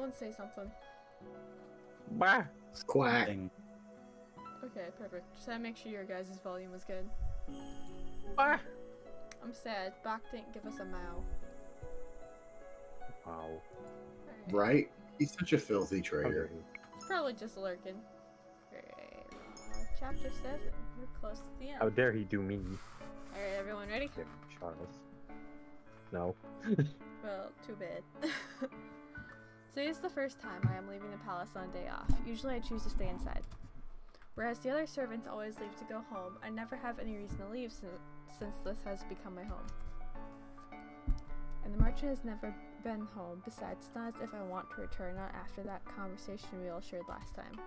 someone say something. Bah! Quack. Okay, perfect. Just had to make sure your guys' volume was good. Bah! I'm sad. Bach didn't give us a mow. Wow. Alright. Right? He's such a filthy traitor. He's probably just lurking. Alright. Chapter 7. We're close to the end. How dare he do me? Alright, everyone ready? Dick Charles. No. Well, too bad. Today is the first time I am leaving the palace on a day off. Usually I choose to stay inside. Whereas the other servants always leave to go home, I never have any reason to leave since this has become my home. And the merchant has never been home. Besides, it's not as if I want to return, not after that conversation we all shared last time.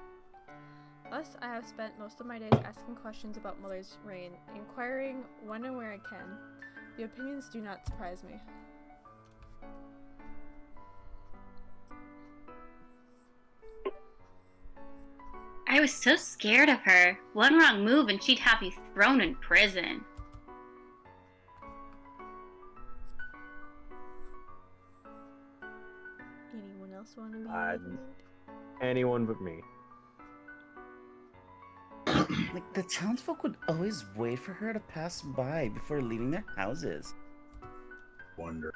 Thus, I have spent most of my days asking questions about Mother's reign, inquiring when and where I can. The opinions do not surprise me. I was so scared of her. One wrong move and she'd have you thrown in prison. Anyone else want to be Uh, Anyone but me. Like, the townsfolk would always wait for her to pass by before leaving their houses. Wonder.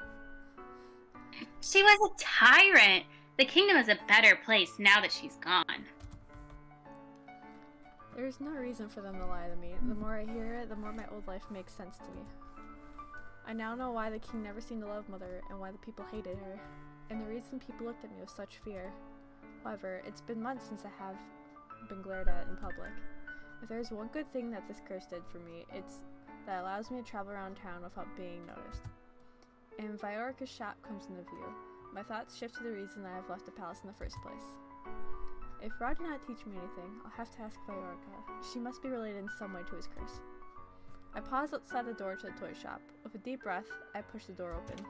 She was a tyrant. The kingdom is a better place now that she's gone. There's no reason for them to lie to me. The more I hear it, the more my old life makes sense to me. I now know why the king never seemed to love Mother and why the people hated her, and the reason people looked at me with such fear. However, it's been months since I have been glared at in public. If there's one good thing that this curse did for me, it's that it allows me to travel around town without being noticed. And Viorica's shop comes into view. My thoughts shift to the reason that I've left the palace in the first place. If Rod did not teach me anything, I'll have to ask Viorica. She must be related in some way to his curse. I pause outside the door to the toy shop. With a deep breath, I push the door open.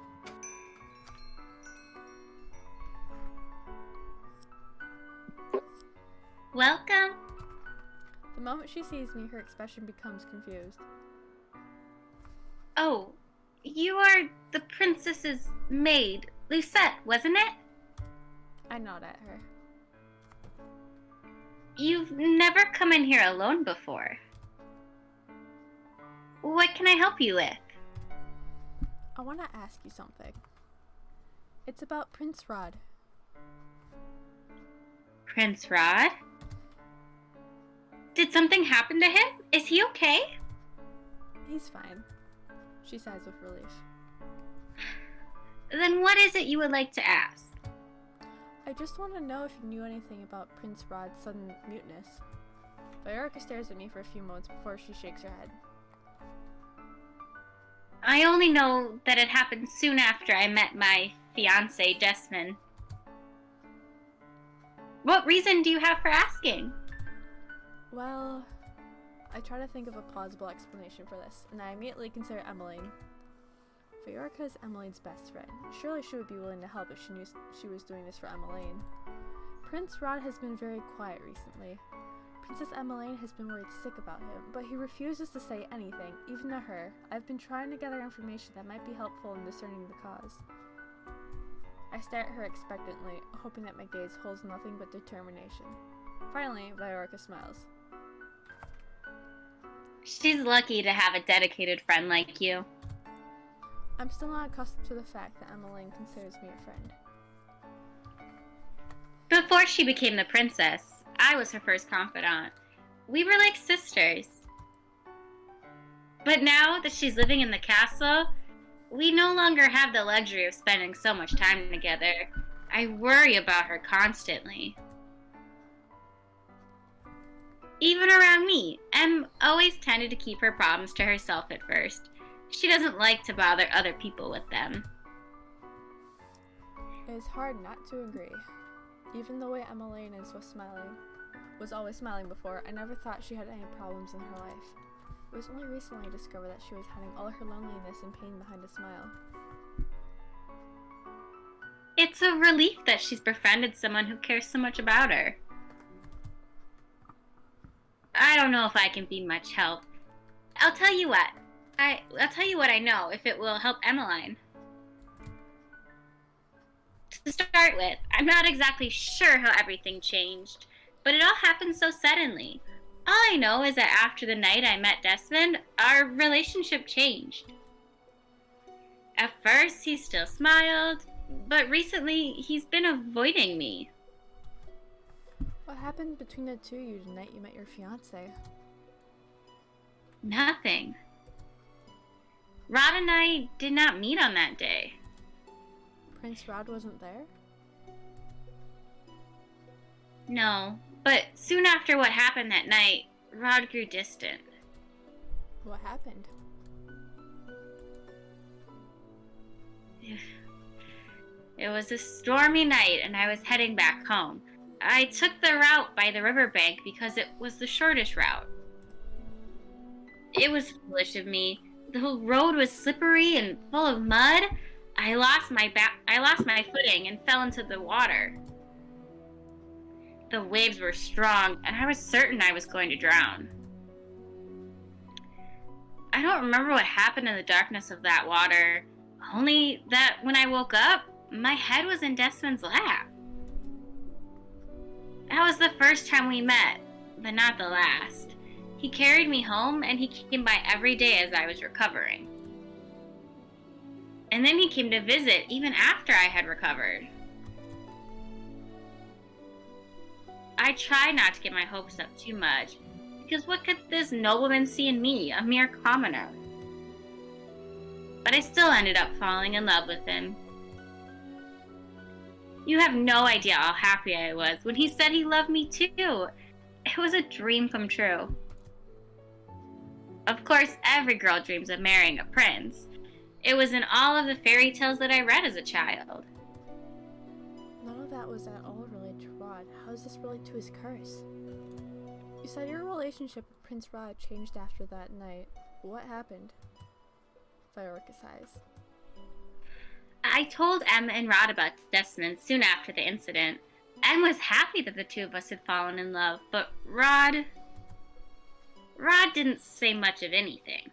Welcome. The moment she sees me, her expression becomes confused. Oh, you are the princess's maid, Lucette, wasn't it? I nod at her. You've never come in here alone before. What can I help you with? I want to ask you something. It's about Prince Rod. Prince Rod? Did something happen to him? Is he okay? He's fine. She sighs with relief. Then what is it you would like to ask? I just want to know if you knew anything about Prince Rod's sudden muteness. Viorica stares at me for a few moments before she shakes her head. I only know that it happened soon after I met my fiancé, Jessamine. What reason do you have for asking? Well, I try to think of a plausible explanation for this, and I immediately consider Emmeline. Viorica is Emmeline's best friend. Surely she would be willing to help if she knew she was doing this for Emmeline. Prince Rod has been very quiet recently. Princess Emmeline has been worried sick about him, but he refuses to say anything, even to her. I've been trying to gather information that might be helpful in discerning the cause. I stare at her expectantly, hoping that my gaze holds nothing but determination. Finally, Viorica smiles. She's lucky to have a dedicated friend like you. I'm still not accustomed to the fact that Emmeline considers me a friend. Before she became the princess, I was her first confidant. We were like sisters. But now that she's living in the castle, we no longer have the luxury of spending so much time together. I worry about her constantly. Even around me, Em always tended to keep her problems to herself at first. She doesn't like to bother other people with them. It is hard not to agree. Even the way Emmeline was always smiling before, I never thought she had any problems in her life. It was only recently I discovered that she was hiding all her loneliness and pain behind a smile. It's a relief that she's befriended someone who cares so much about her. I don't know if I can be much help. I'll tell you what. I'll tell you what I know, if it will help Emmeline. To start with, I'm not exactly sure how everything changed, but it all happened so suddenly. All I know is that after the night I met Desmond, our relationship changed. At first, he still smiled, but recently he's been avoiding me. What happened between the two of you the night you met your fiance? Nothing. Rod and I did not meet on that day. Prince Rod wasn't there? No, but soon after what happened that night, Rod grew distant. What happened? It was a stormy night and I was heading back home. I took the route by the riverbank because it was the shortest route. It was foolish of me. The whole road was slippery and full of mud. I lost my footing and fell into the water. The waves were strong and I was certain I was going to drown. I don't remember what happened in the darkness of that water, only that when I woke up, my head was in Desmond's lap. That was the first time we met, but not the last. He carried me home and he came by every day as I was recovering. And then he came to visit even after I had recovered. I tried not to get my hopes up too much, because what could this nobleman see in me, a mere commoner? But I still ended up falling in love with him. You have no idea how happy I was when he said he loved me too. It was a dream come true. Of course, every girl dreams of marrying a prince. It was in all of the fairy tales that I read as a child. None of that was at all related to Rod. How does this relate to his curse? You said your relationship with Prince Rod changed after that night. What happened? Viorica sighs. I told Em and Rod about Desmond soon after the incident. Em was happy that the two of us had fallen in love, but Rod didn't say much of anything.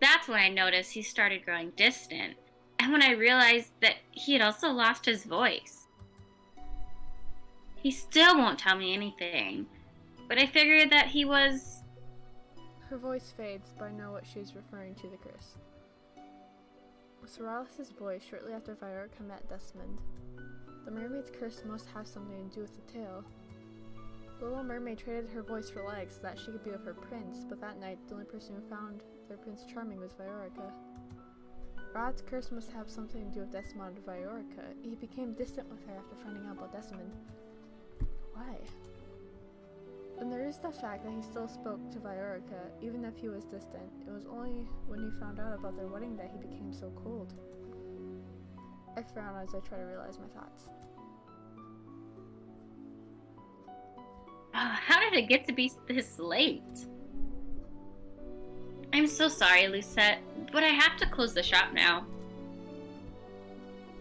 That's when I noticed he started growing distant, and when I realized that he had also lost his voice. He still won't tell me anything, but I figured that he was... Her voice fades, but I know what she's referring to the curse. Soralis's voice shortly after Viorica met Desmond. The mermaid's curse must have something to do with the tale. The little mermaid traded her voice for legs so that she could be with her prince, but that night the only person who found their Prince Charming was Viorica. Rod's curse must have something to do with Desmond and Viorica. He became distant with her after finding out about Desmond. Why? Then there is the fact that he still spoke to Viorica, even if he was distant. It was only when he found out about their wedding that he became so cold. I frown as I try to realize my thoughts. How did it get to be this late? I'm so sorry, Lucette, but I have to close the shop now.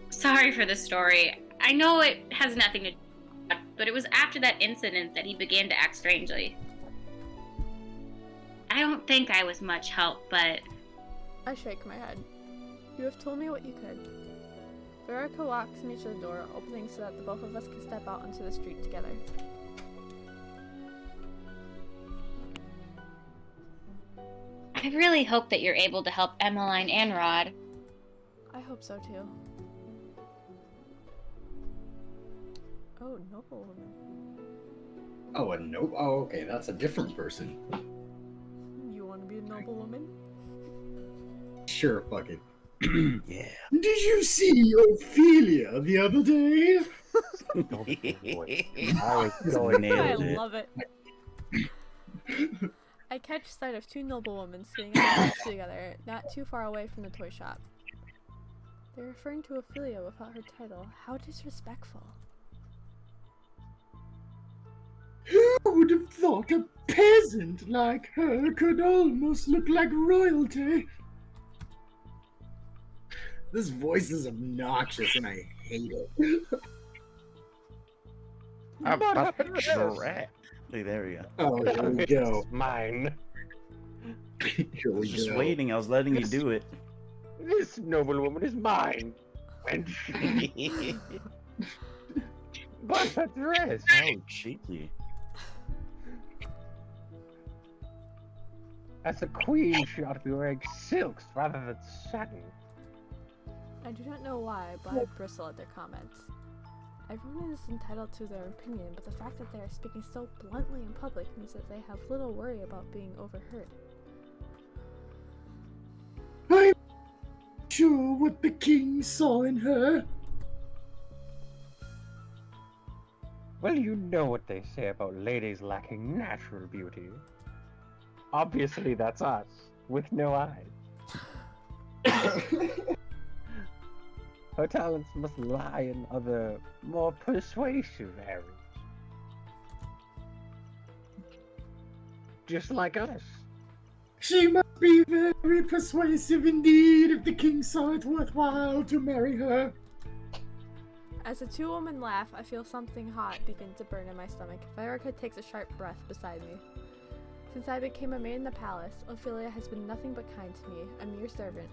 Sorry for the story. I know it has nothing to do with that, but it was after that incident that he began to act strangely. I don't think I was much help, but... I shake my head. You have told me what you could. Viorica walks me to the door, opening so that the both of us can step out onto the street together. I really hope that you're able to help Emmeline and Rod. I hope so too. Oh, noblewoman. Oh, a nope. Oh, okay, that's a different person. You want to be a noblewoman? Sure, fuck it. Yeah. Did you see Ophelia the other day? I was going I Nailed it. love it. I catch sight of two noblewomen sitting on the bench together, not too far away from the toy shop. They're referring to Ophelia without her title. How disrespectful. Who would have thought a peasant like her could almost look like royalty? This voice is obnoxious and I hate it. I'm What about happened to to this? rat. Look, there we go. Oh, here we go. It's mine. Here I we was just go. waiting. I was letting you do it. This noblewoman is mine. wench. But a dress. Oh, cheeky. As a queen, she ought to be wearing silks rather than satin. I do not know why, but I bristle at their comments. Everyone is entitled to their opinion, but the fact that they are speaking so bluntly in public means that they have little worry about being overheard. I'm sure what the king saw in her. Well, you know what they say about ladies lacking natural beauty. Obviously, that's us, with no eyes. Her talents must lie in other, more persuasive areas. Just like us. She must be very persuasive indeed if the king saw it worthwhile to marry her. As the two women laugh, I feel something hot begin to burn in my stomach. Viorica takes a sharp breath beside me. Since I became a maid in the palace, Ophelia has been nothing but kind to me, a mere servant.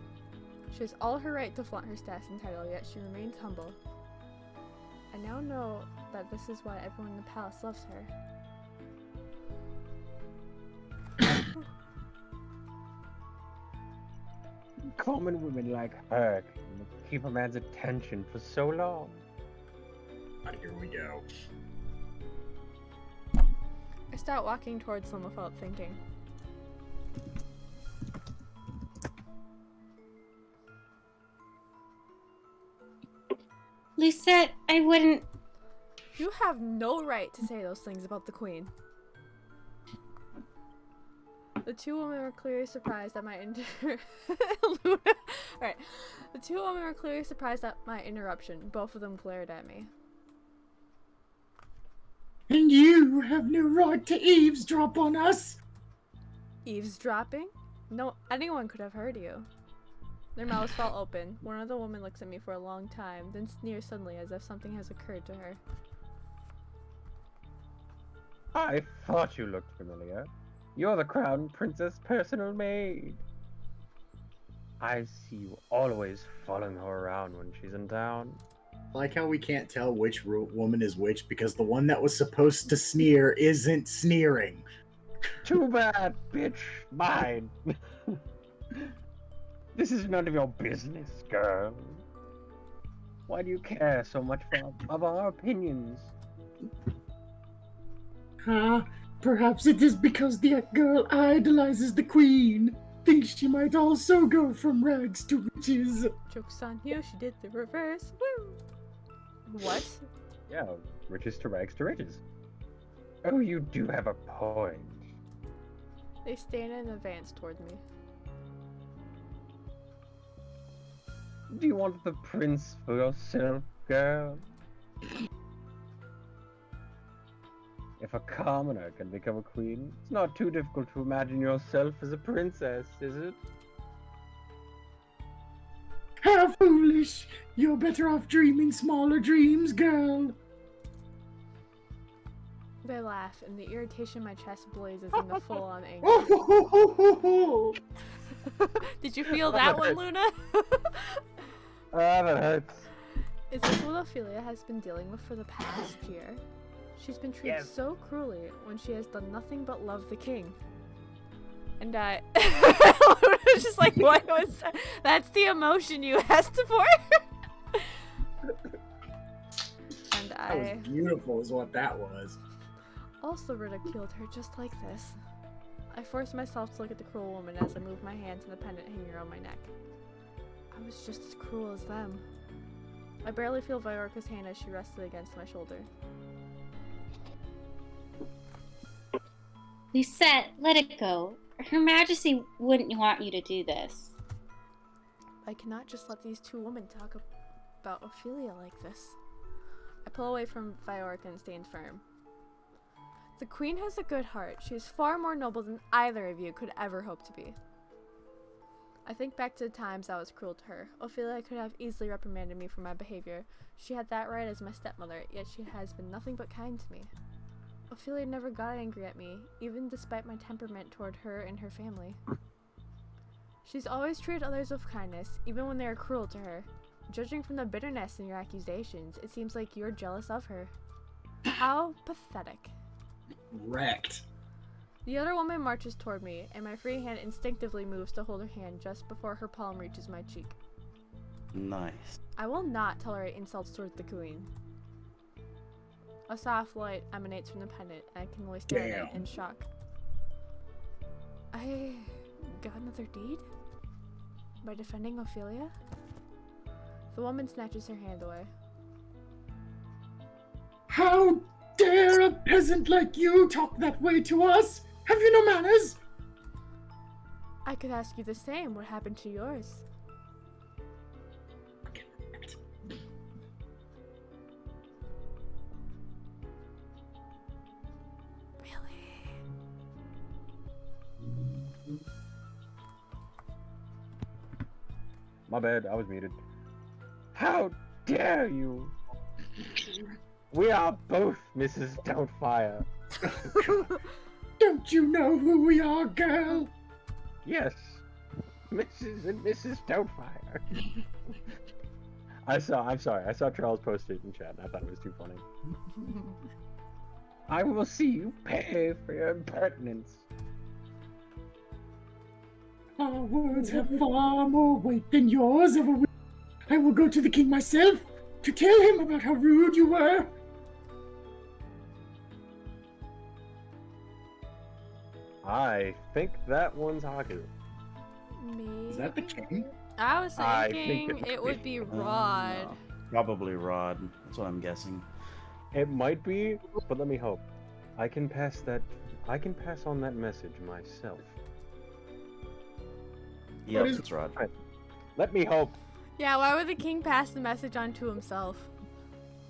She has all her right to flaunt her status and title, yet she remains humble. I now know that this is why everyone in the palace loves her. Common women like her can keep a man's attention for so long. Here we go. I start walking towards them without thinking. Lucette, I wouldn't. You have no right to say those things about the queen. The two women were clearly surprised at my Luna. Alright. The two women were clearly surprised at my interruption. Both of them glared at me. And you have no right to eavesdrop on us. Eavesdropping? No, anyone could have heard you. Their mouths fall open. One of the women looks at me for a long time, then sneers suddenly as if something has occurred to her. I thought you looked familiar. You're the crown princess' personal maid. I see you always following her around when she's in town. I like how we can't tell which woman is which because the one that was supposed to sneer isn't sneering. Too bad, bitch. Mine. This is none of your business, girl. Why do you care so much of our opinions? Perhaps it is because the girl idolizes the queen. Thinks she might also go from rags to riches. Joke's on you, she did the reverse. Woo! What? Yeah, riches to rags to riches. Oh, you do have a point. They stand and advance toward me. Do you want the prince for yourself, girl? If a commoner can become a queen, it's not too difficult to imagine yourself as a princess, is it? How foolish! You're better off dreaming smaller dreams, girl. They laugh, and the irritation in my chest blazes into full-on anger. Oh, Did you feel that one, Luna? Ah, that hurts. Is this what Ophelia has been dealing with for the past year? She's been treated Yes. so cruelly when she has done nothing but love the king. And Luna's just like, what was that? That's the emotion you asked for? And that was I beautiful is what that was. also ridiculed her just like this. I forced myself to look at the cruel woman as I moved my hand to the pendant hanging around my neck. I was just as cruel as them. I barely feel Viorica's hand as she rested against my shoulder. Lucette, let it go. Her Majesty wouldn't want you to do this. I cannot just let these two women talk about Ophelia like this. I pull away from Viorica and stand firm. The queen has a good heart. She is far more noble than either of you could ever hope to be. I think back to the times I was cruel to her. Ophelia could have easily reprimanded me for my behavior. She had that right as my stepmother, yet she has been nothing but kind to me. Ophelia never got angry at me, even despite my temperament toward her and her family. She's always treated others with kindness, even when they are cruel to her. Judging from the bitterness in your accusations, it seems like you're jealous of her. How pathetic. Wrecked. The other woman marches toward me, and my free hand instinctively moves to hold her hand just before her palm reaches my cheek. Nice. I will not tolerate insults towards the queen. A soft light emanates from the pendant, and I can only stare at it in shock. I got another deed? By defending Ophelia? The woman snatches her hand away. How dare a peasant like you talk that way to us? Have you no manners? I could ask you the same. What happened to yours? Really? My bad, I was muted. How dare you? We are both Mrs. Doubtfire. Don't you know who we are, girl? Yes, Mrs. and Mrs. Doubtfire. I'm sorry, I saw Charles post it in chat and I thought it was too funny. I will see you pay for your impertinence. Our words have far more weight than yours ever will. I will go to the king myself to tell him about how rude you were. I think that one's Haku. Me? Is that the king? I was I thinking think it would be Rod. Probably Rod. That's what I'm guessing. It might be, but let me hope. I can pass on that message myself. Yep, is- it's Rod. Let me hope, Yeah, why would the king pass the message on to himself?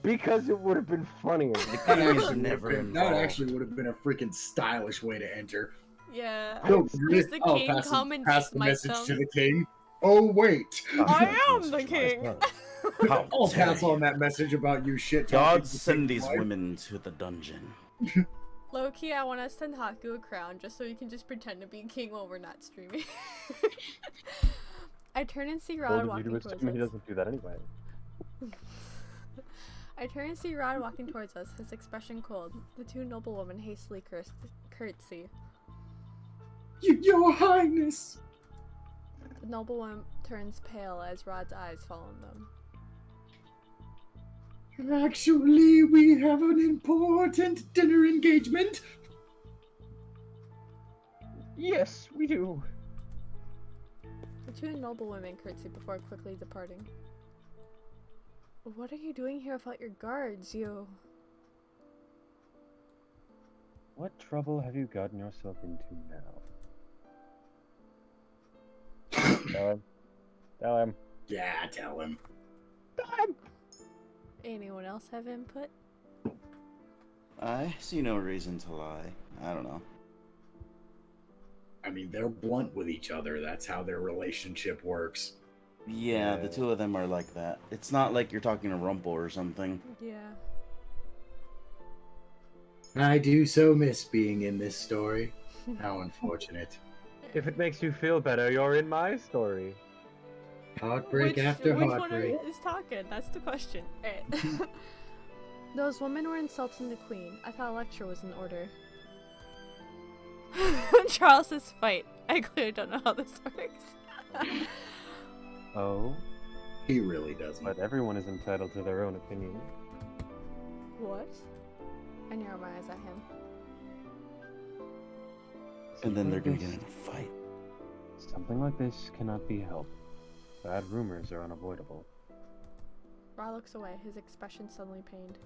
because it would have been funnier. The king is never That involved. actually would have been a freaking stylish way to enter. Yeah. No, Does the I'll king come and pass the smite message them? to the king. Oh wait, I am the king! How I'll dare pass on you. that message about you shit. God send these women to the dungeon. Low-key, I want to send Haku a crown just so he can just pretend to be king while we're not streaming. I turn and see Rod Told you walking to towards assume he us. doesn't do that anyway. I turn and see Rod walking towards us, his expression cold. The two noblewomen hastily curtsy. Your Highness. The noblewoman turns pale as Rod's eyes fall on them. Actually, we have an important dinner engagement. Yes, we do. The two noblewomen curtsy before quickly departing. What are you doing here without your guards, you? What trouble have you gotten yourself into now? Tell him. Tell him. Yeah, tell him. Tell him. Anyone else have input? I see no reason to lie. I don't know. I mean, they're blunt with each other. That's how their relationship works. Yeah, the Yeah. two of them are like that. It's not like you're talking to Rumple or something. Yeah. I do so miss being in this story. How unfortunate. If it makes you feel better, you're in my story. Heartbreak after which heartbreak. one is talking? That's the question. Alright. Those women were insulting the queen. I thought a lecture was in order. Charles's fight. I clearly don't know how this works. Oh, He really doesn't. but everyone is entitled to their own opinion. What? I narrow my eyes at him. And then they're gonna Something get in a fight. Something like this cannot be helped. Bad rumors are unavoidable. Ra looks away, his expression suddenly pained.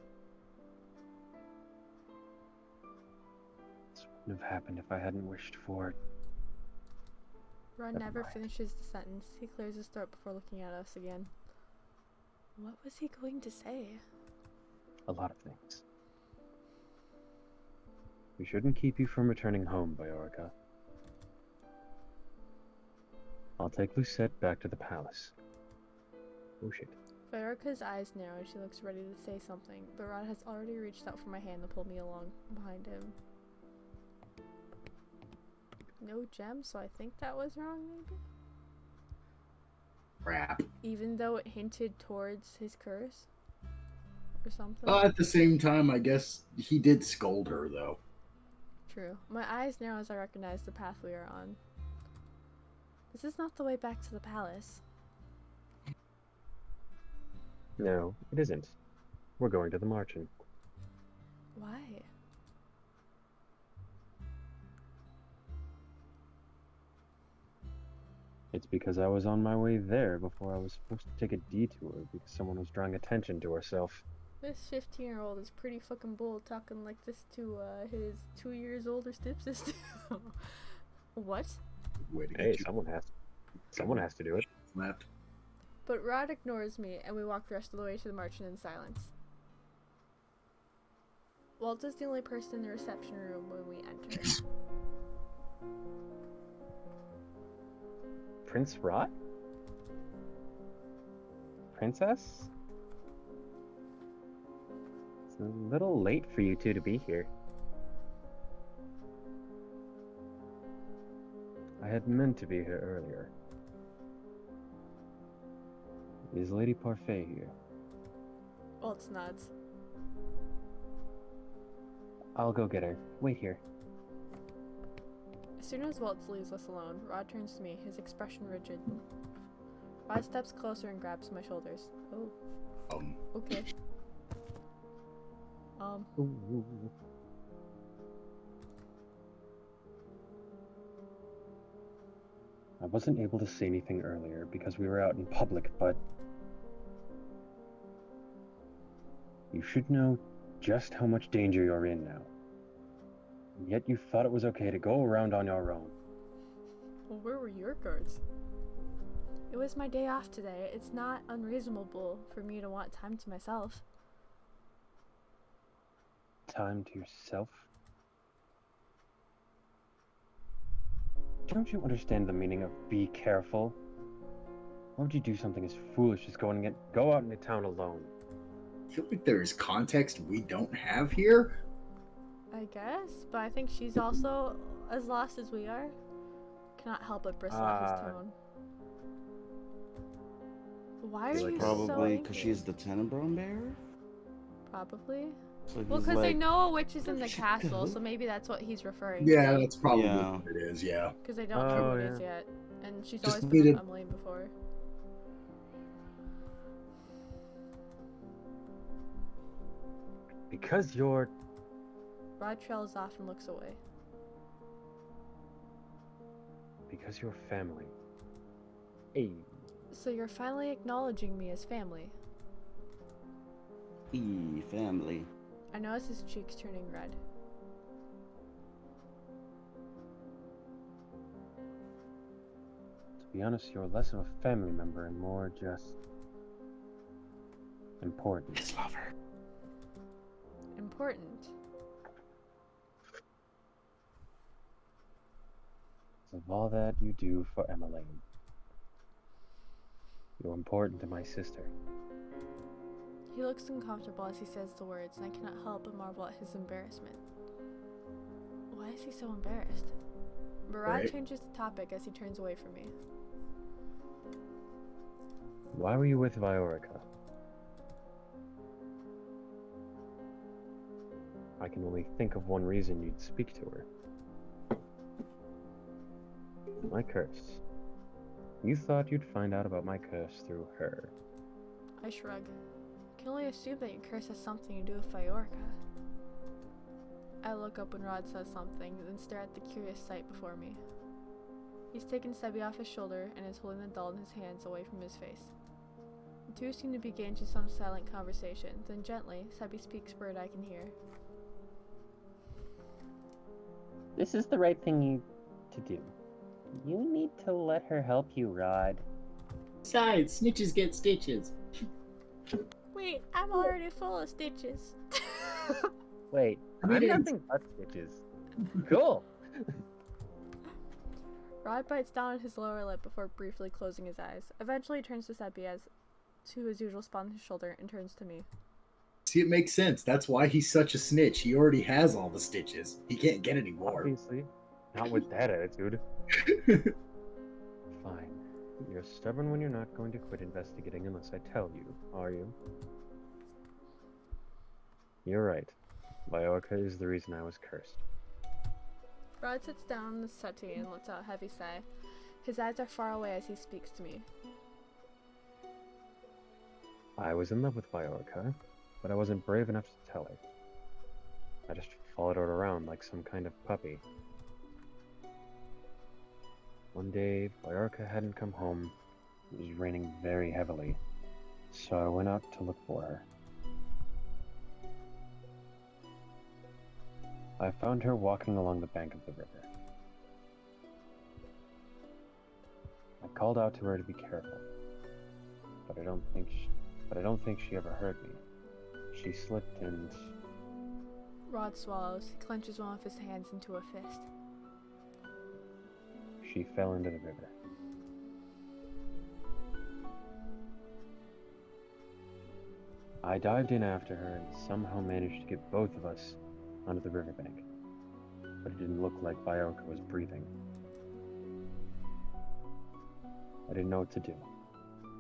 This wouldn't have happened if I hadn't wished for it. Ra Never never mind. finishes the sentence. He clears his throat before looking at us again. What was he going to say? A lot of things. We shouldn't keep you from returning home, Biorica. I'll take Lucette back to the palace. Oh shit. Viorica's eyes narrow. She looks ready to say something, but Rod has already reached out for my hand to pull me along behind him. No gem, so I think that was wrong, maybe? Crap. Even though it hinted towards his curse? Or something? At the same time, I guess he did scold her, though. True. My eyes narrow as I recognize the path we are on. This is not the way back to the palace. No, it isn't. We're going to the marching. Why? It's because I was on my way there before I was supposed to take a detour because someone was drawing attention to herself. This 15-year-old is pretty fucking bold talking like this to his 2 years older stepsister. What? Way to get Hey, you someone has to do it. slapped. But Rod ignores me, and we walk the rest of the way to the marching in silence. Walt is the only person in the reception room when we enter. Prince Rot? Princess? It's a little late for you two to be here. I had meant to be here earlier. Is Lady Parfait here? Walt nods. I'll go get her. Wait here. As soon as Walt leaves us alone, Rod turns to me, his expression rigid. Rod steps closer and grabs my shoulders. Oh, okay. Ooh. I wasn't able to say anything earlier because we were out in public, but you should know just how much danger you're in now. And yet you thought it was okay to go around on your own. Well, where were your guards? It was my day off today. It's not unreasonable for me to want time to myself. Time to yourself? Don't you understand the meaning of be careful? Why would you do something as foolish as go out into town alone? I feel like there is context we don't have here. I guess, but I think she's also as lost as we are. Cannot help but bristle at his tone. Why are Feel like you Probably so because angry? she's the Tenenbaum bearer? Probably. So Well, he's because they like, know a witch is in the She castle, could. so maybe that's what he's referring Yeah, to. that's probably Yeah. what it is, yeah. Because they don't know Oh, what it is yeah. yet. And she's Just always been needed- with Emily before. Because you're... Rod trails off and looks away. Because you're family. Hey, So you're finally acknowledging me as family. family. I notice his cheeks turning red. to be honest, you're less of a family member and more just... important. His lover. Important. Of all that you do for Emily. You're important to my sister. He looks uncomfortable as he says the words, and I cannot help but marvel at his embarrassment. Why is he so embarrassed? Barad Right. changes the topic as he turns away from me. Why were you with Viorica? I can only think of one reason you'd speak to her. My curse. You thought you'd find out about my curse through her. I shrug. I can only assume that your curse has something to do with Viorica. I look up when Rod says something, then stare at the curious sight before me. He's taken Sebi off his shoulder and is holding the doll in his hands away from his face. The two seem to be engaged in some silent conversation, then gently, Sebi speaks a word I can hear. This is the right thing to do. You need to let her help you, Rod. Besides, snitches get stitches. Wait, I'm already full of stitches. Wait, I mean, I'm it's- nothing but stitches. Cool. Rod bites down on his lower lip before briefly closing his eyes. Eventually he turns to Sebi as to his usual spot on his shoulder and turns to me. See, it makes sense. That's why he's such a snitch. He already has all the stitches. He can't get any more. Obviously. Not with that attitude. Fine. You're stubborn when you're not going to quit investigating unless I tell you, are you? You're right. Viorca is the reason I was cursed. Rod sits down on the settee and lets out a heavy sigh. His eyes are far away as he speaks to me. I was in love with Viorca, but I wasn't brave enough to tell her. I just followed her around like some kind of puppy. One day, Viorca hadn't come home. It was raining very heavily, so I went out to look for her. I found her walking along the bank of the river. I called out to her to be careful, but I don't think she ever heard me. She slipped and Rod swallows. He clenches one of his hands into a fist. she fell into the river. I dived in after her and somehow managed to get both of us onto the riverbank, but it didn't look like Viorca was breathing. I didn't know what to do.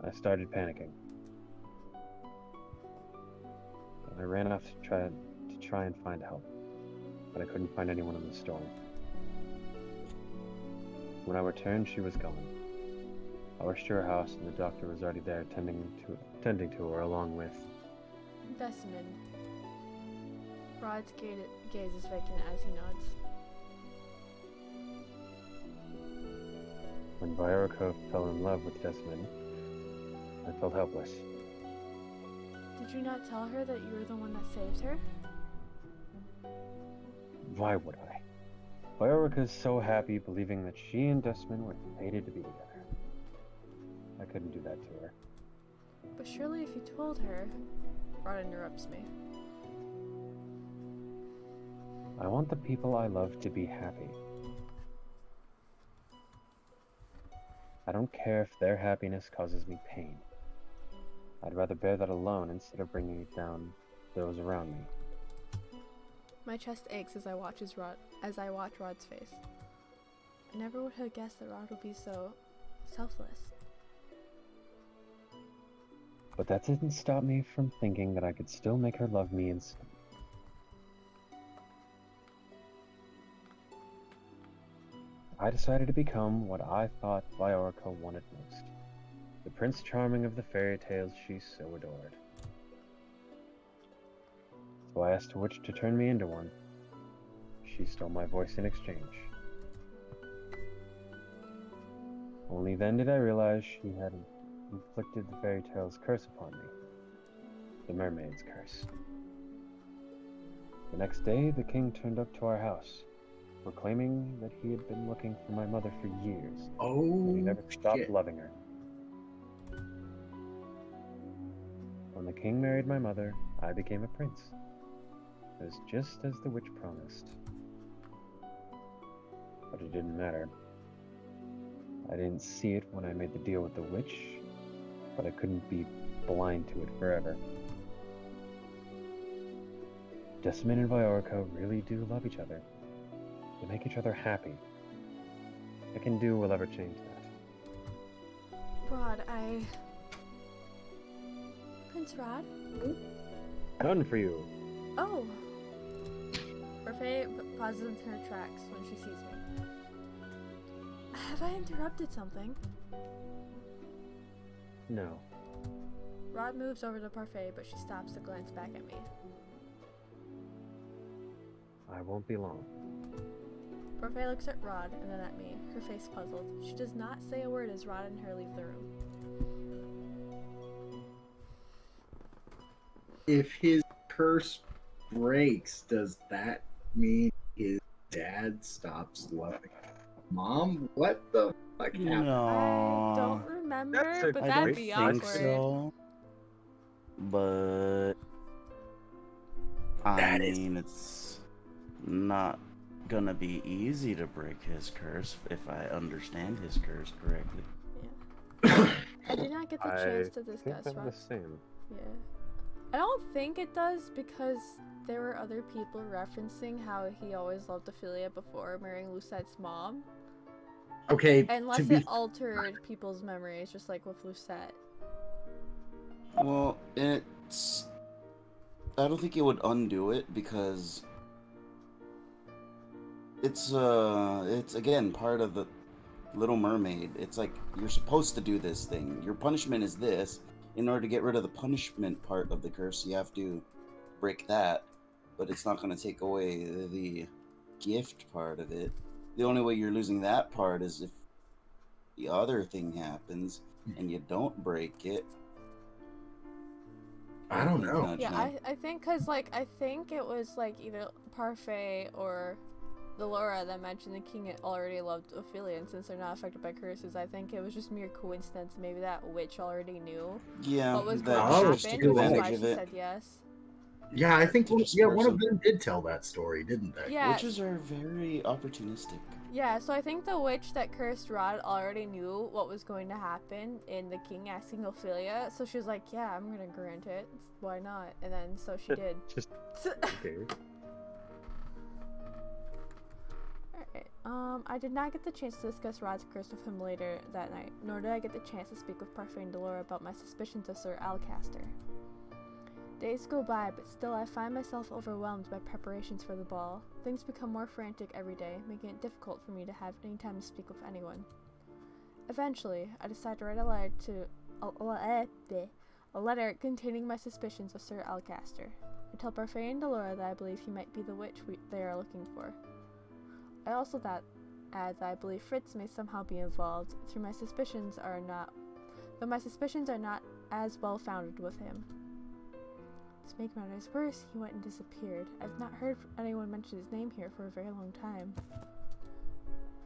I started panicking. I ran off to try and find help, but I couldn't find anyone in the storm. When I returned, she was gone. I rushed to her house, and the doctor was already there tending to her along with Desmond. Rod's gaze is vacant as he nods. When Viorca fell in love with Desmond, I felt helpless. Did you not tell her that you were the one that saved her? Why would I? Viorca's so happy believing that she and Desmond were fated to be together. I couldn't do that to her. But surely if you told her... Rod interrupts me. I want the people I love to be happy. I don't care if their happiness causes me pain. I'd rather bear that alone instead of bringing it down those around me. My chest aches as I watch Rod's face. I never would have guessed that Rod would be so selfless. But that didn't stop me from thinking that I could still make her love me instead. I decided to become what I thought Viorca wanted most. The Prince Charming of the fairy tales she so adored. So I asked a witch to turn me into one. She stole my voice in exchange. Only then did I realize she had inflicted the fairy tale's curse upon me. The mermaid's curse. The next day, the king turned up to our house, proclaiming that he had been looking for my mother for years, but he never stopped loving her. When the king married my mother, I became a prince. It was just as the witch promised. But it didn't matter. I didn't see it when I made the deal with the witch, but I couldn't be blind to it forever. Desmond and Viorca really do love each other. They make each other happy. Nothing will ever change that. Rod, Prince Rod? Done for you. Oh! Orphe pauses in her tracks when she sees me. Have I interrupted something? No. Rod moves over to Parfait, but she stops to glance back at me. I won't be long. Parfait looks at Rod and then at me, her face puzzled. She does not say a word as Rod and her leave the room. If his curse breaks, does that mean his dad stops loving him? Mom, what the fuck happened? I don't No, remember, but I that'd don't be think awkward. so. But I That is- mean, it's not gonna be easy to break his curse if I understand his curse correctly. I did not get the chance to think discuss they're the Rod. same. Yeah. I don't think it does because there were other people referencing how he always loved Ophelia before marrying Lucett's mom. Okay, Unless to be it altered people's memories, just like with Lucette. Well, it's. I don't think it would undo it because it's again part of the Little Mermaid. It's like you're supposed to do this thing. Your punishment is this. In order to get rid of the punishment part of the curse, you have to break that. But it's not going to take away the gift part of it. The only way you're losing that part is if the other thing happens and you don't break it. I don't Nudge, know. nudge, Yeah, nudge. I think because like I think it was like either Parfait or the Laura that mentioned the king already loved Ophelia, and since they're not affected by curses, I think it was just mere coincidence. Maybe that witch already knew Yeah, what was that going to she just happen, took which is advantage why of she it. said yes. Yeah, I think To one, disperse one of them. them did tell that story, didn't they? Yeah, Witches are very opportunistic. yeah. So I think the witch that cursed Rod already knew what was going to happen in the king asking Ophelia, so she was like, "Yeah, I'm gonna grant it. Why not?" And then so she did. Just okay. Alright, I did not get the chance to discuss Rod's curse with him later that night, nor did I get the chance to speak with Parfait and Delora about my suspicions of Sir Alcaster. Days go by, but still I find myself overwhelmed by preparations for the ball. Things become more frantic every day, making it difficult for me to have any time to speak with anyone. Eventually, I decide to write a letter containing my suspicions of Sir Alcaster. I tell Parfait and Delora that I believe he might be the witch they are looking for. I also add that I believe Fritz may somehow be involved, though my suspicions are not as well founded with him. To make matters worse, he went and disappeared. I've not heard anyone mention his name here for a very long time.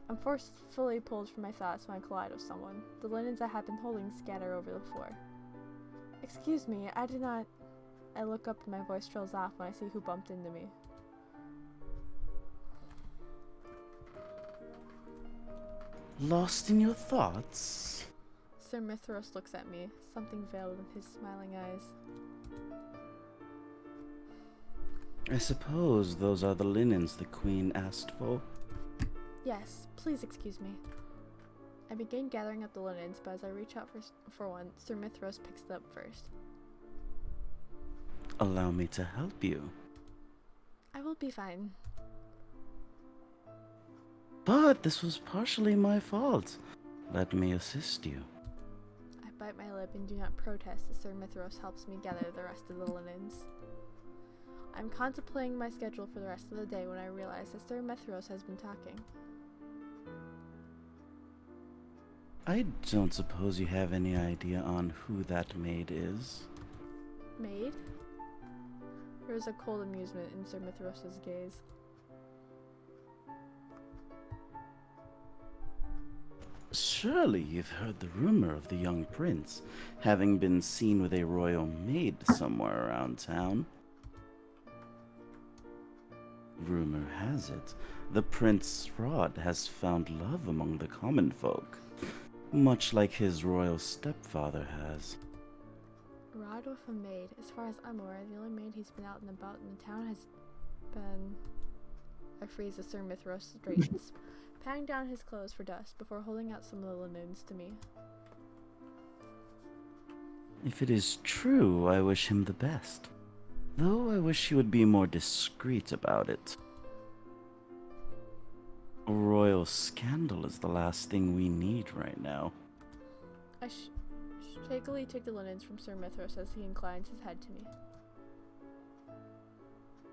I'm forcefully pulled from my thoughts when I collide with someone. The linens I have been holding scatter over the floor. Excuse me, I did not... I look up and my voice trails off when I see who bumped into me. Lost in your thoughts? Sir Mithros looks at me, something veiled in his smiling eyes. I suppose those are the linens the queen asked for. Yes, please excuse me. I begin gathering up the linens, but as I reach out for one, Sir Mithros picks it up first. Allow me to help you. I will be fine. But this was partially my fault. Let me assist you. I bite my lip and do not protest as Sir Mithros helps me gather the rest of the linens. I'm contemplating my schedule for the rest of the day when I realize that Sir Mithros has been talking. I don't suppose you have any idea on who that maid is? Maid? There is a cold amusement in Sir Mithros' gaze. Surely you've heard the rumor of the young prince having been seen with a royal maid somewhere around town. Rumor has it, the Prince Rod has found love among the common folk, much like his royal stepfather has. Rod with a maid. As far as I'm aware, the only maid he's been out and about in the town has been... I freeze as Sir Mithros straightens, patting down his clothes for dust before holding out some of the linens to me. If it is true, I wish him the best. Though I wish he would be more discreet about it. A royal scandal is the last thing we need right now. I shakily take the linens from Sir Mithros as he inclines his head to me.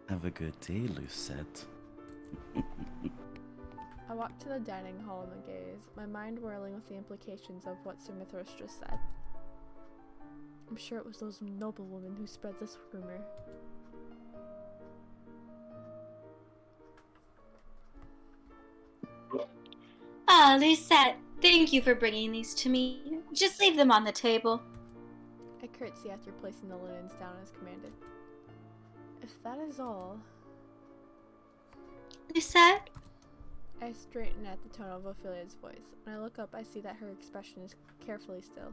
Have a good day, Lucette. I walk to the dining hall and gaze, my mind whirling with the implications of what Sir Mithros just said. I'm sure it was those noblewomen who spread this rumor. Ah, Lucette, thank you for bringing these to me. Just leave them on the table. I curtsy after placing the linens down as commanded. If that is all... Lucette? I straighten at the tone of Ophelia's voice. When I look up, I see that her expression is carefully still.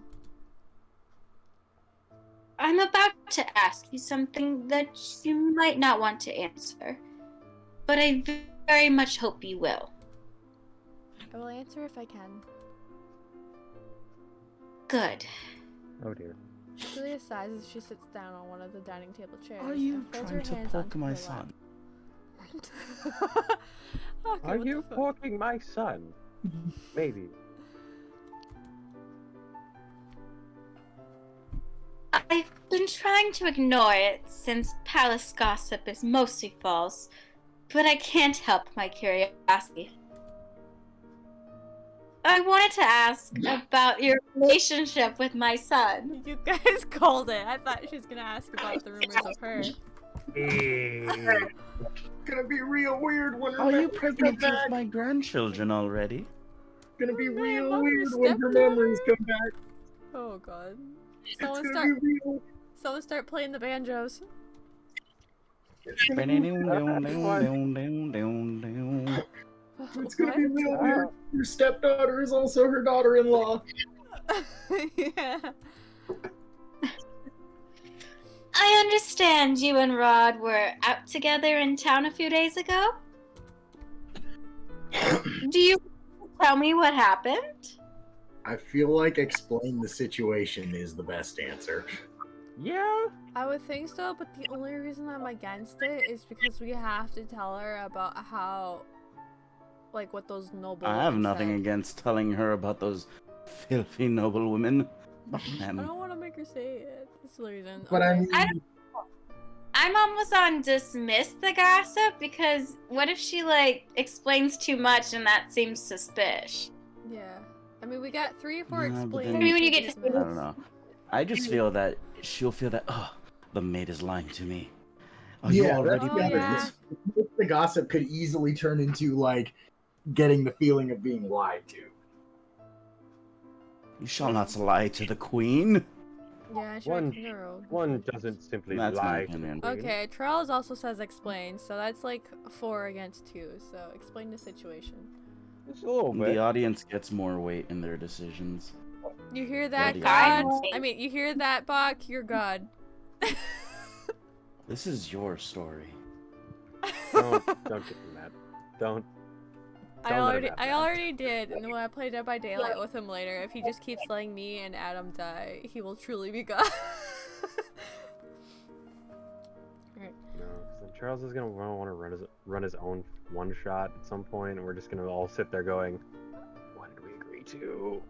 I'm about to ask you something that you might not want to answer, but I very much hope you will. I will answer if I can. Good. Oh dear. Julia sighs as she sits down on one of the dining table chairs. Are you and folds trying her to hands poke onto my her son? lap. Okay, Are what you the fuck? poking my son? Maybe. I've been trying to ignore it since palace gossip is mostly false, but I can't help my curiosity. I wanted to ask about your relationship with my son. You guys called it. I thought she was gonna ask about the rumors of her. Hey. Gonna be real weird when her Are you memories come pregnant with back. my grandchildren already? Gonna be Man, real Mom, your weird when her stepdaughter? memories come back. Oh god. It's Someone gonna start be real. someone start playing the banjos. It's gonna be It's gonna be real What? weird. Your stepdaughter is also her daughter-in-law. Yeah. I understand you and Rod were out together in town a few days ago. Do you tell me what happened? I feel like explain the situation is the best answer. Yeah. I would think so, but the only reason I'm against it is because we have to tell her about how, like, what those noble. I have women nothing said. against telling her about those filthy noble women. Fuck I them. don't want to make her say it. That's the reason. But I Okay. mean, I'm almost on dismiss the gossip because what if she like explains too much and that seems suspicious? Yeah. I mean, we got 3 or 4 Yeah, but explained. then- Maybe when you get to dismissed. I don't know. I just feel that she'll feel that, oh, the maid is lying to me. Are you yeah, already that's the other pregnant? thing. the gossip could easily turn into like getting the feeling of being lied to. You shall not lie to the queen. Yeah, she One- reckons her own. One doesn't simply That's my lie to the opinion. queen. Okay, Charles also says explain, so that's like 4 against 2. So explain the situation. Just a little The bit. audience gets more weight in their decisions. You hear that, the God? audience. I mean, you hear that, Bach? You're God. This is your story. Don't give him that. Don't. I Don't let him already, have I that. already did, and when I play Dead by Daylight with him later, if he just keeps letting me and Adam die, he will truly be God. Alright. No, 'cause then Charles is gonna want to run his own one shot at some point, and we're just gonna all sit there going, "What did we agree to?"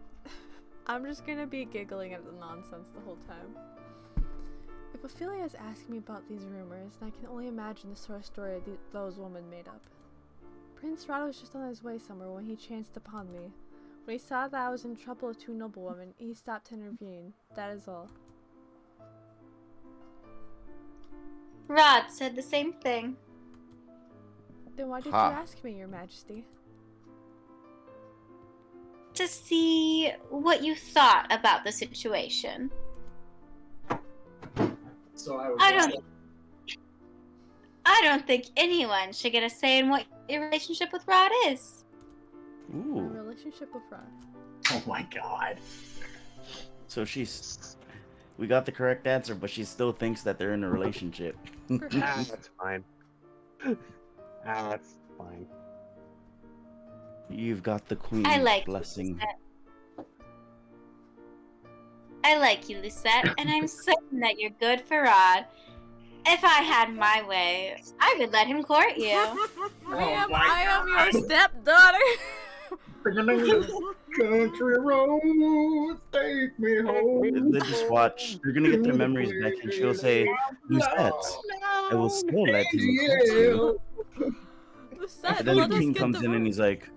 I'm just gonna be giggling at the nonsense the whole time. If Ophelia is asking me about these rumors, and I can only imagine the sort of story those women made up. Prince Rado was just on his way somewhere when he chanced upon me. When he saw that I was in trouble with 2 noblewomen, he stopped to intervene. That is all. Rod said the same thing. Then why did Ha. you ask me, Your Majesty? To see what you thought about the situation. So I was I don't think anyone should get a say in what your relationship with Rod is. My Ooh. relationship with Rod. oh my god. So we got the correct answer, but she still thinks that they're in a relationship. That's fine. That's fine. You've got the queen's I like blessing. I like you, Lucette, and I'm certain that you're good for Rod. If I had my way, I would let him court you. Ma'am, my I am God. your stepdaughter! Country roads take me home. They just watch. They're gonna get their memories back, and she'll say, "Lucette, I will still let him court you." Lucette, And then let the us king get comes the in and room. he's like,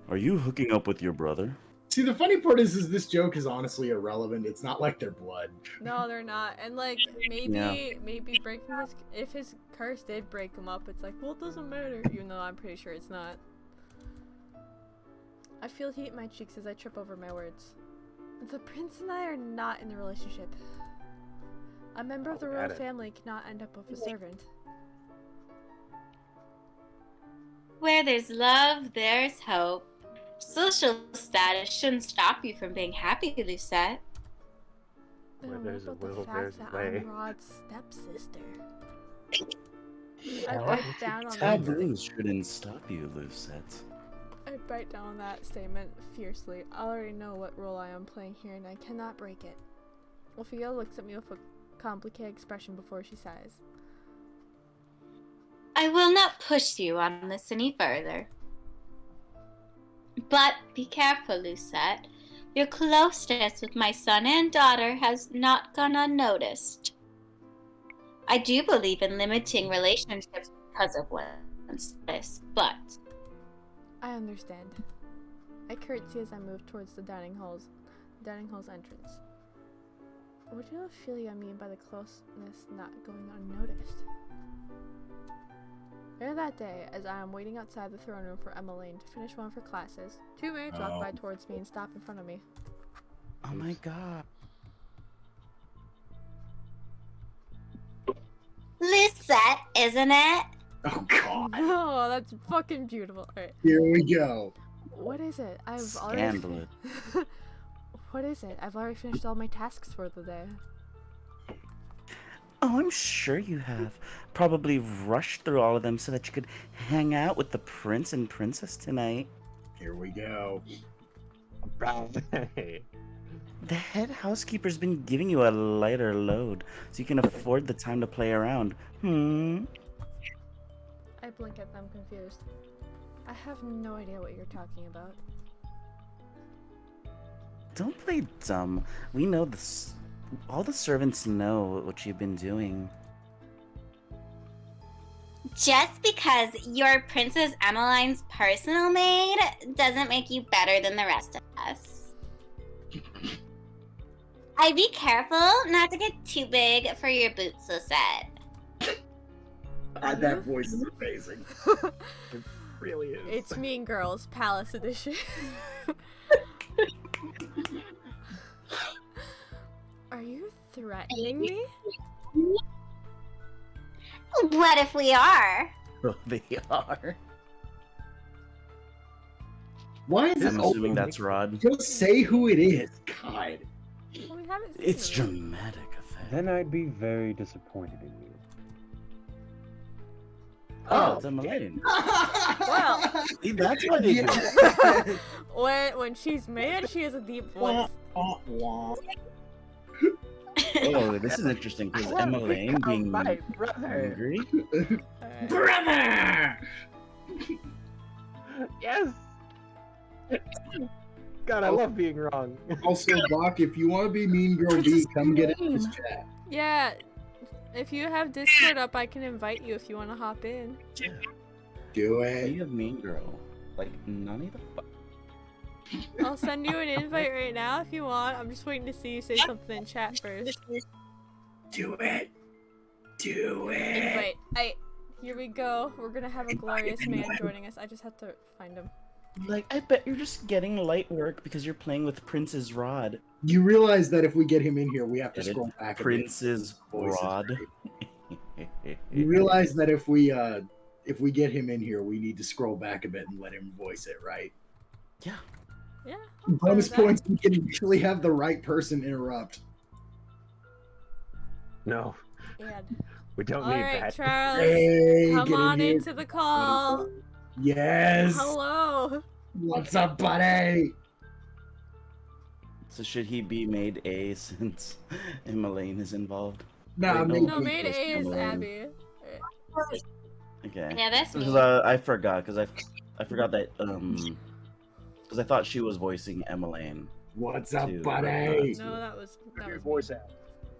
are you hooking up with your brother? See, the funny part is this joke is honestly irrelevant. It's not like they're blood. No, they're not. And like maybe breaking if his curse did break him up, it's like, well, it doesn't matter. Even though I'm pretty sure it's not. I feel heat in my cheeks as I trip over my words. The prince and I are not in a relationship. A member of the royal family cannot end up with a servant. Where there's love, there's hope. Social status shouldn't stop you from being happy, Lucette. Then Where what there's a about the will, fact there's a that way. I'm Rod's stepsister? I What? bite down on that. Taboos shouldn't stop you, Lucette. I I bite down on that statement fiercely. I already know what role I am playing here, and I cannot break it. Ophelia looks at me with a complicated expression before she sighs. I will not push you on this any further. But be careful, Lucette. Your closeness with my son and daughter has not gone unnoticed. I do believe in limiting relationships because of one's this, but I understand. I curtsy as I move towards the dining hall's entrance. What do Ophelia mean by the closeness not going unnoticed? Later that day, as I am waiting outside the throne room for Emmeline to finish one of her classes, two maids walk by towards me and stop in front of me. Oh my god. Lucette, isn't it? Oh god. Oh, that's fucking beautiful. Alright. Here we go. What is it? Scandalous. What is it? I've already finished all my tasks for the day. Oh, I'm sure you have. Probably rushed through all of them so that you could hang out with the prince and princess tonight. Here we go. The head housekeeper's been giving you a lighter load, so you can afford the time to play around. I blink at them confused. I have no idea what you're talking about. Don't play dumb. We know this. All the servants know what you've been doing. Just because you're Princess Emmeline's personal maid doesn't make you better than the rest of us. I'd be careful not to get too big for your boots, Lucette. God, that voice is amazing. It really is. It's Mean Girls Palace Edition. Are you threatening me? What if we are? Oh, they are. Why is I'm it assuming open? that's Rod. Just say who it is. God. Well, we haven't seen It's it. dramatic effect. Then I'd be very disappointed in you. Oh, it's Emmeline. Well. See, that's why they do it. When she's mad, she has a deep voice. Oh, this is interesting because Emmeline being my brother. angry. Alright. Brother! Yes. God, I love being wrong. Also, Bach, if you want to be Mean Girl B, come get in this chat. Yeah, if you have Discord up, I can invite you if you want to hop in. Yeah. Do You it. have Mean Girl. Like, none of the fuck. I'll send you an invite right now if you want. I'm just waiting to see you say something in chat first. Do it. Do it. Invite. Here we go. We're gonna have a glorious man joining us. I just have to find him. Like, I bet you're just getting light work because you're playing with Prince's Rod. You realize that if we get him in here, we have to Edit. scroll back. a bit. Prince's Voice is Rod. great. You realize that if we get him in here, we need to scroll back a bit and let him voice it, right? Yeah. Yeah. Bonus that. points, we can actually have the right person interrupt. No, Yeah. we don't All need right, that. Charles. Hey, Come get on in here. into the call. Yes. Hello. What's up, buddy? So should he be made A since Emmeline is involved? Nah, Wait, maybe No, maid just A is Emmeline. Abby. Okay. Yeah, that's me. I forgot because I forgot that because I thought she was voicing Emmeline. What's up, Dude, buddy? No, that was Your me. voice out.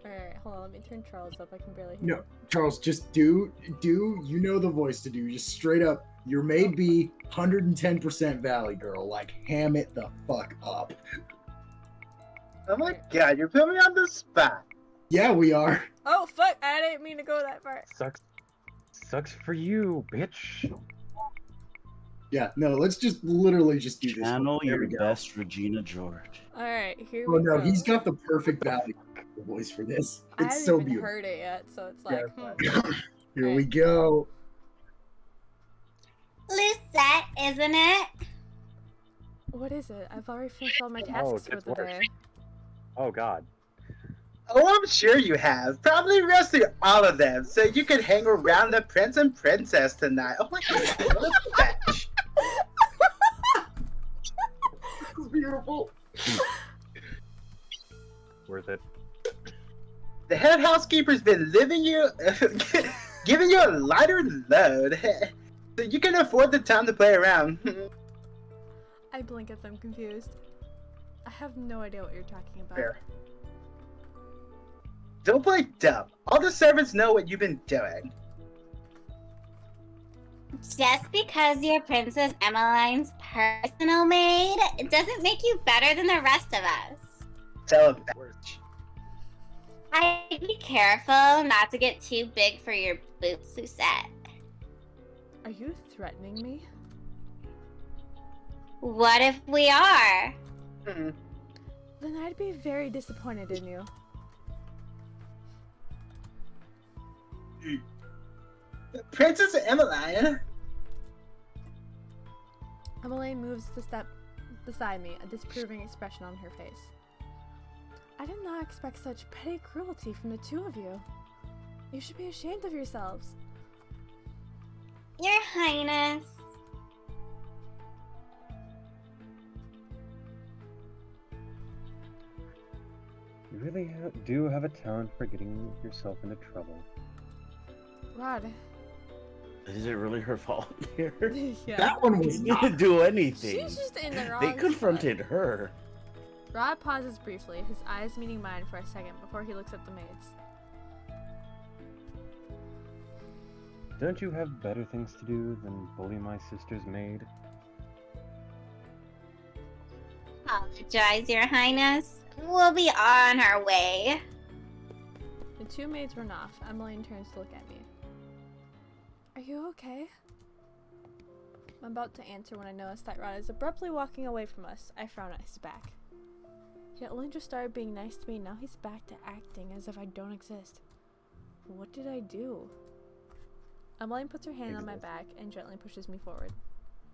Alright, hold on, let me turn Charles up. I can barely hear No, him. Charles, just do you know the voice to do? Just straight up, you're made be 110% Valley Girl. Like, ham it the fuck up. Oh my god, you're putting me on the spot. Yeah, we are. Oh, fuck! I didn't mean to go that far. Sucks for you, bitch. Yeah, no, let's just literally just do this. Channel There your we go. best Regina George. Alright, here Oh we no, go. he's got the perfect Valley voice for this. I It's haven't so even beautiful. heard it yet, so it's Yeah, like, Here we go. Lucette, isn't it? What is it? I've already finished all my Oh, tasks it for gets the worse. day. Oh God. Oh, I'm sure you have. Probably resting all of them so you can hang around the prince and princess tonight. Oh my god, what a fetch. beautiful. Worth it. The head housekeeper's been giving you a lighter load, so you can afford the time to play around. I blink at them confused. I have no idea what you're talking about. Fair. Don't play dumb. All the servants know what you've been doing. Just because you're Princess Emmeline's personal maid, it doesn't make you better than the rest of us. Tell him backwards. I'd be careful not to get too big for your boots, Lucette. Are you threatening me? What if we are? Hmm. Then I'd be very disappointed in you. Princess Emmeline. Emmeline moves to step beside me, a disapproving expression on her face. I did not expect such petty cruelty from the two of you. You should be ashamed of yourselves. Your Highness. You really do have a talent for getting yourself into trouble. Rod. Is it really her fault here? Yeah. That one was She not. didn't do anything. She's just in the wrong They spot. confronted her. Rod pauses briefly, his eyes meeting mine for a second before he looks at the maids. Don't you have better things to do than bully my sister's maid? Apologize, Your Highness. We'll be on our way. The two maids run off. Emmeline turns to look at me. Are you okay? I'm about to answer when I notice that Rod is abruptly walking away from us. I frown at his back. He only just started being nice to me, now he's back to acting as if I don't exist. What did I do? Emmeline puts her hand on my back and gently pushes me forward.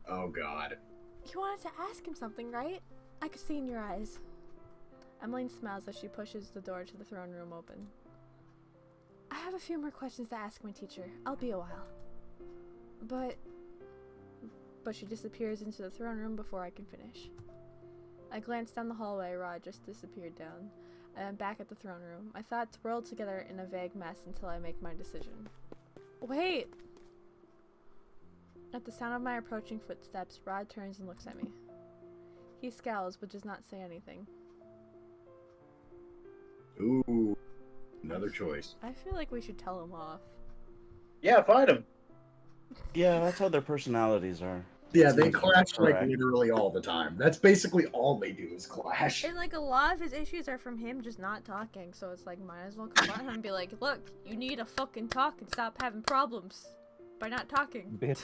Oh God. You wanted to ask him something, right? I could see in your eyes. Emmeline smiles as she pushes the door to the throne room open. I have a few more questions to ask my teacher. I'll be a while. But she disappears into the throne room before I can finish. I glance down the hallway. Rod just disappeared down, and I'm back at the throne room. My thoughts whirl together in a vague mess until I make my decision. Wait! At the sound of my approaching footsteps, Rod turns and looks at me. He scowls but does not say anything. Ooh, another choice. I feel like we should tell him off. Yeah, fight him. Yeah, that's how their personalities are. Yeah, they Seems clash like correct. literally all the time. That's basically all they do is clash. And like a lot of his issues are from him just not talking, so it's like might as well confront him and be like, look, you need to fucking talk and stop having problems by not talking. Bitch.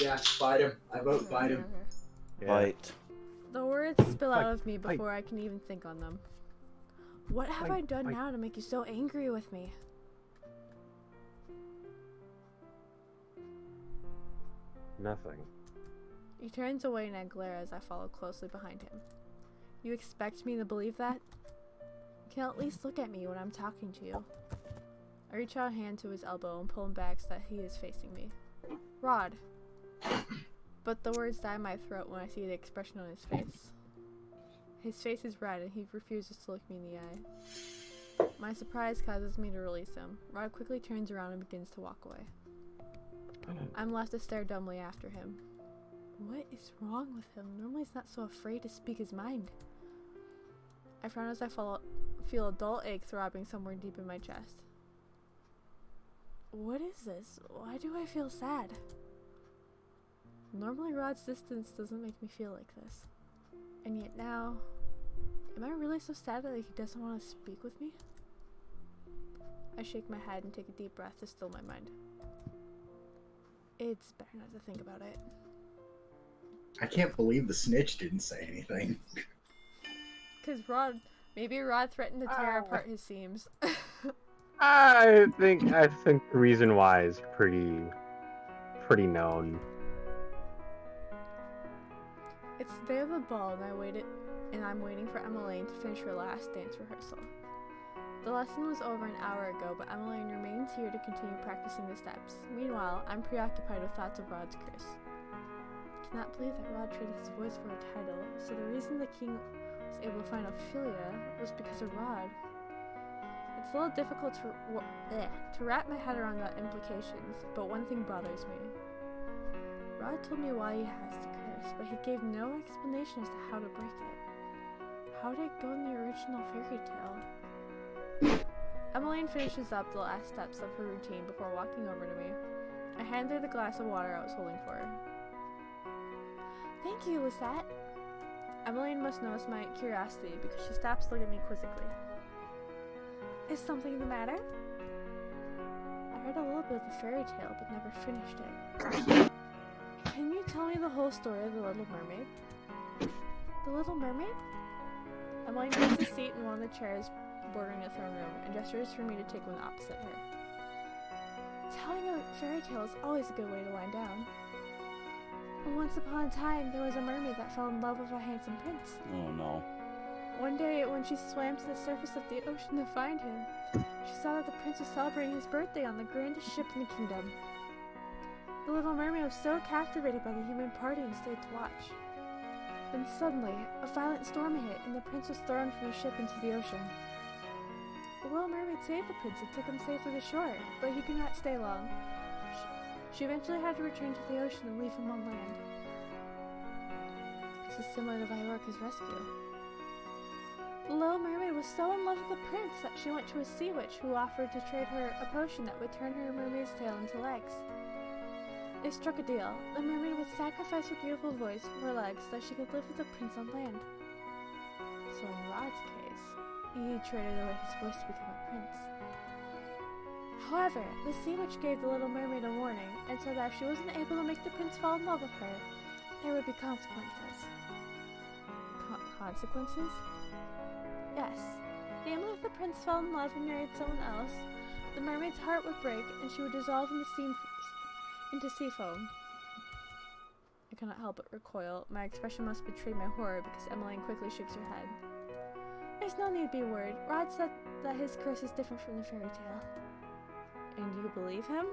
Yeah, fight him. I vote fight him. Yeah. Fight. The words spill out Fight, of me fight. before I can even think on them. What have Fight, I done fight. now to make you so angry with me? Nothing. He turns away and I glare as I follow closely behind him. You expect me to believe that? You can at least look at me when I'm talking to you. I reach out a hand to his elbow and pull him back so that he is facing me. Rod. But the words die in my throat when I see the expression on his face. His face is red and he refuses to look me in the eye. My surprise causes me to release him. Rod quickly turns around and begins to walk away. I'm left to stare dumbly after him. What is wrong with him? Normally he's not so afraid to speak his mind. I frown as I feel a dull ache throbbing somewhere deep in my chest. What is this? Why do I feel sad? Normally Rod's distance doesn't make me feel like this. And yet now, am I really so sad that he doesn't want to speak with me? I shake my head and take a deep breath to still my mind. It's better not to think about it. I can't believe the snitch didn't say anything. Cause maybe Rod threatened to tear apart his seams. I think the reason why is pretty known. It's the day of the ball and I'm waiting for Emmeline to finish her last dance rehearsal. The lesson was over an hour ago, but Emmeline remains here to continue practicing the steps. Meanwhile, I'm preoccupied with thoughts of Rod's curse. cannot believe that Rod traded his voice for a title, so the reason the king was able to find Ophelia was because of Rod. It's a little difficult to wrap my head around the implications, but one thing bothers me. Rod told me why he has the curse, but he gave no explanation as to how to break it. How did it go in the original fairy tale? Emmeline finishes up the last steps of her routine before walking over to me. I hand her the glass of water I was holding for her. Thank you, Lisette. Emmeline must notice my curiosity because she stops looking at me quizzically. Is something the matter? I heard a little bit of the fairy tale but never finished it. Can you tell me the whole story of the Little Mermaid? The Little Mermaid? Emmeline takes a seat in one of the chairs bordering the throne room and gestures for me to take one opposite her. Telling a fairy tale is always a good way to wind down. Once upon a time, there was a mermaid that fell in love with a handsome prince. Oh no. One day, when she swam to the surface of the ocean to find him, she saw that the prince was celebrating his birthday on the grandest ship in the kingdom. The Little Mermaid was so captivated by the human party and stayed to watch. Then suddenly, a violent storm hit and the prince was thrown from the ship into the ocean. The Little Mermaid saved the prince and took him safely to shore, but he could not stay long. She eventually had to return to the ocean and leave him on land. This is similar to Viorka's rescue. The Little Mermaid was so in love with the prince that she went to a sea witch who offered to trade her a potion that would turn her mermaid's tail into legs. They struck a deal. The mermaid would sacrifice her beautiful voice for her legs so that she could live with the prince on land. So in Rod's case, he traded away his voice to become a prince. However, the sea witch gave the Little Mermaid a warning and said that if she wasn't able to make the prince fall in love with her, there would be consequences. Consequences? Yes. Namely, if the prince fell in love and married someone else, the mermaid's heart would break and she would dissolve into sea foam. I cannot help but recoil. My expression must betray my horror because Emmeline quickly shakes her head. There's no need to be worried. Rod said that his curse is different from the fairy tale. And you believe him?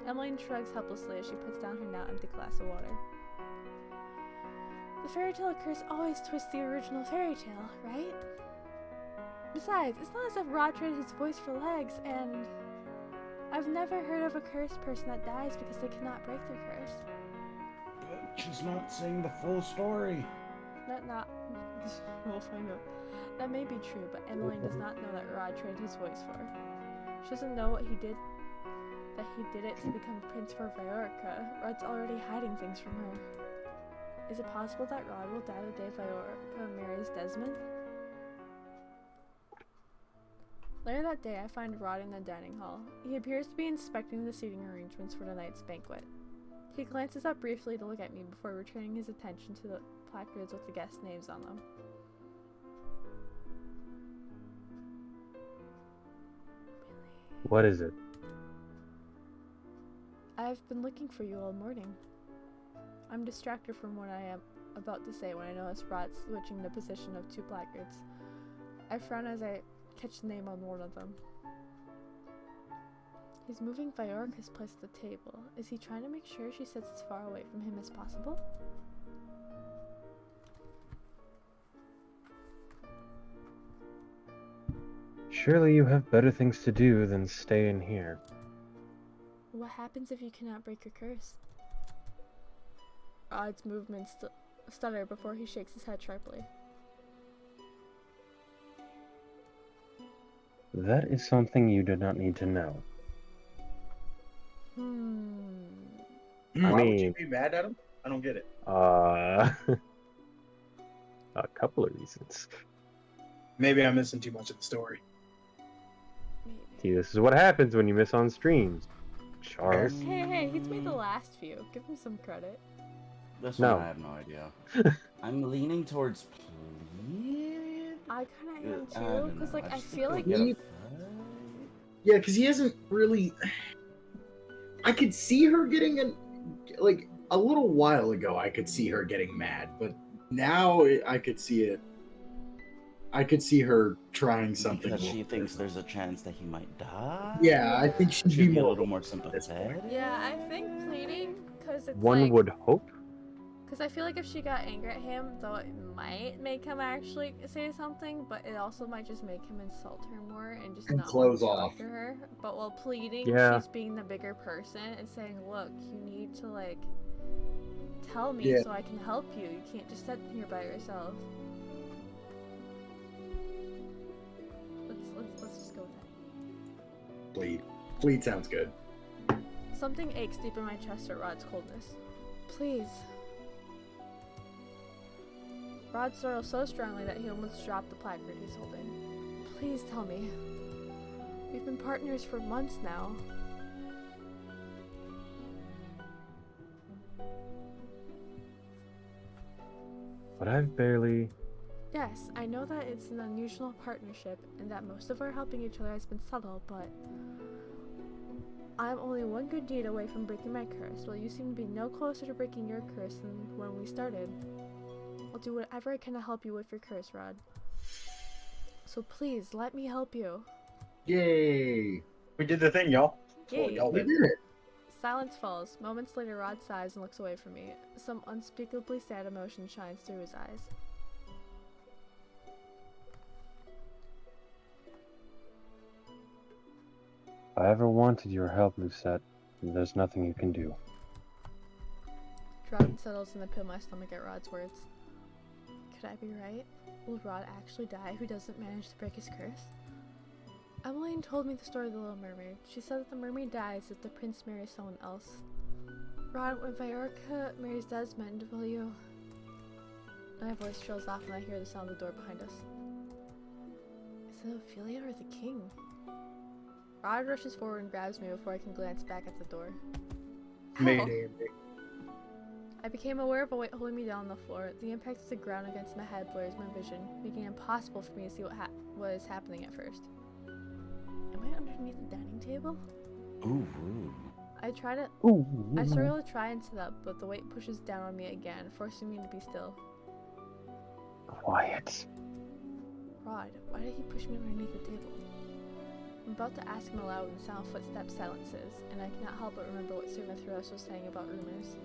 Emmeline shrugs helplessly as she puts down her now empty glass of water. The fairy tale curse always twists the original fairy tale, right? Besides, it's not as if Rod traded his voice for legs, and I've never heard of a cursed person that dies because they cannot break their curse. But she's not saying the full story. We'll find out. That may be true, but Emmeline does not know that Rod traded his voice for her. She doesn't know what he did, that he did it to become Prince for Viorka. Rod's already hiding things from her. Is it possible that Rod will die the day Viorka marries Desmond? Later that day, I find Rod in the dining hall. He appears to be inspecting the seating arrangements for tonight's banquet. He glances up briefly to look at me before returning his attention to the placards with the guest names on them. What is it? I've been looking for you all morning. I'm distracted from what I am about to say when I notice Rod switching the position of two placards. I frown as I catch the name on one of them. He's moving Viorka's place at the table. Is he trying to make sure she sits as far away from him as possible? Surely you have better things to do than stay in here. What happens if you cannot break your curse? Rod's movements stutter before he shakes his head sharply. That is something you do not need to know. Why I would you mean- be mad at him? I don't get it. A couple of reasons. Maybe I'm missing too much of the story. Maybe. See, this is what happens when you miss on streams, Charles. Hey, he's made the last few. Give him some credit. This No. one I have no idea. I'm leaning towards please. I kind of am I too, don't because know. like I just feel think like we he- get a fight. Yeah, because he hasn't really. I could see her getting like a little while ago. I could see her getting mad, but now I could see it. I could see her trying something. Because she more thinks different. there's a chance that he might die. Yeah, I think she'd She'd be be a more little more this point. sympathetic. yeah, I think pleading because it's One like, would hope. Because I feel like if she got angry at him, though it might make him actually say something, but it also might just make him insult her more and just And not close want to off. talk to her. But while pleading, Yeah. she's being the bigger person and saying, look, you need to, like, tell me Yeah. so I can help you. You can't just sit here by yourself. Let's just go with that. Plead. Plead sounds good. Something aches deep in my chest at Rod's coldness. Please. Rod sorrows so strongly that he almost dropped the placard he's holding. Please tell me. We've been partners for months now. But I've barely... Yes, I know that it's an unusual partnership and that most of our helping each other has been subtle, but I'm only one good deed away from breaking my curse, while you seem to be no closer to breaking your curse than when we started. I'll do whatever I can to help you with your curse, Rod. So please, let me help you. Yay! We did the thing, y'all. That's what Yay. y'all We did. did it. Silence falls. Moments later, Rod sighs and looks away from me. Some unspeakably sad emotion shines through his eyes. If I ever wanted your help, Lucette, there's nothing you can do. Drought settles in the pit of my stomach at Rod's words. Could I be right? Will Rod actually die if he doesn't manage to break his curse? Emmeline told me the story of the Little Mermaid. She said that the mermaid dies if the prince marries someone else. Rod, when Viorca marries Desmond, will you... My voice trails off when I hear the sound of the door behind us. Is it Ophelia or the king? Rod rushes forward and grabs me before I can glance back at the door. Mayday. I became aware of a weight holding me down on the floor. The impact of the ground against my head blurs my vision, making it impossible for me to see what is happening at first. Am I underneath the dining table? Ooh. I Ooh. struggle to try and sit up, but the weight pushes down on me again, forcing me to be still. Quiet. Rod, why did he push me underneath the table? I'm about to ask him aloud when the sound of footsteps silences, and I cannot help but remember what Sir Mithras was saying about rumors.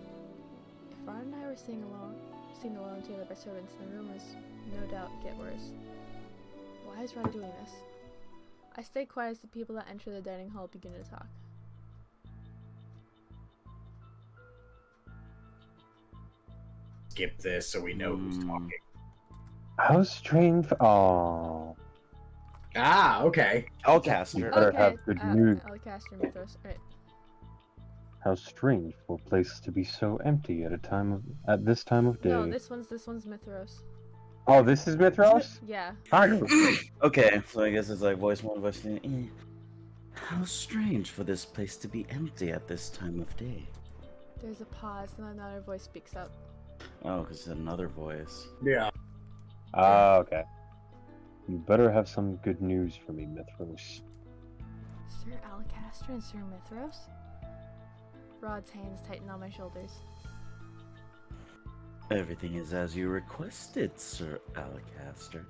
If Rod and I were seen alone together by servants, then rumors, no doubt, get worse. Why is Rod doing this? I stay quiet as the people that enter the dining hall begin to talk. Skip this so we know who's talking. How strange. Oh. Ah, okay. Hellcaster. Better have good news. Alcaster Mithras. Right. How strange for a place to be so empty at this time of day. No, this one's Mithras. Oh, this is Mithras? Yeah. Okay, so I guess it's like voice one, voice two. How strange for this place to be empty at this time of day. There's a pause, and another voice speaks up. Oh, because it's another voice. Yeah. Ah, okay. You better have some good news for me, Mithras. Sir Alcaster and Sir Mithras? Rod's hands tighten on my shoulders. Everything is as you requested, Sir Alcaster.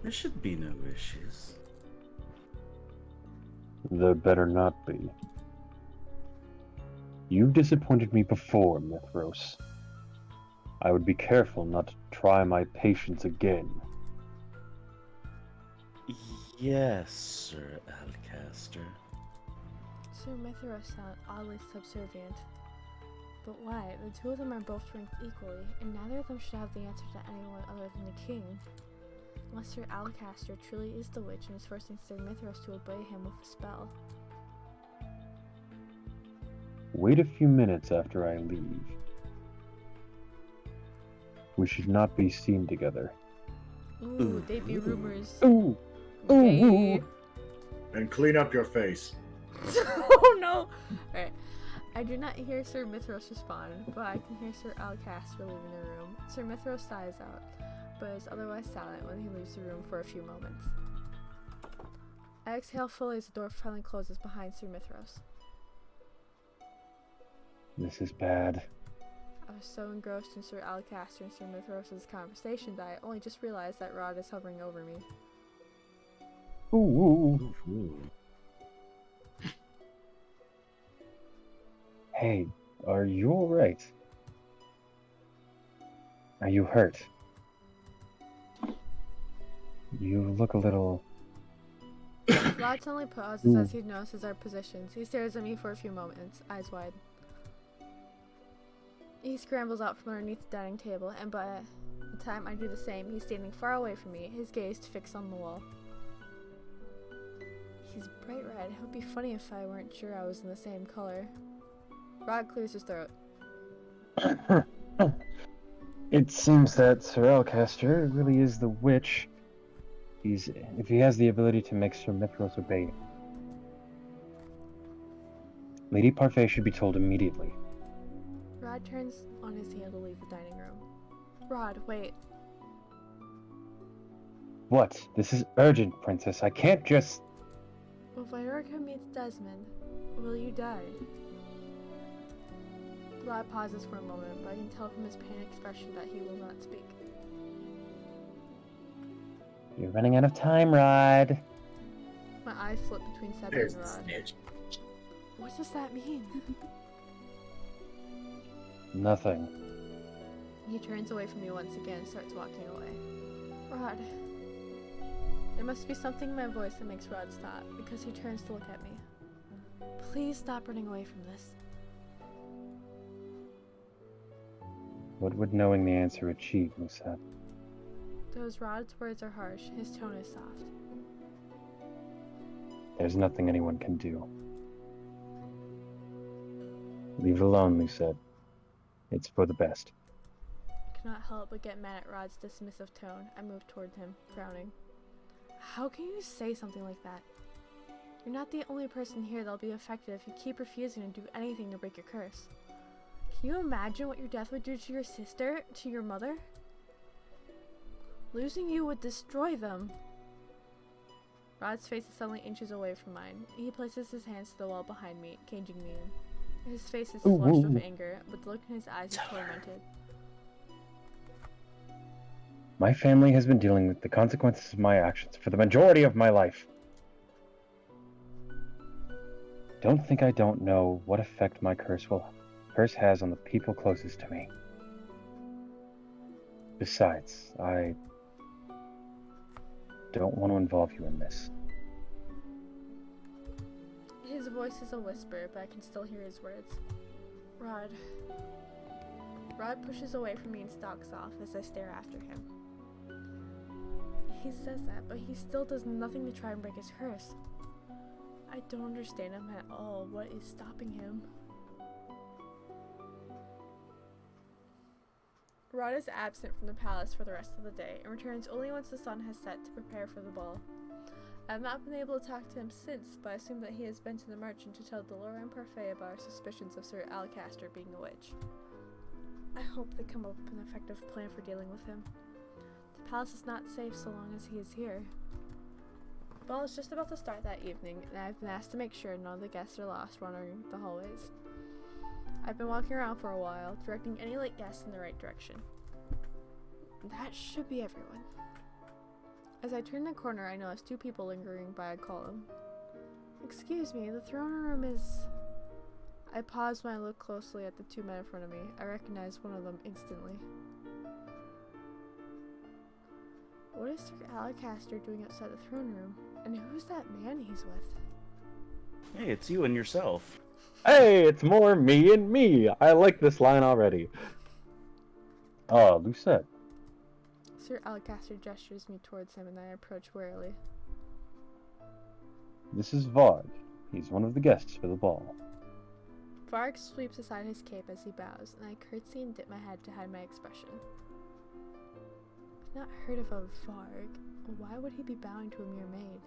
There should be no issues. There better not be. You've disappointed me before, Mithras. I would be careful not to try my patience again. Yes, Sir Alcaster. Sir Mithras sounded oddly subservient. But why? The two of them are both ranked equally, and neither of them should have the answer to anyone other than the king. Unless Sir Alcaster truly is the witch and is forcing Sir Mithras to obey him with a spell. Wait a few minutes after I leave. We should not be seen together. Ooh, debut rumors. Ooh! Ooh! Yay. And clean up your face. Oh no! Alright. I do not hear Sir Mithras respond, but I can hear Sir Alcaster leaving the room. Sir Mithras sighs out, but is otherwise silent when he leaves the room for a few moments. I exhale fully as the door finally closes behind Sir Mithras. This is bad. I was so engrossed in Sir Alcaster and Sir Mithras' conversation that I only just realized that Rod is hovering over me. Ooh! Ooh. Hey, are you alright? Are you hurt? You look a little... Rod suddenly pauses as he notices our positions. He stares at me for a few moments, eyes wide. He scrambles out from underneath the dining table, and by the time I do the same, he's standing far away from me, his gaze fixed on the wall. He's bright red. It would be funny if I weren't sure I was in the same color. Rod clears his throat. It seems that Sir Alcaster really is the witch. If he has the ability to make Sir Mithros obey him. Lady Parfait should be told immediately. Rod turns on his heel to leave the dining room. Rod, wait. What? This is urgent, Princess. I can't just... If Viorica meets Desmond, will you die? Rod pauses for a moment, but I can tell from his pain expression that he will not speak. You're running out of time, Rod. My eyes flip between Seb There's and the Rod. snitch. What does that mean? Nothing. He turns away from me once again and starts walking away. Rod. There must be something in my voice that makes Rod stop, because he turns to look at me. Please stop running away from this. What would knowing the answer achieve, Lucette? Those Rod's words are harsh, his tone is soft. There's nothing anyone can do. Leave it alone, Lucette. It's for the best. I cannot help but get mad at Rod's dismissive tone. I move toward him, frowning. How can you say something like that? You're not the only person here that'll be affected if you keep refusing to do anything to break your curse. Can you imagine what your death would do to your sister, to your mother? Losing you would destroy them. Rod's face is suddenly inches away from mine. He places his hands to the wall behind me, caging me in. His face is flushed with anger, but the look in his eyes is tormented. My family has been dealing with the consequences of my actions for the majority of my life. Don't think I don't know what effect my curse has on the people closest to me. Besides, I don't want to involve you in this. His voice is a whisper, but I can still hear his words. Rod. Rod pushes away from me and stalks off as I stare after him. He says that, but he still does nothing to try and break his curse. I don't understand him at all. What is stopping him? Rod is absent from the palace for the rest of the day and returns only once the sun has set to prepare for the ball. I have not been able to talk to him since, but I assume that he has been to the merchant to tell Delora and Parfait about our suspicions of Sir Alcaster being a witch. I hope they come up with an effective plan for dealing with him. The palace is not safe so long as he is here. The ball is just about to start that evening, and I have been asked to make sure none of the guests are lost wandering the hallways. I've been walking around for a while, directing any late guests in the right direction. That should be everyone. As I turn the corner, I notice two people lingering by a column. Excuse me, the throne room is... I pause when I look closely at the two men in front of me. I recognize one of them instantly. What is Sir Alcaster doing outside the throne room? And who's that man he's with? Hey, it's you and yourself. Hey, it's more me and me. I like this line already. Oh, Lucette. Sir Alcaster gestures me towards him and I approach warily. This is Varg. He's one of the guests for the ball. Varg sweeps aside his cape as he bows, and I curtsy and dip my head to hide my expression. I've not heard of a Varg. Why would he be bowing to a mere maid?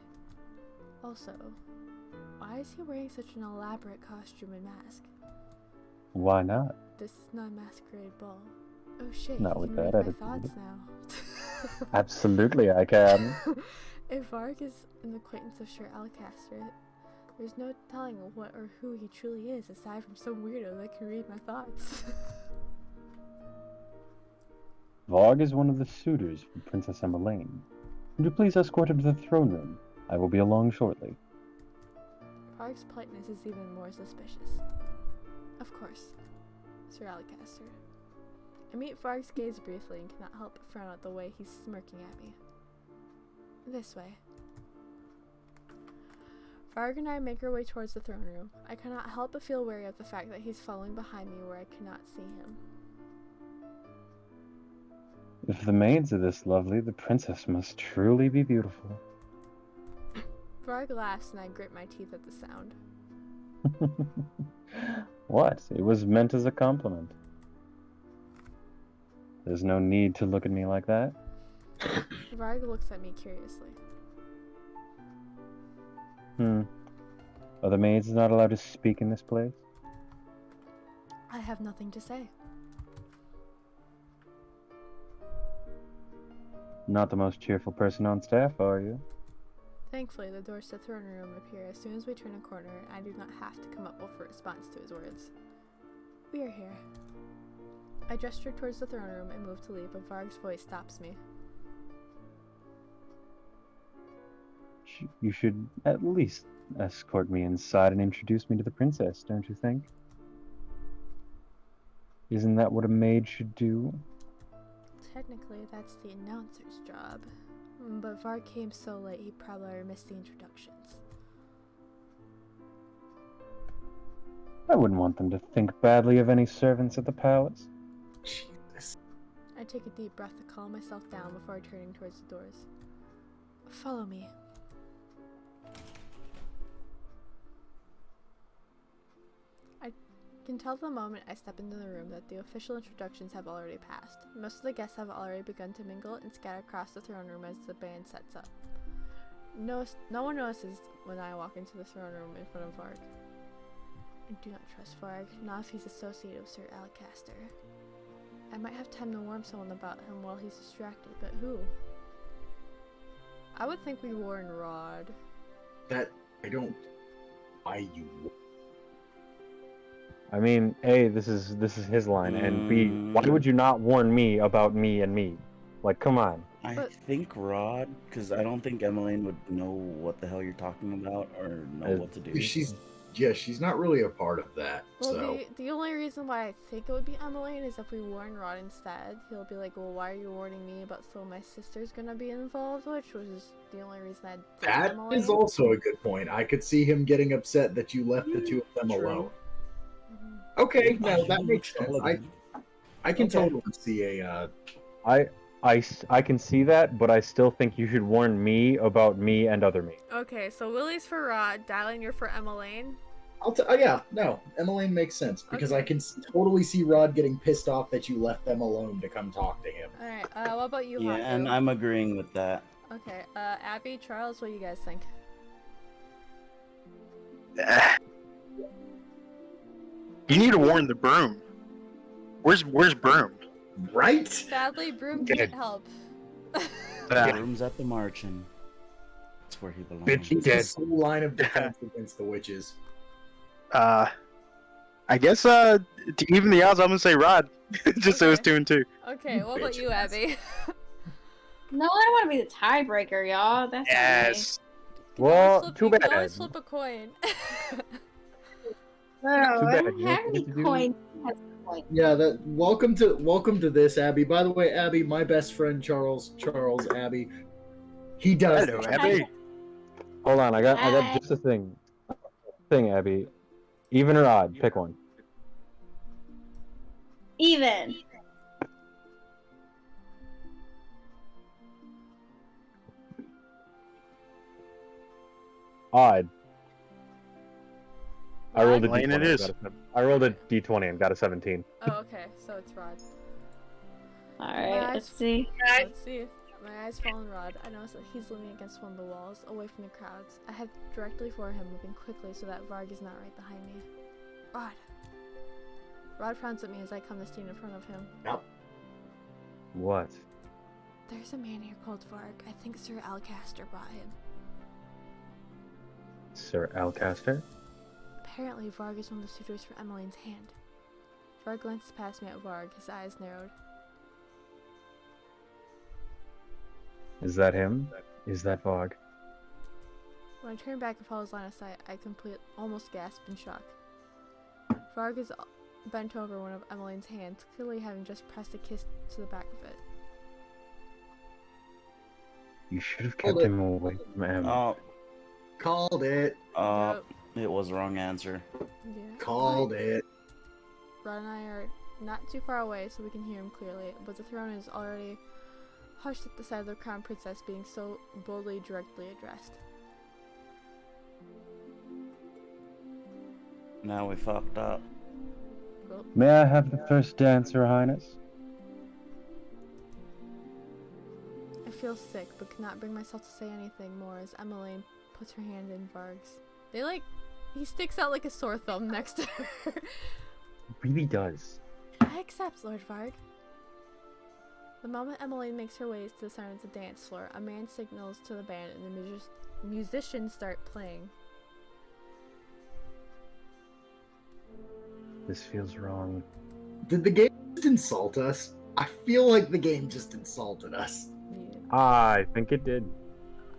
Also, why is he wearing such an elaborate costume and mask? Why not? This is not a masquerade ball. Oh shit, Not you with can that read my attitude. thoughts now. Absolutely, I can. If Varg is an acquaintance of Sir Alcaster, there's no telling what or who he truly is, aside from some weirdo that can read my thoughts. Varg is one of the suitors for Princess Emmeline. Would you please escort him to the throne room? I will be along shortly. Varg's politeness is even more suspicious. Of course, Sir Alcaster. I meet Varg's gaze briefly and cannot help but frown at the way he's smirking at me. This way. Varg and I make our way towards the throne room. I cannot help but feel wary of the fact that he's following behind me where I cannot see him. If the maids are this lovely, the princess must truly be beautiful. Varg laughs and I grit my teeth at the sound. What? It was meant as a compliment. There's no need to look at me like that. Varg looks at me curiously. Are the maids not allowed to speak in this place? I have nothing to say. Not the most cheerful person on staff, are you? Thankfully, the doors to the throne room appear as soon as we turn a corner, and I do not have to come up with a response to his words. We are here. I gesture towards the throne room and move to leave, but Varg's voice stops me. You should at least escort me inside and introduce me to the princess, don't you think? Isn't that what a maid should do? Technically, that's the announcer's job. But Varg came so late, he probably already missed the introductions. I wouldn't want them to think badly of any servants at the palace. Jesus. I take a deep breath to calm myself down before turning towards the doors. Follow me. I can tell the moment I step into the room that the official introductions have already passed. Most of the guests have already begun to mingle and scatter across the throne room as the band sets up. No one notices when I walk into the throne room in front of Varg. I do not trust Varg, not if he's associated with Sir Alcaster. I might have time to warn someone about him while he's distracted, but who? I would think we warn Rod. That I don't. Why you? I mean, A, this is his line, and B, why would you not warn me about me and me? Like, come on. I But- think Rod, because I don't think Emmeline would know what the hell you're talking about or know what to do. She's not really a part of that. Well, So the only reason why I think it would be Emmeline is if we warn Rod instead. He'll be like, well, why are you warning me about so my sister's gonna be involved, which was the only reason I'd think that Emmeline. is also a good point. I could see him getting upset that you left the two of them True. alone. Mhm. Okay, no, that makes sense. I can Okay. totally see a. I can see that, but I still think you should warn me about me and other me. Okay, so Willie's for Rod, Dylan, you're for Emmeline. Yeah, no, Emmeline makes sense because I Okay. can totally see Rod getting pissed off that you left them alone to come talk to him. Alright, what about you, Yeah, and Haku? I'm agreeing with that. Okay, Abby, Charles, what do you guys think? You need to warn the broom. Where's broom? Right? Sadly, Broom Dead. can't help. Room's at the marching. That's where he belongs. Bitch. He's Dead. the sole line of defense against the witches. I guess to even the odds, I'm gonna say Rod, just so it's Okay. 2-2. Okay, what about you, Abby? No, I don't want to be the tiebreaker, y'all. That's not nice. Well, too You can bad. always flip a coin. No, Too I bad, don't you have don't any get to do- coins. That's the point. Yeah, that welcome to this, Abby. By the way, Abby, my best friend Charles, Abby, he does. Hello, this. Abby. Hold on, I got Hi. just a thing. Abby. Even or odd, pick one. Even. Odd. I rolled a Lane d20. it is. I rolled a d20 and got a 17. Oh, okay, so it's Rod. Alright, let's see. Let's see. My eyes fall on Rod. I notice that he's leaning against one of the walls, away from the crowds. I head directly for him, moving quickly so that Varg is not right behind me. Rod. Rod frowns at me as I come to stand in front of him. What? There's a man here called Varg. I think Sir Alcaster brought him. Sir Alcaster? Apparently, Varg is one of the suitors for Emmeline's hand. Varg glances past me at Varg, his eyes narrowed. Is that him? Is that Varg? When I turn back and follow his line of sight, I almost gasp in shock. Varg is bent over one of Emmeline's hands, clearly having just pressed a kiss to the back of it. You should have Hold kept it. him away from Em. Oh, Called it. Yep. it was the wrong answer. Yeah. Called it. Rod and I are not too far away, so we can hear him clearly, but the throne is already hushed at the sight of the crown princess being so boldly directly addressed. Now we fucked up. Well, May I have the first dance, Your Highness? I feel sick, but cannot bring myself to say anything more as Emmeline puts her hand in Varg's. He sticks out like a sore thumb next to her. It really does. I accept, Lord Varg. The moment Emmeline makes her way to the center of the dance floor, a man signals to the band and the musicians start playing. This feels wrong. Did the game just insult us? I feel like the game just insulted us. Yeah. I think it did.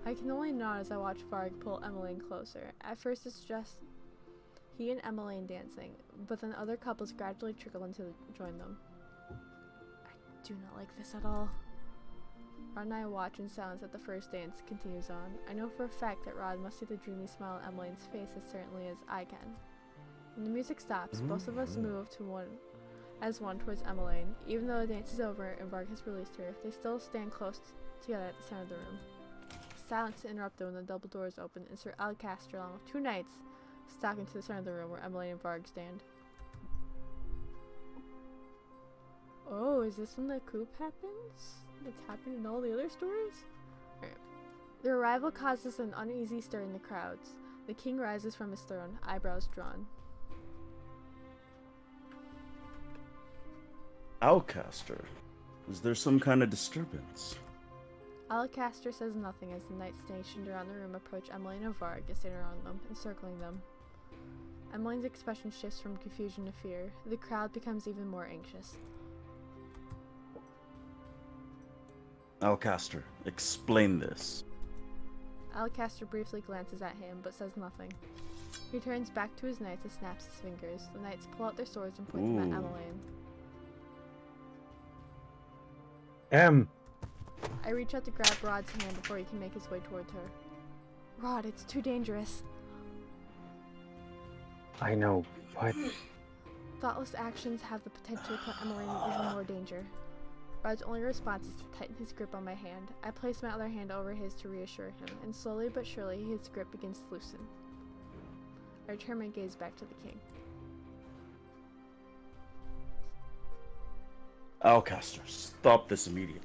I can only nod as I watch Varg pull Emmeline closer. At first it's just he and Emmeline dancing, but then other couples gradually trickle in to join them. I do not like this at all. Rod and I watch in silence as the first dance continues on. I know for a fact that Rod must see the dreamy smile on Emmeline's face as certainly as I can. When the music stops, both of us move to one towards Emmeline. Even though the dance is over and Varg has released her, they still stand close together at the center of the room. Silence interrupted when the double doors opened and Sir Alcaster, along with two knights, stalk into the center of the room where Emmeline and Varg stand. Oh, is this when the coup happens? It's happened in all the other stories? Alright. Their arrival causes an uneasy stir in the crowds. The king rises from his throne, eyebrows drawn. Alcaster, is there some kind of disturbance? Alcaster says nothing as the knights stationed around the room approach Emmeline and Varg, sitting around them, encircling them. Emmeline's expression shifts from confusion to fear. The crowd becomes even more anxious. Alcaster, explain this. Alcaster briefly glances at him, but says nothing. He turns back to his knights and snaps his fingers. The knights pull out their swords and point them at Emmeline. Em! I reach out to grab Rod's hand before he can make his way towards her. Rod, it's too dangerous. I know, but Thoughtless actions have the potential to put Emmeline in even more danger. Rod's only response is to tighten his grip on my hand. I place my other hand over his to reassure him, and slowly but surely his grip begins to loosen. I return my gaze back to the king. Alcaster, stop this immediately.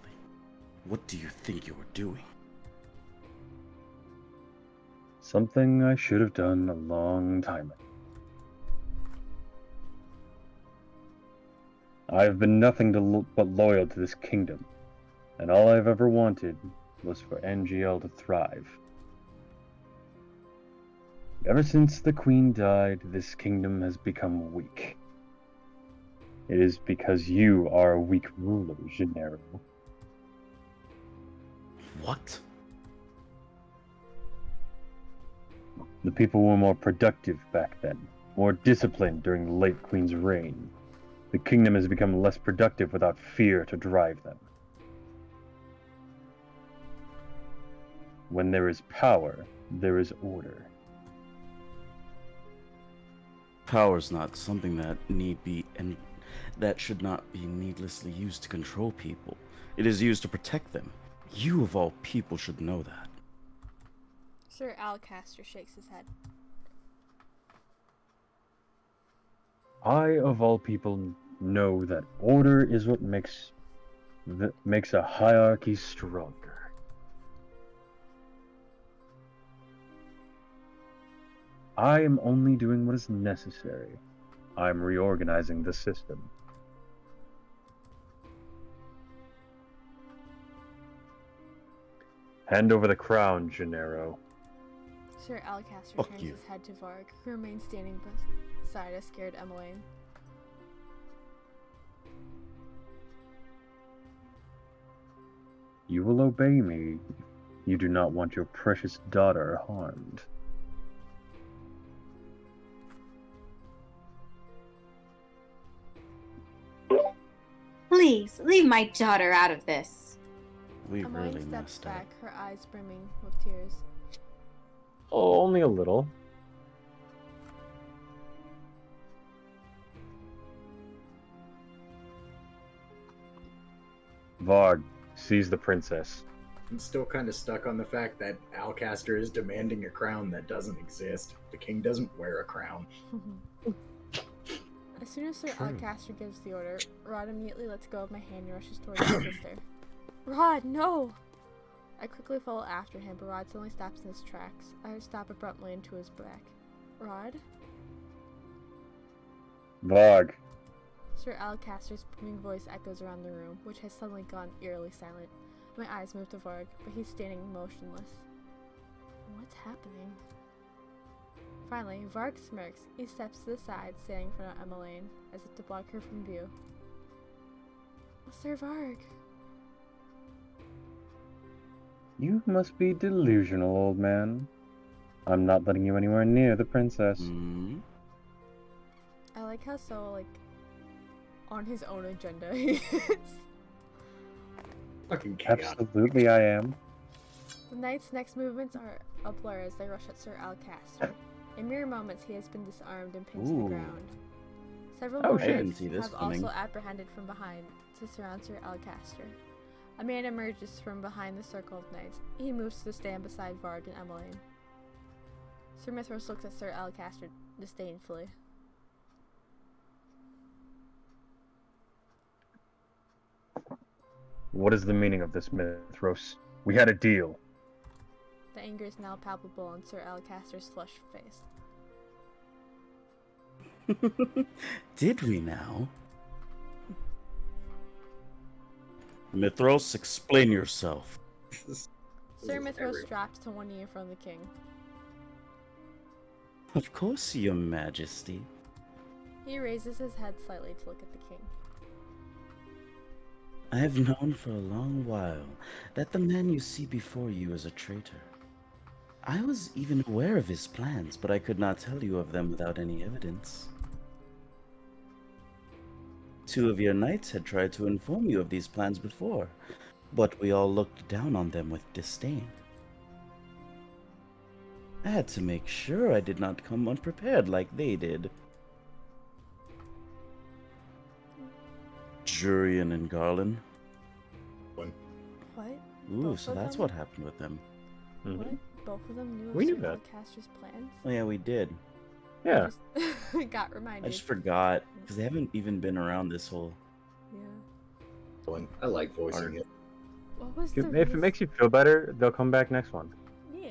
What do you think you are doing? something I should have done a long time ago. I've been nothing but loyal to this kingdom, and all I've ever wanted was for NGL to thrive. Ever since the Queen died, this kingdom has become weak. It is because you are a weak ruler, Gennaro. What? The people were more productive back then, more disciplined during the late Queen's reign. The kingdom has become less productive without fear to drive them. When there is power, there is order. Power's not something that need be and that should not be needlessly used to control people. It is used to protect them. You of all people should know that. Sir Alcaster shakes his head. I, of all people, know that order is what makes a hierarchy stronger. I am only doing what is necessary. I'm reorganizing the system. Hand over the crown, Gennaro. Sir Alcaster Fuck turns you. his head to Varg, who remains standing beside a scared Emmeline. You will obey me. You do not want your precious daughter harmed. Please, leave my daughter out of this. We Hermione really steps messed up. back, her eyes brimming with tears. Oh, only a little. Varg sees the princess. I'm still kind of stuck on the fact that Alcaster is demanding a crown that doesn't exist. The king doesn't wear a crown. As soon as Sir True. Alcaster gives the order, Rod immediately lets go of my hand and rushes towards his sister. Rod, no! I quickly follow after him, but Rod suddenly stops in his tracks. I stop abruptly into his back. Rod? Varg, Sir Alcaster's booming voice echoes around the room, which has suddenly gone eerily silent. My eyes move to Varg, but he's standing motionless. What's happening? Finally, Varg smirks. He steps to the side, standing in front of Emmeline, as if to block her from view. Sir Varg! you must be delusional, old man. I'm not letting you anywhere near the princess. Hmm? I like how on his own agenda he is. Fucking chaos. Absolutely, I am. The knight's next movements are a blur as they rush at Sir Alcaster. In mere moments, he has been disarmed and pinned to the Ooh. ground. Several Oh, more shit. I didn't knights see this have coming. also apprehended from behind to surround Sir Alcaster. A man emerges from behind the circle of knights. He moves to stand beside Varg and Emmeline. Sir Mithras looks at Sir Alcaster disdainfully. What is the meaning of this, Mithros? We had a deal. The anger is now palpable on Sir Alcaster's flushed face. Did we now? Mithros, explain yourself. Sir Mithras everywhere. drops to one knee in front of the king. Of course, your majesty. He raises his head slightly to look at the king. I have known for a long while that the man you see before you is a traitor. I was even aware of his plans, but I could not tell you of them without any evidence. 2 of your knights had tried to inform you of these plans before, but we all looked down on them with disdain. I had to make sure I did not come unprepared like they did. Jurian and Garland. What? Ooh, Both so of that's them? what happened with them. What? Both of them knew We knew Sir that. Alcaster's plans? Oh yeah, we did. Yeah. Just got reminded. I just forgot because they haven't even been around this whole. Yeah. I like voicing it. What was If the it makes you feel better, they'll come back next one. Yeah.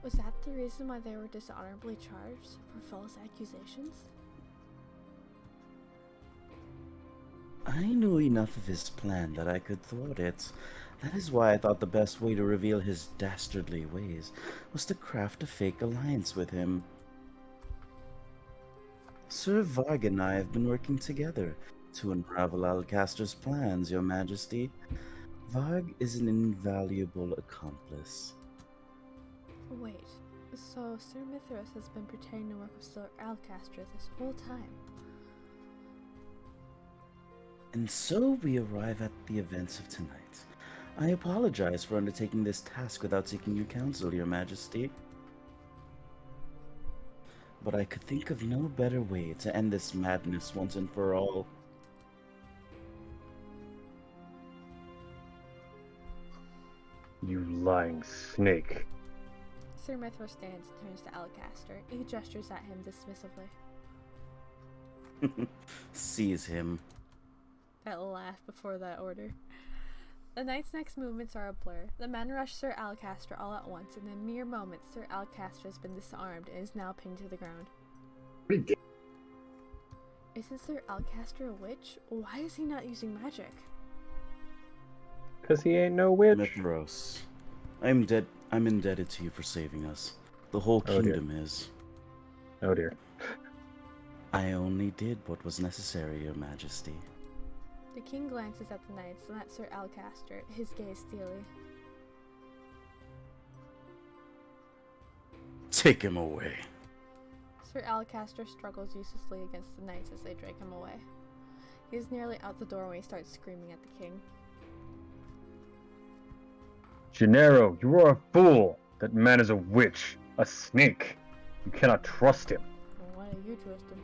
Was that the reason why they were dishonorably charged for false accusations? I knew enough of his plan that I could thwart it. That is why I thought the best way to reveal his dastardly ways was to craft a fake alliance with him. Sir Varg and I have been working together to unravel Alcaster's plans, Your Majesty. Varg is an invaluable accomplice. Wait, so Sir Mithras has been pretending to work with Sir Alcaster this whole time? And so we arrive at the events of tonight. I apologize for undertaking this task without seeking your counsel, Your Majesty. But I could think of no better way to end this madness once and for all. You lying snake. Sir Mithras stands and turns to Alcaster. He gestures at him dismissively. Seize him. That laugh before that order. The knight's next movements are a blur. The men rush Sir Alcaster all at once, and in mere moments, Sir Alcaster has been disarmed and is now pinned to the ground. Pretty Isn't Sir Alcaster a witch? Why is he not using magic? Cause he ain't no witch. Mithros, I'm indebted to you for saving us. The whole Oh, dear. kingdom is. Oh dear. I only did what was necessary, Your Majesty. The king glances at the knights and at Sir Alcaster, his gaze steely. Take him away. Sir Alcaster struggles uselessly against the knights as they drag him away. He's nearly out the door when he starts screaming at the king. Gennaro, you are a fool! That man is a witch, a snake. You cannot trust him. Well, why do you trust him?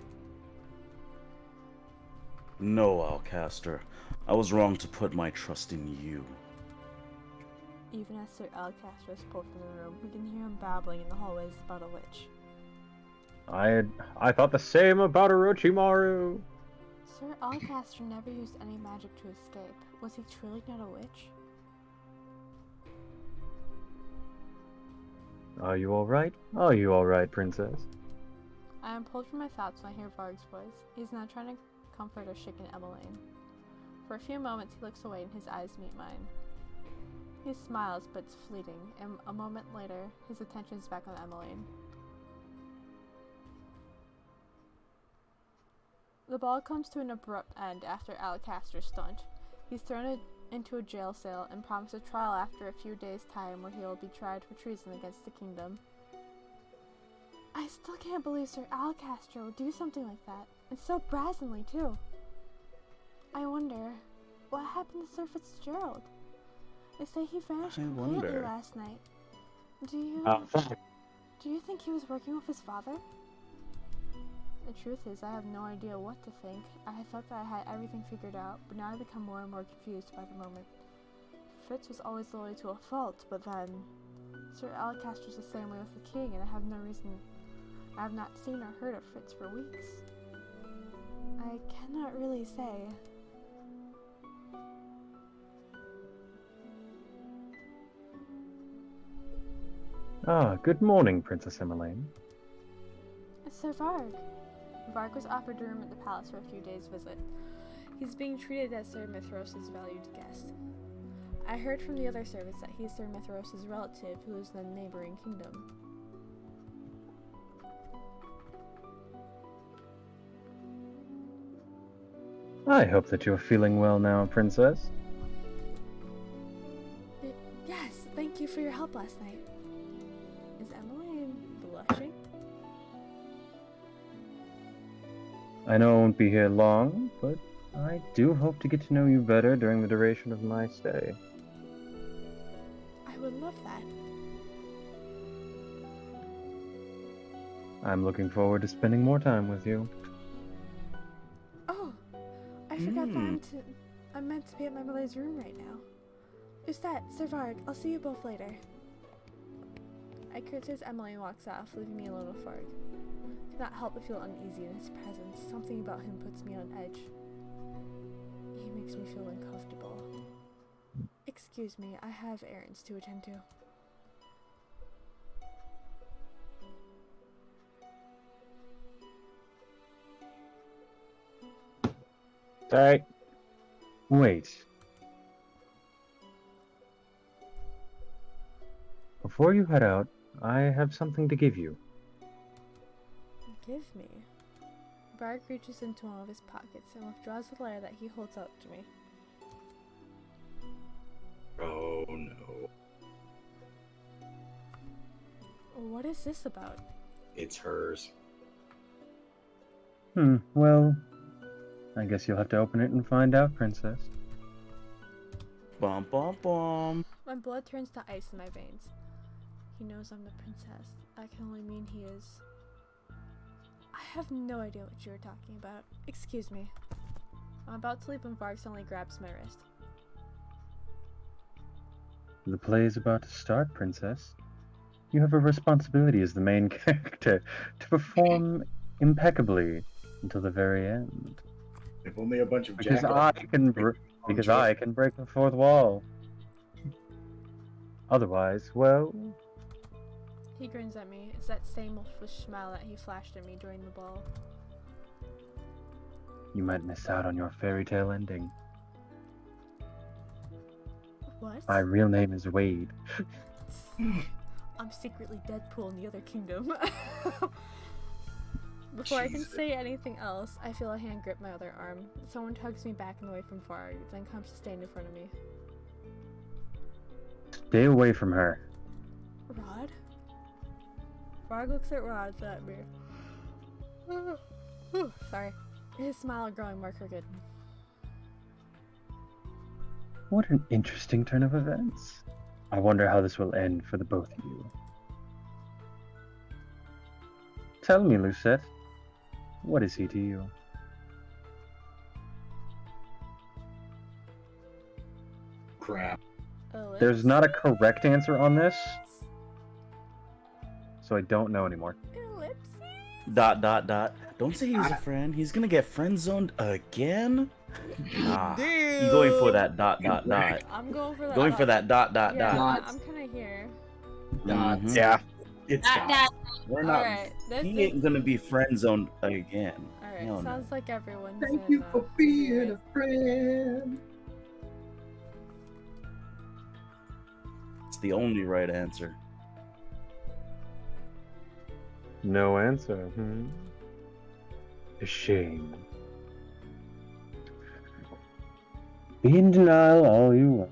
No, Alcaster. I was wrong to put my trust in you. Even as Sir Alcaster is pulled from the room, we can hear him babbling in the hallways about a witch. I thought the same about Orochimaru. Sir Alcaster never used any magic to escape. Was he truly not a witch? Are you alright? Are you alright, princess? I am pulled from my thoughts when I hear Varg's voice. He's now trying to comfort or shaken Emmeline. For a few moments he looks away and his eyes meet mine. He smiles, but it's fleeting, and a moment later, his attention is back on Emmeline. The ball comes to an abrupt end after Alcaster's stunt. He's thrown into a jail cell and promised a trial after a few days' time where he will be tried for treason against the kingdom. I still can't believe Sir Alcaster would do something like that, and so brazenly too. I wonder, what happened to Sir Fitzgerald? They say he vanished completely last night. Do you think he was working with his father? The truth is, I have no idea what to think. I had thought that I had everything figured out, but now I become more and more confused by the moment. Fitz was always loyal to a fault, but then Sir Alcaster was the same way with the king, and I have not seen or heard of Fitz for weeks. I cannot really say. Good morning, Princess Emmeline. Sir Varg. Varg was offered a room at the palace for a few days' visit. He's being treated as Sir Mithros' valued guest. I heard from the other servants that he's Sir Mithros' relative who lives in the neighboring kingdom. I hope that you're feeling well now, Princess. Yes, thank you for your help last night. Is Emmeline blushing? I know I won't be here long, but I do hope to get to know you better during the duration of my stay. I would love that. I'm looking forward to spending more time with you. Oh, I forgot that I'm meant to be at my mother's room right now. Who's that? Sir Varg, I'll see you both later. I curtsy as Emmeline walks off, leaving me alone with Varg. I cannot help but feel uneasy in his presence. Something about him puts me on edge. He makes me feel uncomfortable. Excuse me, I have errands to attend to. Sorry. Wait. Before you head out, I have something to give you. Give me. Varg reaches into one of his pockets and withdraws the letter that he holds out to me. Oh no. What is this about? It's hers. Well, I guess you'll have to open it and find out, Princess. Bum bum bum. My blood turns to ice in my veins. He knows I'm the princess. That can only mean he is... I have no idea what you were talking about. Excuse me. I'm about to leave when Varg suddenly grabs my wrist. The play is about to start, Princess. You have a responsibility as the main character to perform impeccably until the very end. If only a bunch of Because jackals. I can break the fourth wall. Otherwise, well, He grins at me. It's that same wolfish smile that he flashed at me during the ball. you might miss out on your fairy tale ending. What? My real name is Wade. I'm secretly Deadpool in the other kingdom. Before I can say anything else, I feel a hand grip my other arm. Someone tugs me back and away from Varg, then comes to stand in front of me. Stay away from her. Rod? Varg looks at Rod at me. Sorry. His smile growing more crooked. What an interesting turn of events. I wonder how this will end for the both of you. Tell me, Lucette, what is he to you? Crap. There's not a correct answer on this, so I don't know anymore. Dot. Don't say he's a friend. He's gonna get friend zoned again. Nah, you going for that dot. I'm going for that. Going for that dot. Yeah, I'm kind of here. Dots. Yeah. It's That, dots. We're not. Alright, He ain't gonna be friend zoned again. Alright, No, no. sounds like everyone's Thank in, you for being agreement. a friend. It's the only right answer. No answer. A shame. Be in denial all you want.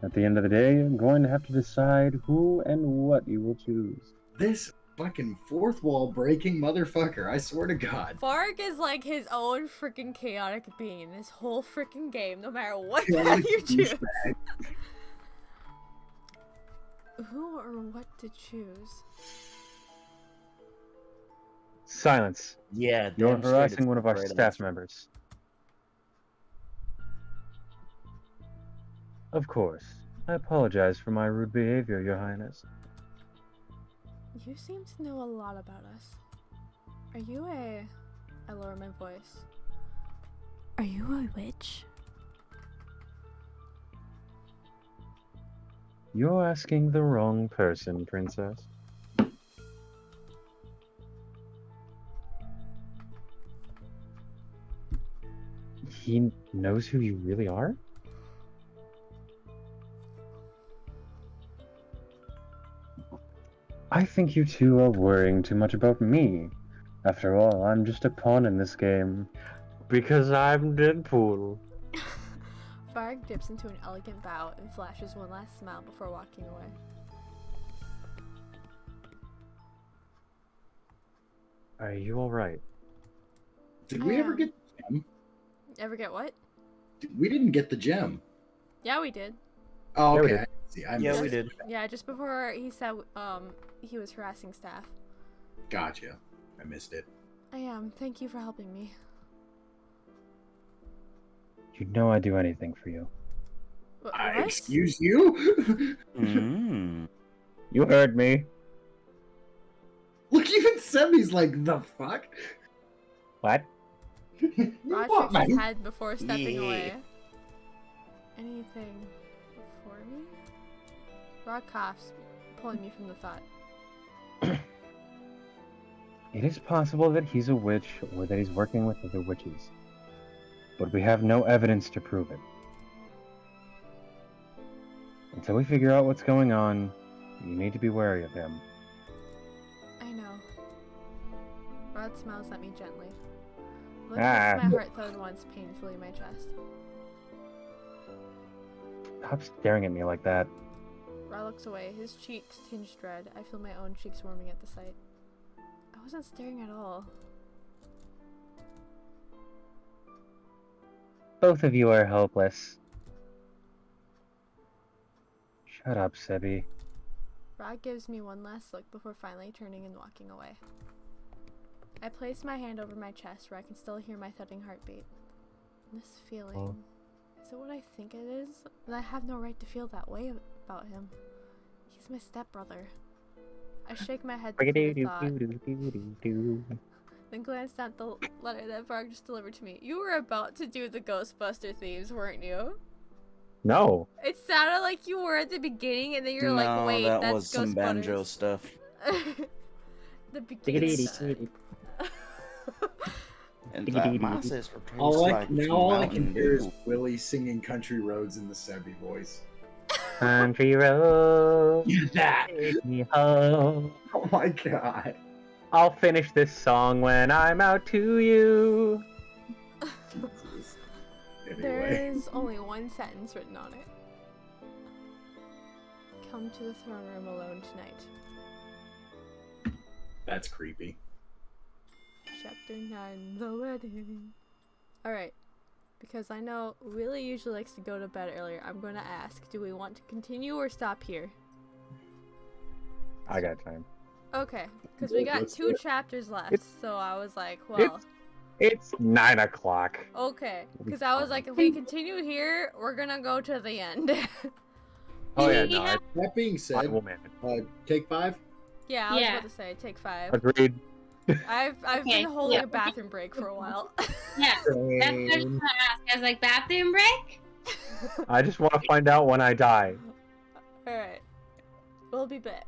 At the end of the day, you're going to have to decide who and what you will choose. This fucking fourth wall breaking motherfucker, I swear to God. Fark is like his own freaking chaotic being this whole freaking game, no matter what Yeah, path like you a choose. douchebag. Who or what to choose? Silence. Yeah, You're damn straight harassing it's one of the our right staff answer. members. Of course. I apologize for my rude behavior, Your Highness. You seem to know a lot about us. Are you a... I lower my voice. Are you a witch? You're asking the wrong person, Princess. He knows who you really are? I think you two are worrying too much about me. After all, I'm just a pawn in this game. Because I'm Deadpool. Fark dips into an elegant bow and flashes one last smile before walking away. Are you alright? Did we ever am. get the gem? Ever get what? We didn't get the gem. Yeah, we did. Oh, Yeah, we okay. did. See, I Yeah, missed we it. did. Yeah, just before he said he was harassing staff. Gotcha. I missed it. I am. Thank you for helping me. You know I'd do anything for you. What? Excuse you? Mm. You heard me. Look, even Semi's like, the fuck? What? Rod What, shakes his man? head before stepping Yeah. away. Anything for me? Rod coughs, pulling me from the thought. It is possible that he's a witch or that he's working with other witches. But we have no evidence to prove it. Until we figure out what's going on, you need to be wary of him. I know. Rod smiles at me gently. Look Ah. makes my heart thud once painfully in my chest. Stop staring at me like that. Rod looks away, his cheeks tinged red. I feel my own cheeks warming at the sight. I wasn't staring at all. Both of you are helpless. Shut up, Sebi. Rod gives me one last look before finally turning and walking away. I place my hand over my chest where I can still hear my thudding heartbeat. This feeling, is it what I think it is? And I have no right to feel that way about him. He's my stepbrother. I shake my head through the thought, then glance down at the letter that Varg just delivered to me. You were about to do the Ghostbuster themes, weren't you? No. It sounded like you were at the beginning, and then you're No, like, wait, that that's was some Ghostbutters. banjo stuff. The beginning. And that my sister tastes All I, like now all I Mountain can hear is Dew. Willie singing Country Roads in the Sebi voice. Country road, That! take me home. Oh my god. I'll finish this song when I'm out to you. Jesus. There Anyway. is only one sentence written on it. Come to the throne room alone tonight. That's creepy. Chapter 9, The Wedding. Alright. Because I know Willie usually likes to go to bed earlier. I'm going to ask, do we want to continue or stop here? I got time. Okay, because we got Let's do 2 it. chapters left, It's- so I was like, well, It's 9 o'clock. okay. Because I was like, if we continue here, we're gonna go to the end. Oh yeah, no, Yeah. it's That being I said, will manage. take 5. Yeah, I was Yeah. about to say, take 5. Agreed. I've Okay, been holding yeah. a bathroom break for a while. Yeah, that's what I was gonna ask. I was like, bathroom break? I just want to find out when I die. Alright. We'll be back.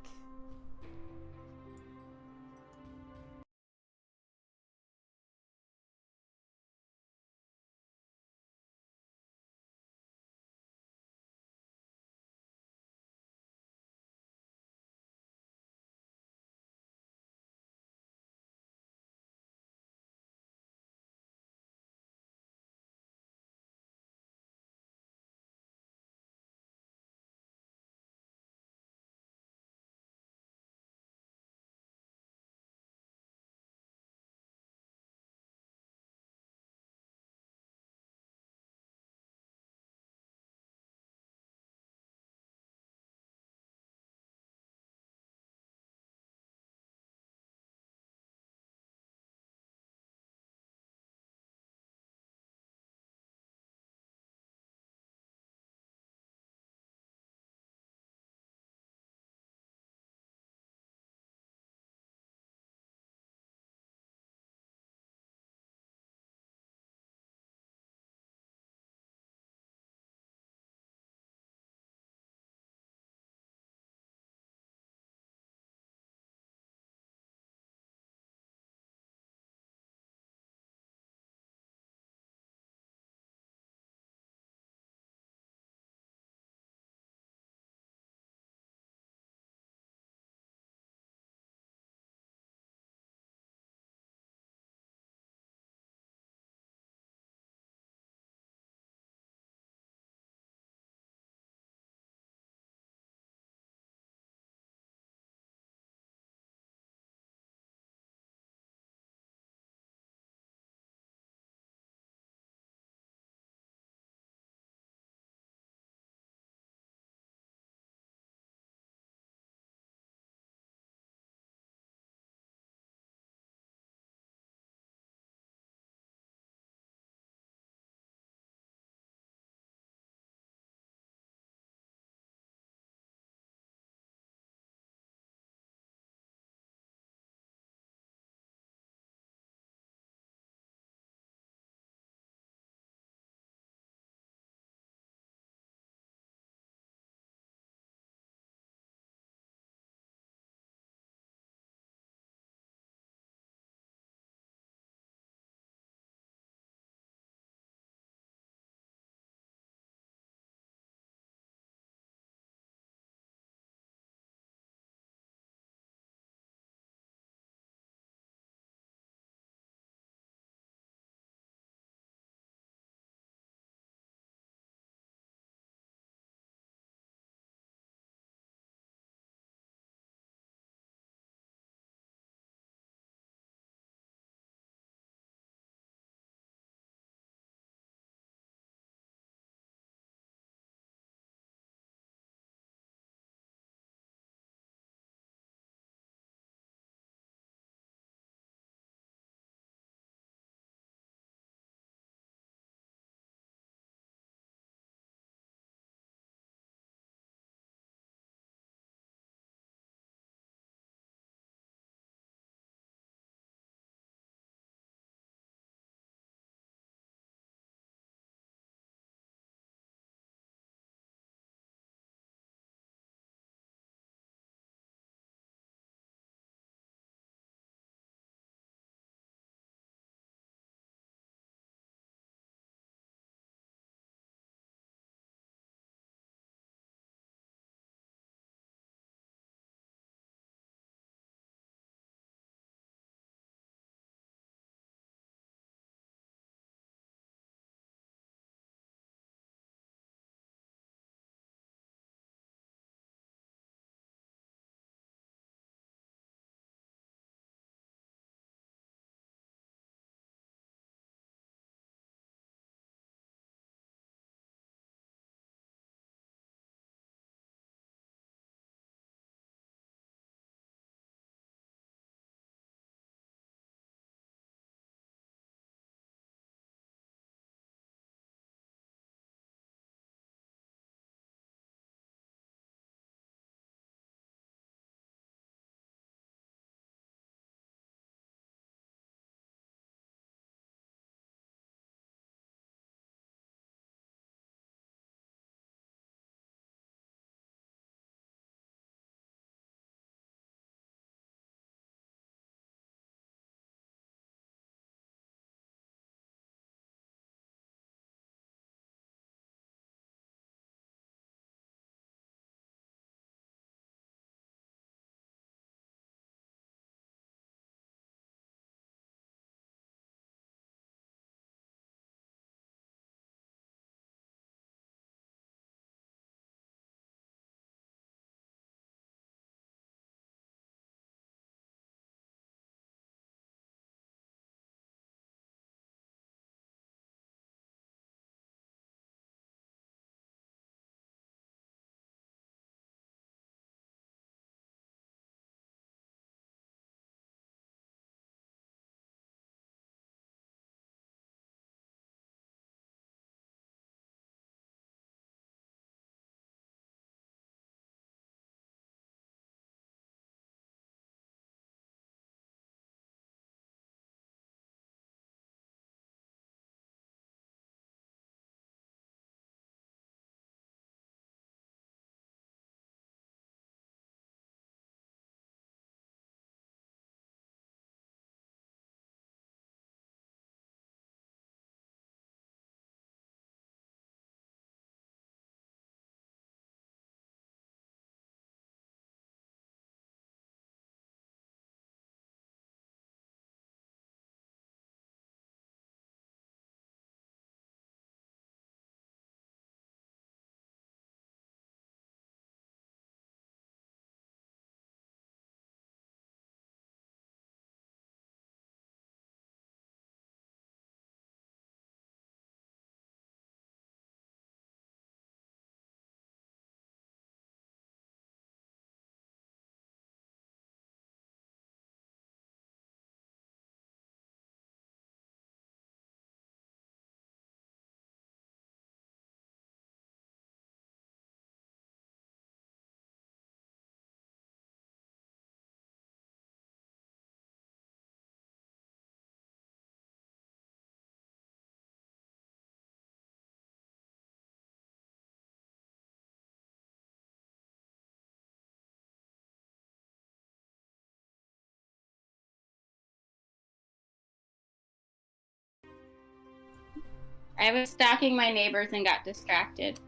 I was stalking my neighbors and got distracted.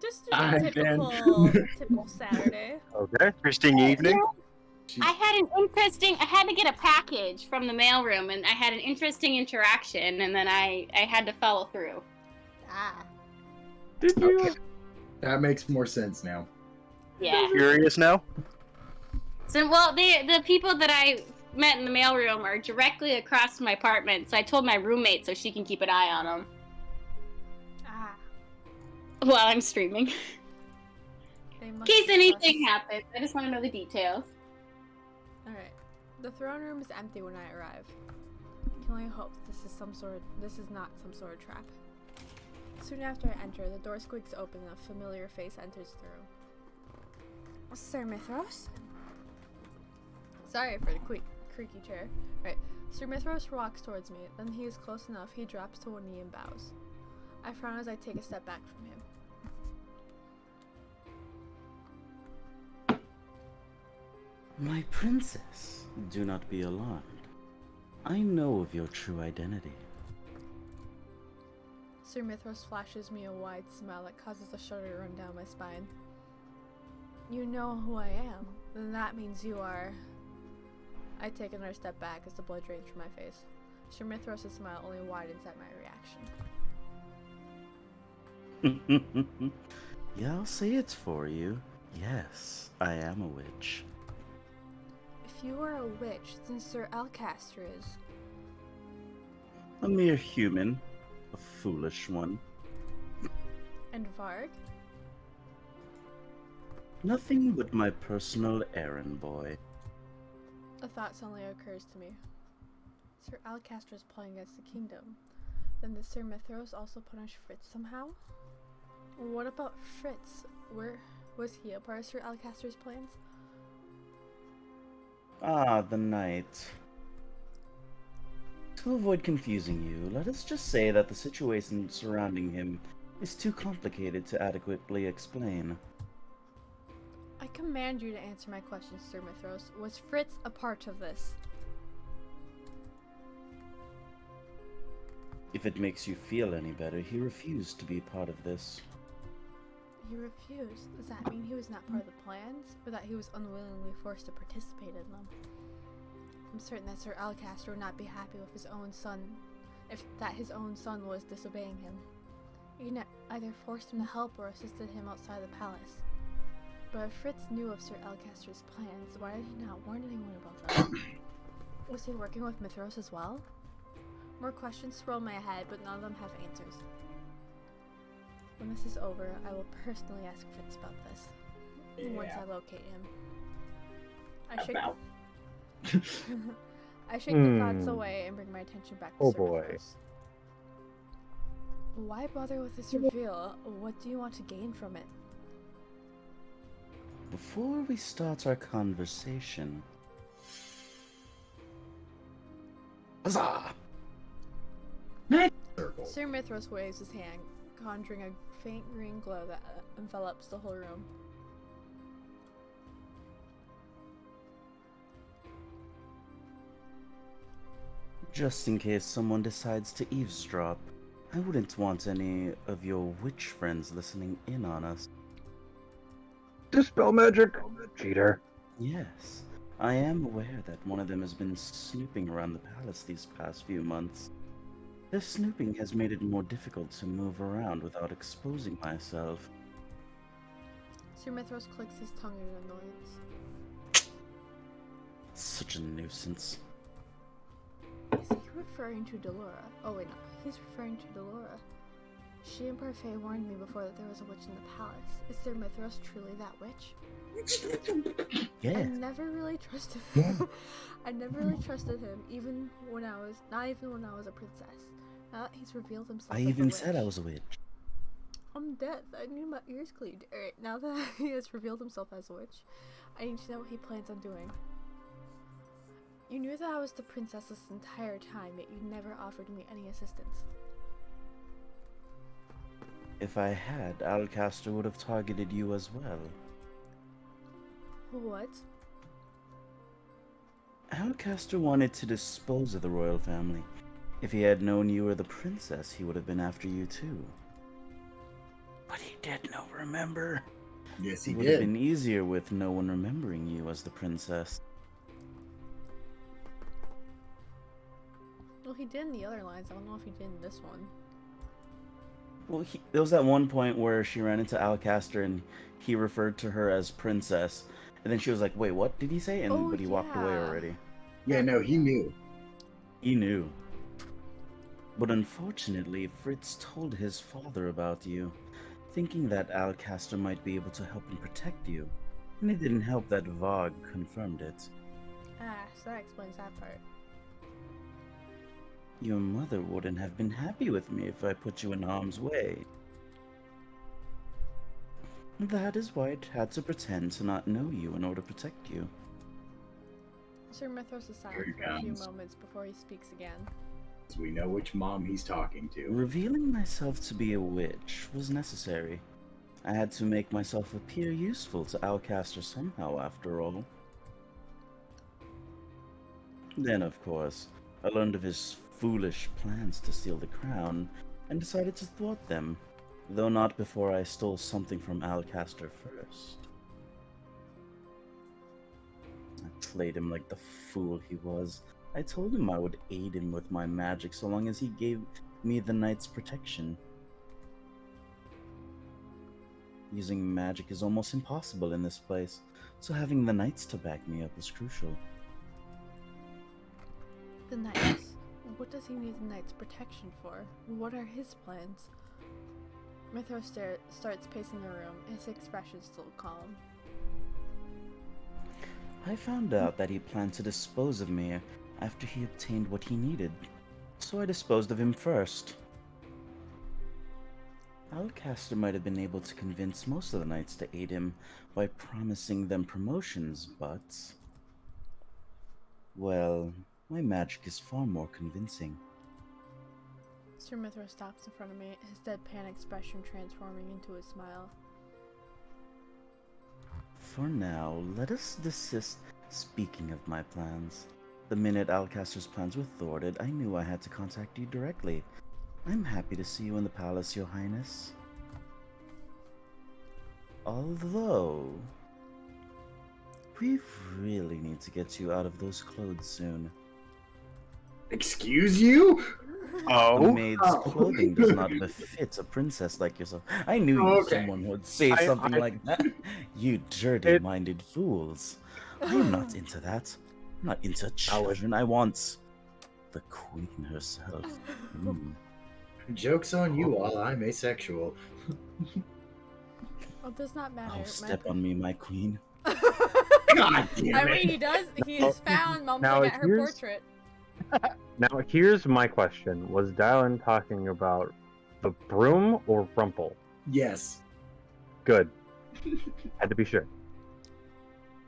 Just I a typical Saturday. Okay. Interesting evening. I had to get a package from the mailroom, and I had an interesting interaction, and then I had to follow through. Ah. Did you? Okay. That makes more sense now. Yeah. Curious now? So, well, the people that I met in the mailroom are directly across from my apartment, so I told my roommate so she can keep an eye on them Ah. while I'm streaming. They In must case be anything sus. happens, I just want to know the details. Alright. The throne room is empty when I arrive. I can only hope this is not some sort of trap. Soon after I enter, the door squeaks open and a familiar face enters the room. Sir Mithros? Sorry for the creaky chair. Right. Sir Mithros walks towards me, then he is close enough, he drops to one knee and bows. I frown as I take a step back from him. My princess, do not be alarmed. I know of your true identity. Sir Mithros flashes me a wide smile that causes a shudder to run down my spine. You know who I am, then that means you are... I take another step back as the blood drains from my face. Sir Mithros' smile only widens at my reaction. Yeah, I'll say it for you. Yes, I am a witch. If you are a witch, then Sir Alcaster is... A mere human. A foolish one. And Varg? Nothing but my personal errand boy. A thought suddenly occurs to me. Sir Alcaster is playing against the kingdom. Then did Sir Mithros also punish Fritz somehow? What about Fritz? Was he a part of Sir Alcaster's plans? Ah, the knight. To avoid confusing you, let us just say that the situation surrounding him is too complicated to adequately explain. I command you to answer my question, Sir Mithros. Was Fritz a part of this? If it makes you feel any better, he refused to be part of this. He refused. Does that mean he was not part of the plans? Or that he was unwillingly forced to participate in them? I'm certain that Sir Alcaster would not be happy with his own son, if his own son was disobeying him. He either forced him to help or assisted him outside the palace. But if Fritz knew of Sir Alcaster's plans, why did he not warn anyone about them? Was he working with Mithros as well? More questions swirl in my head, but none of them have answers. When this is over, I will personally ask Fritz about this. Once I locate him. I shake the thoughts away and bring my attention back to Oh Sir boy. Mithros. Why bother with this reveal? What do you want to gain from it? Before we start our conversation... Huzzah! Circle. Sir Mithros waves his hand, conjuring a faint green glow that envelops the whole room. Just in case someone decides to eavesdrop, I wouldn't want any of your witch friends listening in on us. Dispel magic, cheater. Yes, I am aware that one of them has been snooping around the palace these past few months. Their snooping has made it more difficult to move around without exposing myself. Sir Mithros clicks his tongue in annoyance. Such a nuisance. Is he referring to Delora? Oh wait, no. He's referring to Delora. She and Parfait warned me before that there was a witch in the palace. Is Sir Mithros truly that witch? Yeah. I never really trusted him. I never really trusted him, not even when I was a princess. Now that he's revealed himself I as a even witch. said I was a witch. I'm deaf. I need my ears cleaned. Alright, now that he has revealed himself as a witch, I need to know what he plans on doing. You knew that I was the princess this entire time, yet you never offered me any assistance. If I had, Alcaster would have targeted you as well. What? Alcaster wanted to dispose of the royal family. If he had known you were the princess, he would have been after you too. But he did not remember. Yes, It he would have did. been easier with no one remembering you as the princess. Well, he did in the other lines. I don't know if he did in this one. Well, there was that one point where she ran into Alcaster and he referred to her as princess, and then she was like, "Wait, what did he say?" Oh, But he walked away yeah. already. Yeah, no, he knew. He knew. But unfortunately, Fritz told his father about you, thinking that Alcaster might be able to help and protect you. And it didn't help that Vogue confirmed it. Ah, so that explains that part. Your mother wouldn't have been happy with me if I put you in harm's way. That is why I had to pretend to not know you in order to protect you. Sir Mithras is silent Here he for a few comes. moments before he speaks again. So we know which mom he's talking to. Revealing myself to be a witch was necessary. I had to make myself appear useful to Alcaster somehow, after all. Then, of course, I learned of his foolish plans to steal the crown, and decided to thwart them, though not before I stole something from Alcaster first. I played him like the fool he was. I told him I would aid him with my magic so long as he gave me the knight's protection. Using magic is almost impossible in this place, so having the knights to back me up was crucial. The knights? What does he need the knight's protection for? What are his plans? Mithras starts pacing the room, his expression still calm. I found out that he planned to dispose of me after he obtained what he needed, so I disposed of him first. Alcaster might have been able to convince most of the knights to aid him by promising them promotions, but... well, my magic is far more convincing. Sir Mithras stops in front of me, his deadpan expression transforming into a smile. For now, let us desist speaking of my plans. The minute Alcaster's plans were thwarted, I knew I had to contact you directly. I'm happy to see you in the palace, Your Highness. Although... we really need to get you out of those clothes soon. Excuse you? A maid's clothing does not befit a princess like yourself. I knew someone would say something like that. You dirty-minded fools. I am not into that. I'm not into children. I want the queen herself. Mm. Joke's on you all, I'm asexual. It does not matter. Oh, step on me, my queen. God damn I it. mean, he does. He is found mumbling at her here's- portrait. Now, here's my question. Was Dylan talking about the broom or Rumple? Yes. Good. Had to be sure.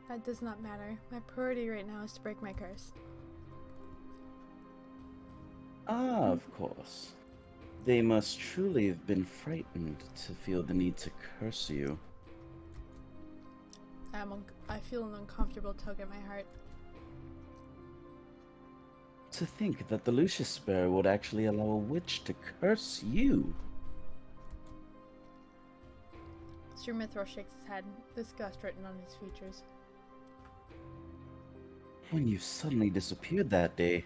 That does not matter. My priority right now is to break my curse. Ah, of course. They must truly have been frightened to feel the need to curse you. I feel an uncomfortable tug at my heart. To think that the Lucius Sparrow would actually allow a witch to curse you. Sir Mithras shakes his head, disgust written on his features. When you suddenly disappeared that day,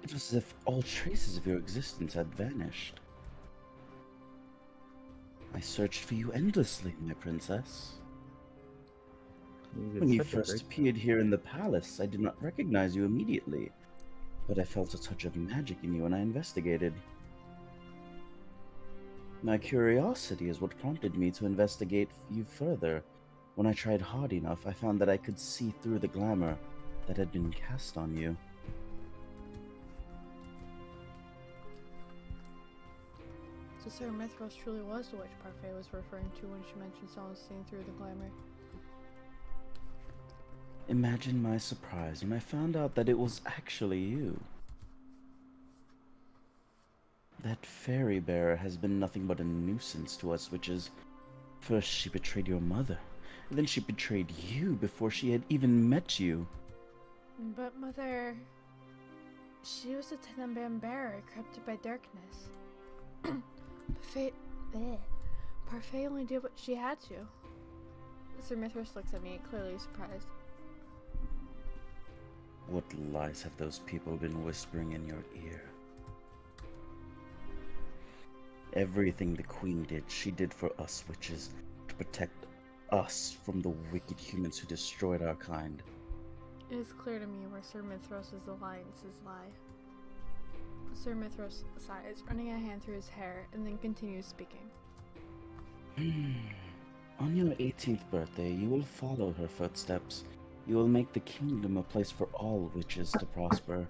it was as if all traces of your existence had vanished. I searched for you endlessly, my princess. When you first appeared here in the palace, I did not recognize you immediately, but I felt a touch of magic in you and I investigated. My curiosity is what prompted me to investigate you further. When I tried hard enough, I found that I could see through the glamour that had been cast on you. So Sir Mithras truly was the witch Parfait was referring to when she mentioned someone seeing through the glamour. Imagine my surprise when I found out that it was actually you. That fairy bearer has been nothing but a nuisance to us witches. First she betrayed your mother, and then she betrayed you before she had even met you. But Mother... She was a tin bearer, corrupted by darkness. Parfait only did what she had to. Sir Mithras looks at me, clearly surprised. What lies have those people been whispering in your ear? Everything the Queen did, she did for us witches, to protect us from the wicked humans who destroyed our kind. It is clear to me where Sir Mithras' alliances lie. Sir Mithras sighs, running a hand through his hair, and then continues speaking. On your 18th birthday, you will follow her footsteps. You will make the kingdom a place for all witches to prosper.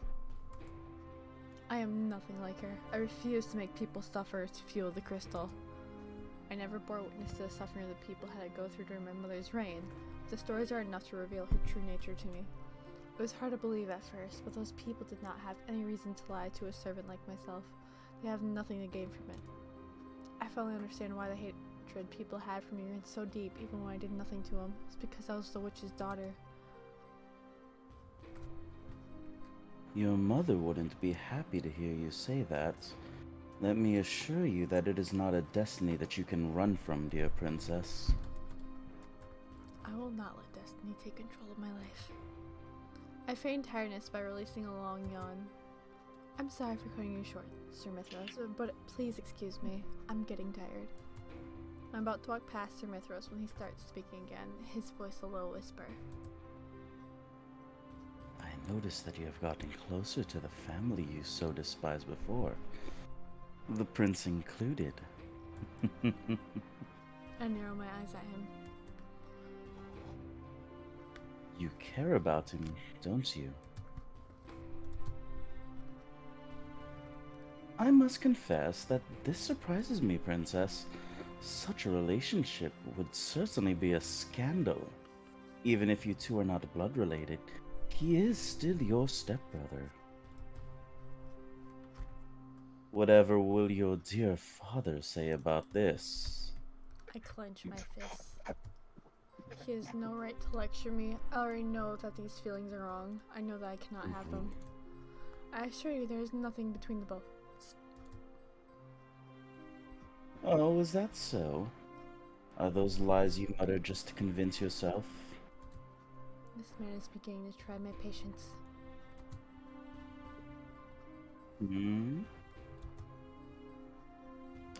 I am nothing like her. I refuse to make people suffer to fuel the crystal. I never bore witness to the suffering the people had to go through during my mother's reign. The stories are enough to reveal her true nature to me. It was hard to believe at first, but those people did not have any reason to lie to a servant like myself. They have nothing to gain from it. I finally understand why the hatred people had for me ran so deep even when I did nothing to them. It's because I was the witch's daughter. Your mother wouldn't be happy to hear you say that. Let me assure you that it is not a destiny that you can run from, dear princess. I will not let destiny take control of my life. I feigned tiredness by releasing a long yawn. I'm sorry for cutting you short, Sir Mithras, but please excuse me. I'm getting tired. I'm about to walk past Sir Mithras when he starts speaking again, his voice a low whisper. I noticed that you have gotten closer to the family you so despised before. The prince included. I narrow my eyes at him. You care about him, don't you? I must confess that this surprises me, Princess. Such a relationship would certainly be a scandal. Even if you two are not blood related, he is still your stepbrother. Whatever will your dear father say about this? I clench my fists. He has no right to lecture me. I already know that these feelings are wrong. I know that I cannot have them. I assure you there is nothing between the both. Oh, is that so? Are those lies you mutter just to convince yourself? This man is beginning to try my patience.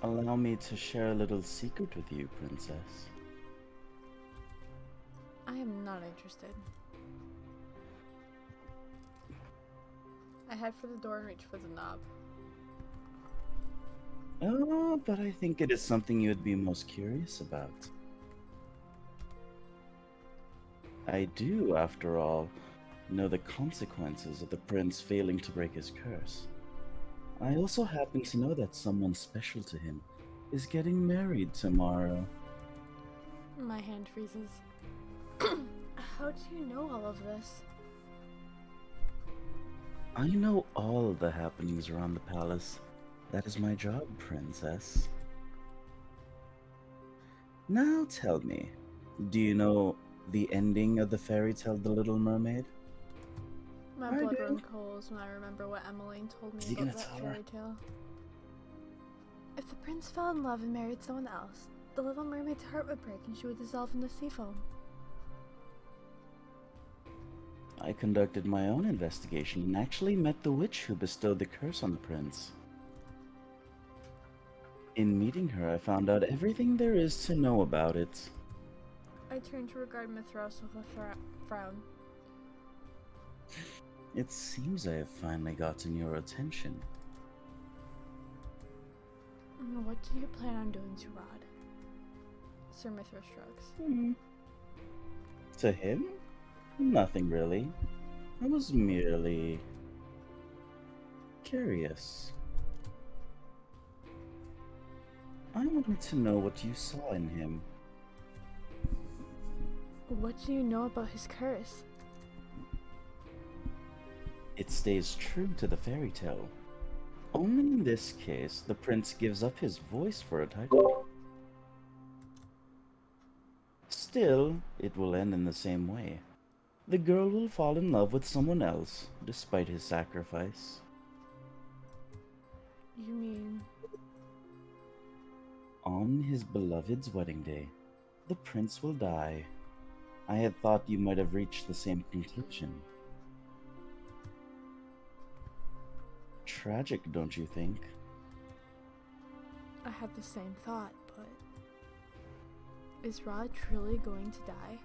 Allow me to share a little secret with you, Princess. I am not interested. I head for the door and reach for the knob. Oh, but I think it is something you would be most curious about. I do, after all, know the consequences of the prince failing to break his curse. I also happen to know that someone special to him is getting married tomorrow. My hand freezes. How do you know all of this? I know all the happenings around the palace. That is my job, Princess. Now tell me, do you know the ending of the fairy tale The Little Mermaid? My blood runs cold when I remember what Emmeline told me about that fairy tale. If the prince fell in love and married someone else, the little mermaid's heart would break and she would dissolve in the sea foam. I conducted my own investigation and actually met the witch who bestowed the curse on the prince. In meeting her, I found out everything there is to know about it. I turned to regard Mithras with a frown. It seems I have finally gotten your attention. What do you plan on doing to Rod? Sir Mithras shrugs. To him? Nothing really. I was merely curious. I wanted to know what you saw in him. What do you know about his curse? It stays true to the fairy tale. Only in this case, the prince gives up his voice for a title. Still, it will end in the same way. the girl will fall in love with someone else, despite his sacrifice. You mean... On his beloved's wedding day, the prince will die. I had thought you might have reached the same conclusion. Tragic, don't you think? I had the same thought, but... Is Rod truly going to die?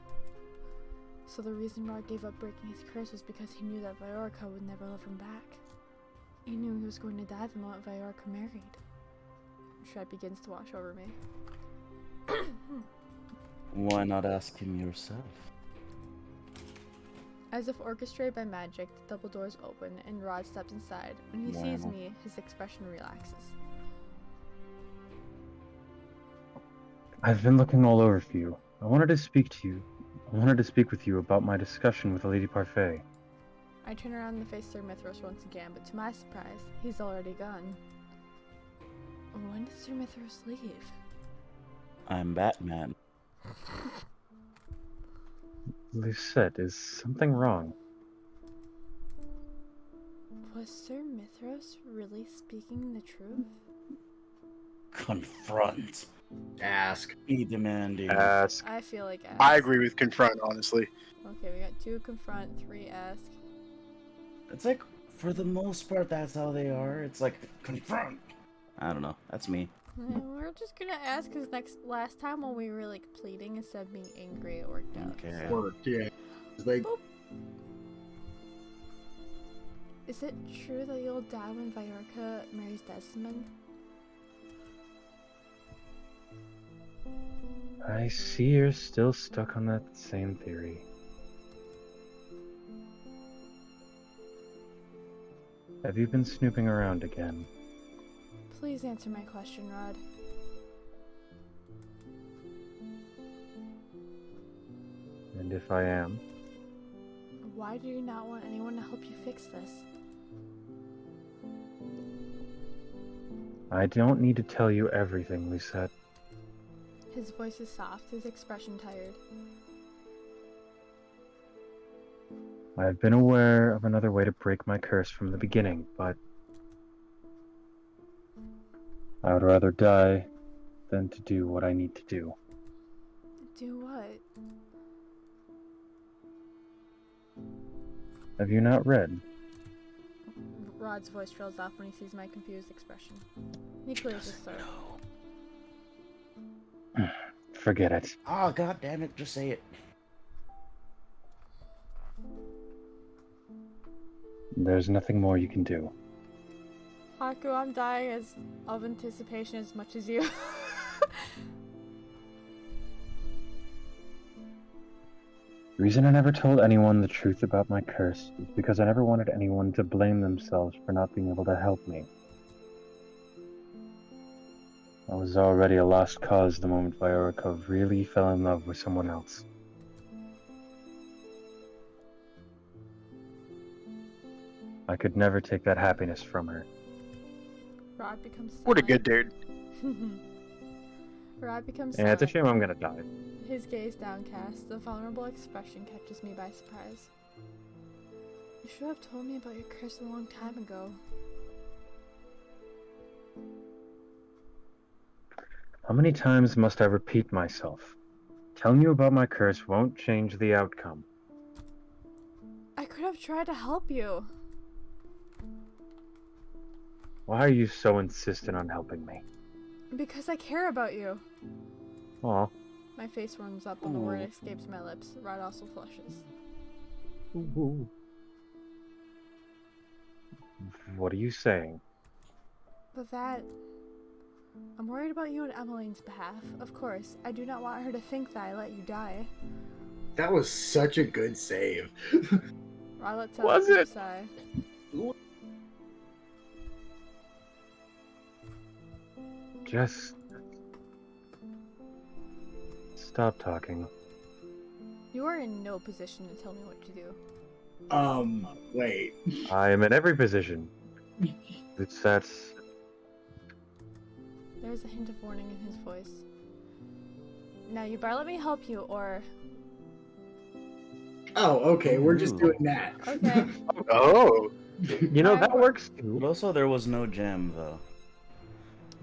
So the reason Rod gave up breaking his curse was because he knew that Viorica would never love him back. He knew he was going to die the moment Viorica married. Dread begins to wash over me. Why not ask him yourself? As if orchestrated by magic, the double doors open and Rod steps inside. When he sees Wow. me, his expression relaxes. I've been looking all over for you. I wanted to speak to you. I wanted to speak with you about my discussion with the Lady Parfait. I turn around and face Sir Mithros once again, but to my surprise, he's already gone. When did Sir Mithros leave? I'm Batman. Lucette, is something wrong? Was Sir Mithros really speaking the truth? Confront. Ask. Be demanding. Ask. I feel like ask. I agree with confront, honestly. Okay, we got 2 confront, 3 ask. It's like, for the most part, that's how they are. It's like, confront. I don't know. That's me. We're just gonna ask because last time when we were like pleading instead of being angry, it worked out. Okay. So. Worked, yeah. It's like, Is it true that you'll die when Viorica marries Desmond? I see you're still stuck on that same theory. Have you been snooping around again? Please answer my question, Rod. And if I am, Why do you not want anyone to help you fix this? I don't need to tell you everything, Lucette. His voice is soft, his expression tired. I've been aware of another way to break my curse from the beginning, but I would rather die than to do what I need to do. Do what? Have you not read? Rod's voice trails off when he sees my confused expression. He clears his throat. Forget it. Oh, god damn it. Just say it. There's nothing more you can do. Haku, I'm dying of anticipation as much as you. The reason I never told anyone the truth about my curse is because I never wanted anyone to blame themselves for not being able to help me. I was already a lost cause the moment Viorica really fell in love with someone else. I could never take that happiness from her. Rod becomes silent. What a good dude. Rod becomes Yeah, it's a silent. shame I'm gonna die. His gaze downcast, the vulnerable expression catches me by surprise. You should have told me about your curse a long time ago. How many times must I repeat myself? Telling you about my curse won't change the outcome. I could have tried to help you. Why are you so insistent on helping me? Because I care about you. Aw. My face warms up when the word escapes my lips. Rod also flushes. What are you saying? But that... I'm worried about you and Emmeline's behalf. Of course, I do not want her to think that I let you die. that was such a good save. Rod lets out Was a deep it? sigh. Just... stop talking. You are in no position to tell me what to do. Wait. I am in every position. It's that... There's a hint of warning in his voice. Now you better let me help you, or... Oh, okay. We're just Ooh. doing that. Okay. Oh. You know, Alright, that we're- works too. But also, there was no gem, though.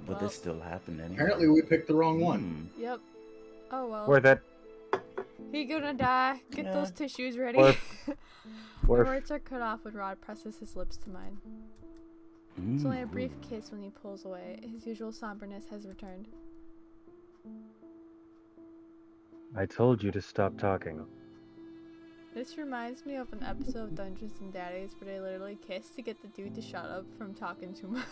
But Well, this still happened anyway. Apparently, we picked the wrong one. Hmm. Yep. Oh well. Worth it. He gonna die. Get Yeah. those tissues ready. Worth- My Worth. words are cut off when Rod presses his lips to mine. It's only a brief kiss when he pulls away. His usual somberness has returned. I told you to stop talking. This reminds me of an episode of Dungeons and Daddies where they literally kiss to get the dude to shut up from talking too much.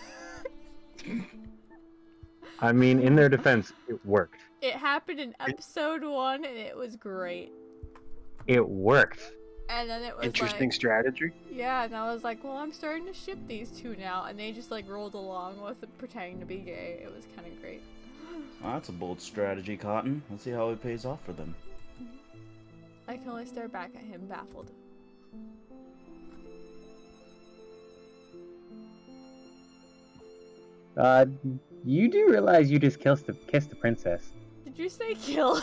I mean, in their defense, it worked. It happened in episode 1 and it was great. It worked. And then it was Interesting like, strategy. yeah, and I was like, well, I'm starting to ship these two now. And they just like rolled along with it, pretending to be gay. It was kind of great. Oh, that's a bold strategy, Cotton. Let's see how it pays off for them. I can only stare back at him, baffled. You do realize you just kissed the princess? Did you say kill?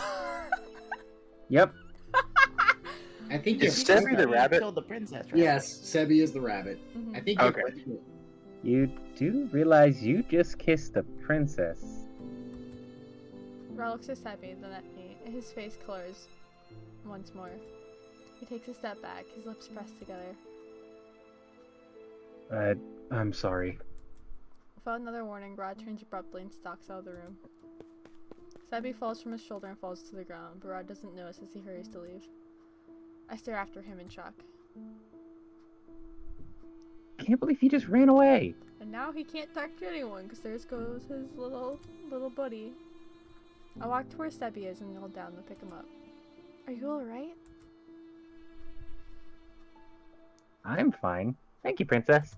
Yep. I think Is if Sebi the rabbit? Killed the princess, right? Yes, Sebi is the rabbit. Mhm. I think Okay. You do realize you just kissed the princess? Ra looks at Sebi, then at me. His face colors once more. He takes a step back, his lips pressed together. I'm sorry. Without another warning, Rod turns abruptly and stalks out of the room. Sebi falls from his shoulder and falls to the ground, but Rod doesn't notice as he hurries to leave. I stare after him in shock. Can't believe he just ran away. And now he can't talk to anyone, because there goes his little buddy. I walk to where Sebi is and kneel down to pick him up. Are you alright? I'm fine. Thank you, princess.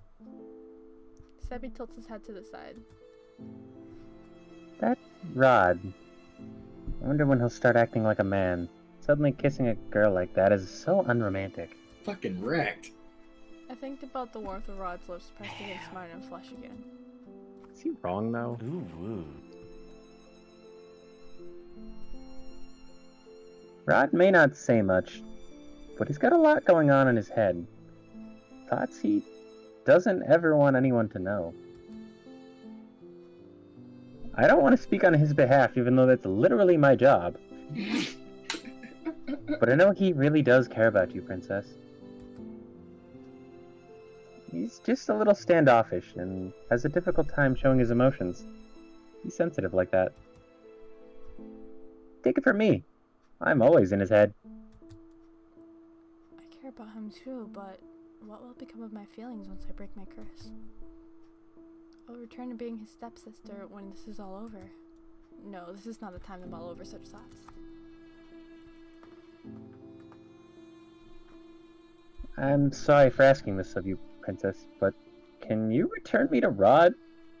Sebi tilts his head to the side. That Rod. I wonder when he'll start acting like a man. Suddenly kissing a girl like that is so unromantic. Fucking wrecked. I think about the warmth of Rod's lips pressed against mine and flesh again. Is he wrong, though? Ooh, ooh. Rod may not say much, but he's got a lot going on in his head. Thoughts he doesn't ever want anyone to know. I don't want to speak on his behalf, even though that's literally my job. But I know he really does care about you, princess. He's just a little standoffish and has a difficult time showing his emotions. He's sensitive like that. Take it from me. I'm always in his head. I care about him too, but what will become of my feelings once I break my curse? I'll return to being his stepsister when this is all over. No, this is not the time to mull over such thoughts. I'm sorry for asking this of you, princess, but can you return me to Rod?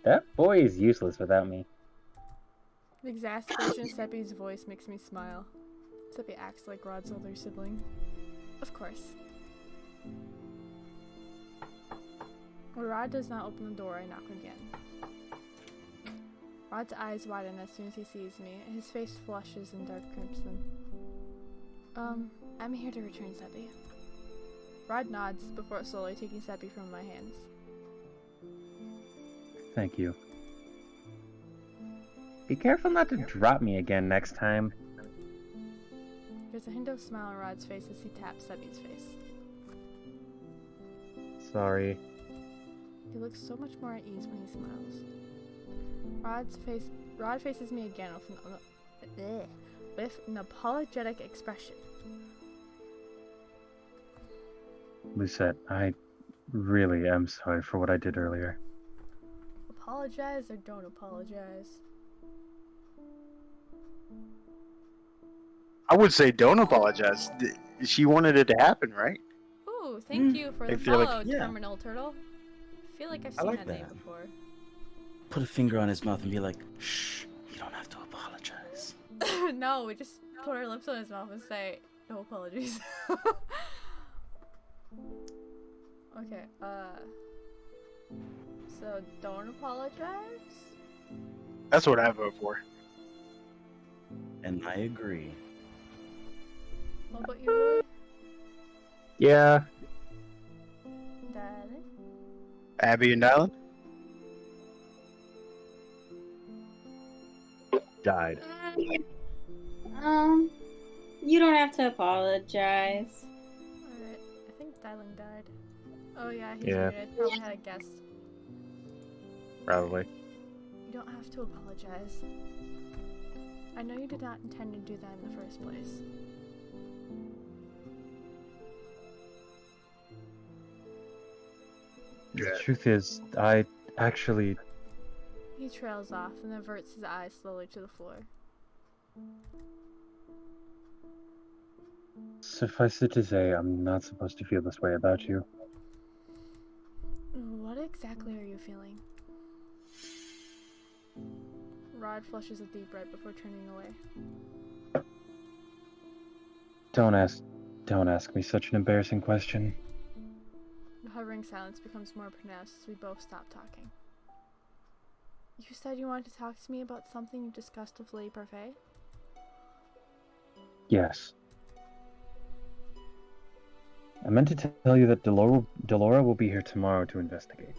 That boy is useless without me. The exasperation in Sebi's voice makes me smile. Sebi acts like Rod's older sibling. Of course. When Rod does not open the door, I knock again. Rod's eyes widen as soon as he sees me. His face flushes in dark crimson. I'm here to return Sebi. Rod nods before slowly taking Sebi from my hands. Thank you. Be careful not to drop me again next time. There's a hint of smile on Rod's face as he taps Sebi's face. Sorry. He looks so much more at ease when he smiles. Rod faces me again with an apologetic expression. Lucette, I really am sorry for what I did earlier. Apologize or don't apologize. I would say don't apologize. She wanted it to happen, right? Ooh, thank you for the I feel like- follow, yeah. Terminal Turtle. I feel like I've I seen like that name that. before. Put a finger on his mouth and be like, shh, you don't have to apologize. No, we just put our lips on his mouth and say, no apologies. Okay, so don't apologize? That's what I vote for. And I agree. What about you, Roy? Yeah, Daddy? Abby and Alan? died. You don't have to apologize. Alright, I think Dylan died. Oh yeah, he's Yeah. muted. Probably had a guest. Probably. You don't have to apologize. I know you did not intend to do that in the first place. The truth is, I actually... He trails off and averts his eyes slowly to the floor. Suffice it to say, I'm not supposed to feel this way about you. What exactly are you feeling? Rod flushes a deep red before turning away. Don't ask me such an embarrassing question. The hovering silence becomes more pronounced as we both stop talking. You said you wanted to talk to me about something you discussed with Lady Parfait? Yes. I meant to tell you that Delora will be here tomorrow to investigate.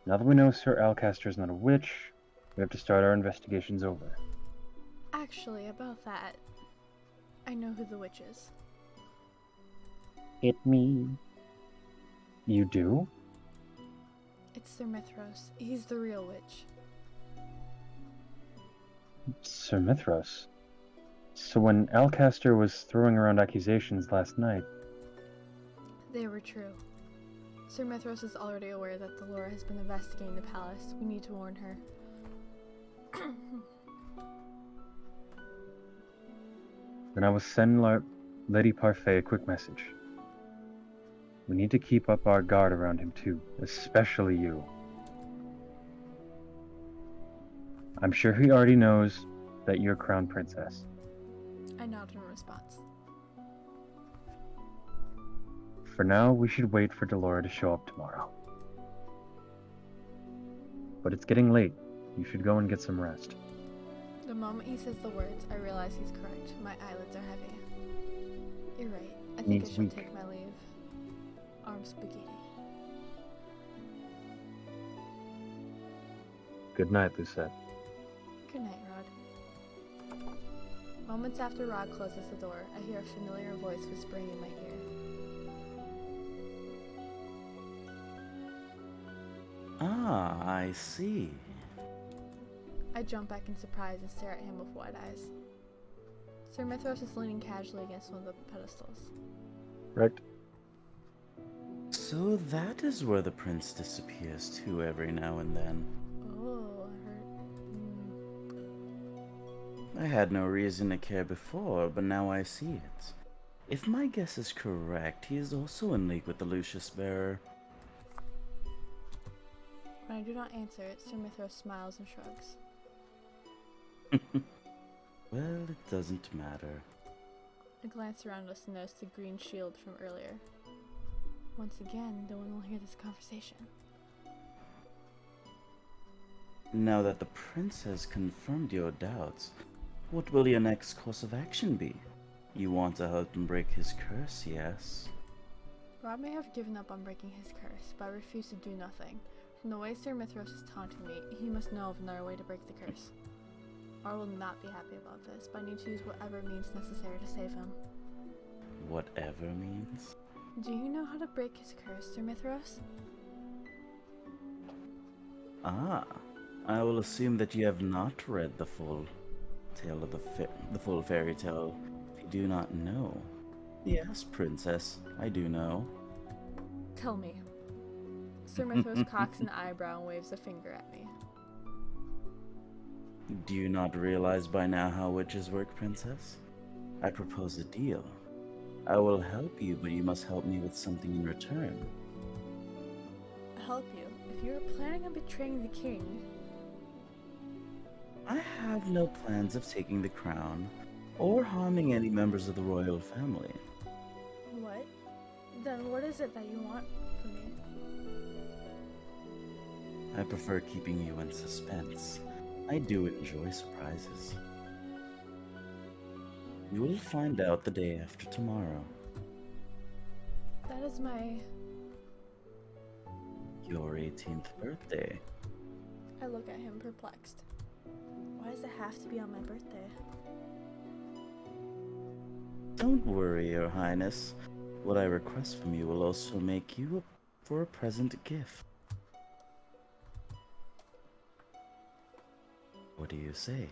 Now that we know Sir Alcaster is not a witch, we have to start our investigations over. Actually, about that, I know who the witch is. It me. You do? It's Sir Mithros. He's the real witch. Sir Mithros. So when Alcaster was throwing around accusations last night, They were true. Sir Mithros is already aware that Delora has been investigating the palace. We need to warn her. then I will send Lady Parfait a quick message. We need to keep up our guard around him too, especially you. I'm sure he already knows that you're Crown Princess. I nod in response. For now, we should wait for Delora to show up tomorrow. But it's getting late. You should go and get some rest. The moment he says the words, I realize he's correct. My eyelids are heavy. You're right. I think I Needs should weak. take my leave. Arm spaghetti. Good night, Lucette. Good night, Rod. Moments after Rod closes the door, I hear a familiar voice whispering in my ear. Ah, I see. I jump back in surprise and stare at him with wide eyes. Sir Mithros is leaning casually against one of the pedestals. Right? So that is where the prince disappears to every now and then. Oh, I heard. I had no reason to care before, but now I see it. If my guess is correct, he is also in league with the Lucius Bearer. When I do not answer it, Sir Mithros smiles and shrugs. Well, it doesn't matter. I glance around us and notice the green shield from earlier. Once again, no one will hear this conversation. Now that the prince has confirmed your doubts, what will your next course of action be? You want to help him break his curse, yes? Rob may have given up on breaking his curse, but I refuse to do nothing. From the way Sir Mithros is taunting me, he must know of another way to break the curse. Ar will not be happy about this, but I need to use whatever means necessary to save him. Whatever means? Do you know how to break his curse, Sir Mithros? Ah, I will assume that you have not read the full tale of the full fairy tale if you do not know. Yes, princess, I do know. Tell me. Sir Mithros cocks an eyebrow and waves a finger at me. Do you not realize by now how witches work, princess? I propose a deal. I will help you, but you must help me with something in return. Help you? If you are planning on betraying the king... I have no plans of taking the crown or harming any members of the royal family. What? Then what is it that you want from me? I prefer keeping you in suspense. I do enjoy surprises. You will find out the day after tomorrow. That is Your 18th birthday. I look at him perplexed. Why does it have to be on my birthday? Don't worry, Your Highness. What I request from you will also make you for a present gift. What do you say?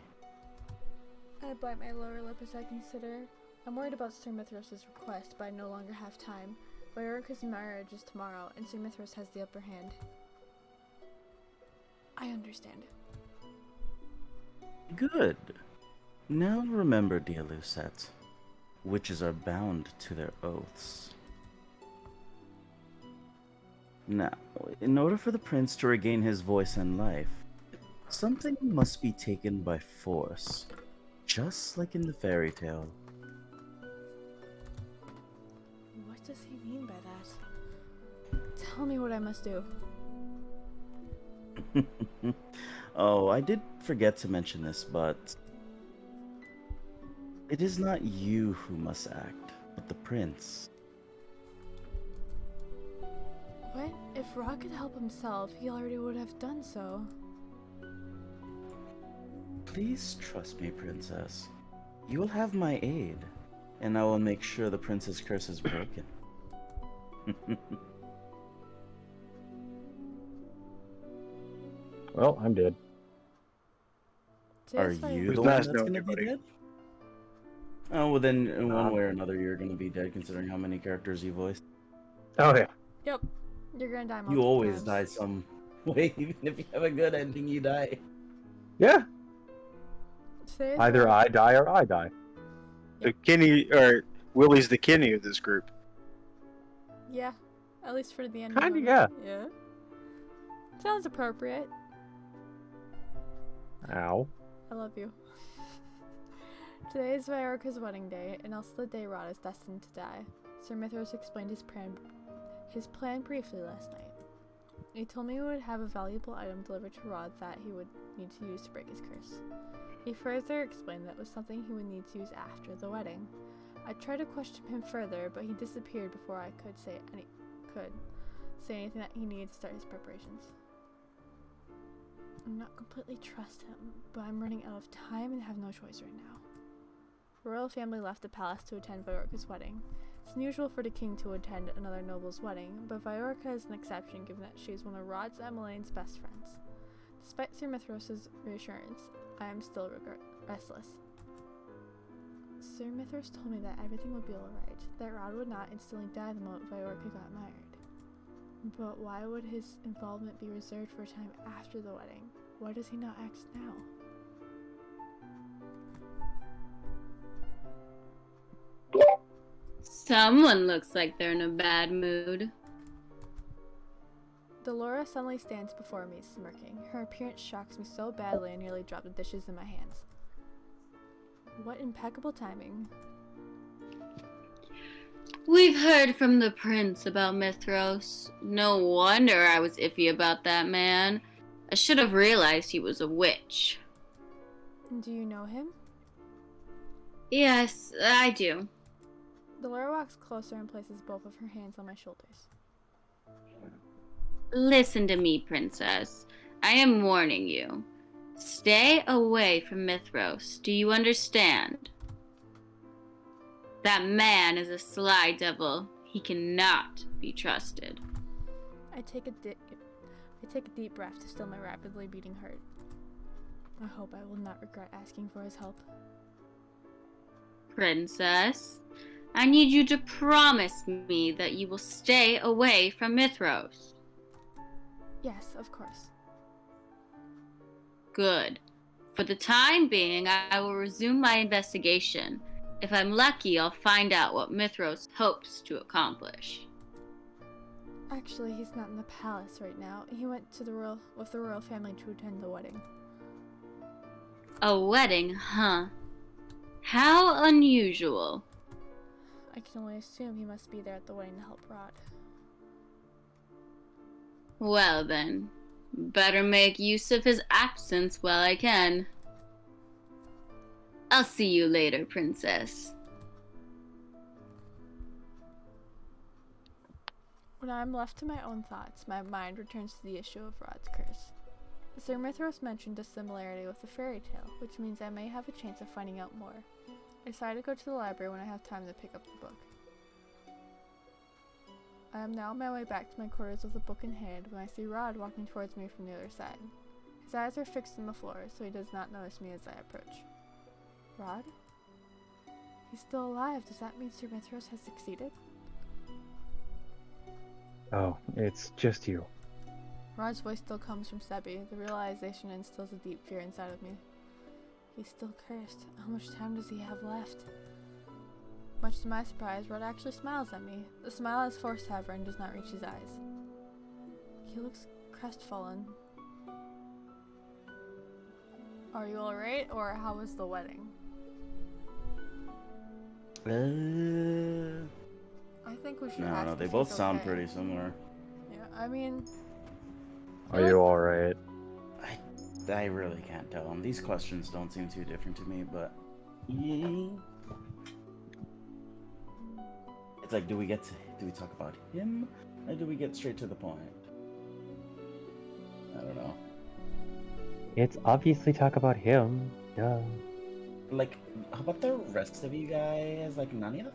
I bite my lower lip as I consider. I'm worried about Sir Mithras' request, but I no longer have time. Viorica's marriage is tomorrow, and Sir Mithras has the upper hand. I understand. Good. Now remember, dear Lucette, witches are bound to their oaths. Now, in order for the prince to regain his voice and life, something must be taken by force, just like in the fairy tale. What does he mean by that? Tell me what I must do. Oh, I did forget to mention this, but it is not you who must act, but the prince. What? If Rod could help himself, he already would have done so. Please trust me, princess. You will have my aid, and I will make sure the prince's curse is broken. Well, I'm dead. Are Today's my- you It was the one nice that's knowing gonna you, be buddy. dead? Oh, well then, in one way or another, you're gonna be dead, considering how many characters you voiced. Oh yeah. Yep. You're gonna die multiple You always times. die some way, even if you have a good ending, you die. Yeah. Today's Either my- I die or I die. The Kenny or Willie's the Kenny of this group. Yeah. At least for the end. Kinda, yeah. Yeah. Sounds appropriate. Ow. I love you. Today is Viorica's wedding day, and also the day Rod is destined to die. Sir Mithras explained his plan briefly last night. He told me he would have a valuable item delivered to Rod that he would need to use to break his curse. He further explained that it was something he would need to use after the wedding. I tried to question him further, but he disappeared before I could say anything that he needed to start his preparations. I'm not completely trust him, but I'm running out of time and have no choice right now. The royal family left the palace to attend Viorica's wedding. It's unusual for the king to attend another noble's wedding, but Viorica is an exception given that she is one of Rod's and Elaine's best friends. Despite Sir Mithras' reassurance, I am still restless. Sir Mithras told me that everything would be alright, that Rod would not instantly die the moment Viorica got married. But why would his involvement be reserved for a time after the wedding? Why does he not act now? Someone looks like they're in a bad mood. Delora suddenly stands before me, smirking. Her appearance shocks me so badly I nearly drop the dishes in my hands. What impeccable timing. We've heard from the prince about Mithros. No wonder I was iffy about that man. I should have realized he was a witch. Do you know him? Yes, I do. Delora walks closer and places both of her hands on my shoulders. Listen to me, princess. I am warning you. Stay away from Mithros. Do you understand? That man is a sly devil. He cannot be trusted. I take a deep breath to still my rapidly beating heart. I hope I will not regret asking for his help. Princess, I need you to promise me that you will stay away from Mithros. Yes, of course. Good. For the time being, I will resume my investigation. If I'm lucky, I'll find out what Mithros hopes to accomplish. Actually, he's not in the palace right now. He went to with the royal family to attend the wedding. A wedding, huh? How unusual. I can only assume he must be there at the wedding to help Rod. Well then, better make use of his absence while I can. I'll see you later, princess. When I'm left to my own thoughts, my mind returns to the issue of Rod's curse. Sir Mithros mentioned a similarity with the fairy tale, which means I may have a chance of finding out more. I decide to go to the library when I have time to pick up the book. I am now on my way back to my quarters with the book in hand when I see Rod walking towards me from the other side. His eyes are fixed on the floor, so he does not notice me as I approach. Rod? He's still alive. Does that mean Sir Mithros has succeeded? Oh, it's just you. Rod's voice still comes from Sebi. The realization instills a deep fear inside of me. He's still cursed. How much time does he have left? Much to my surprise, Rod actually smiles at me. The smile is forced, however, and does not reach his eyes. He looks crestfallen. Are you alright, or how was the wedding? I think we should ask No, if they he's both sound okay. pretty similar. Yeah, I mean... Are you alright? I really can't tell them. These questions don't seem too different to me, but... It's like, do we talk about him, or do we get straight to the point? I don't know. It's obviously talk about him. Duh. Like, how about the rest of you guys? Like, none of you?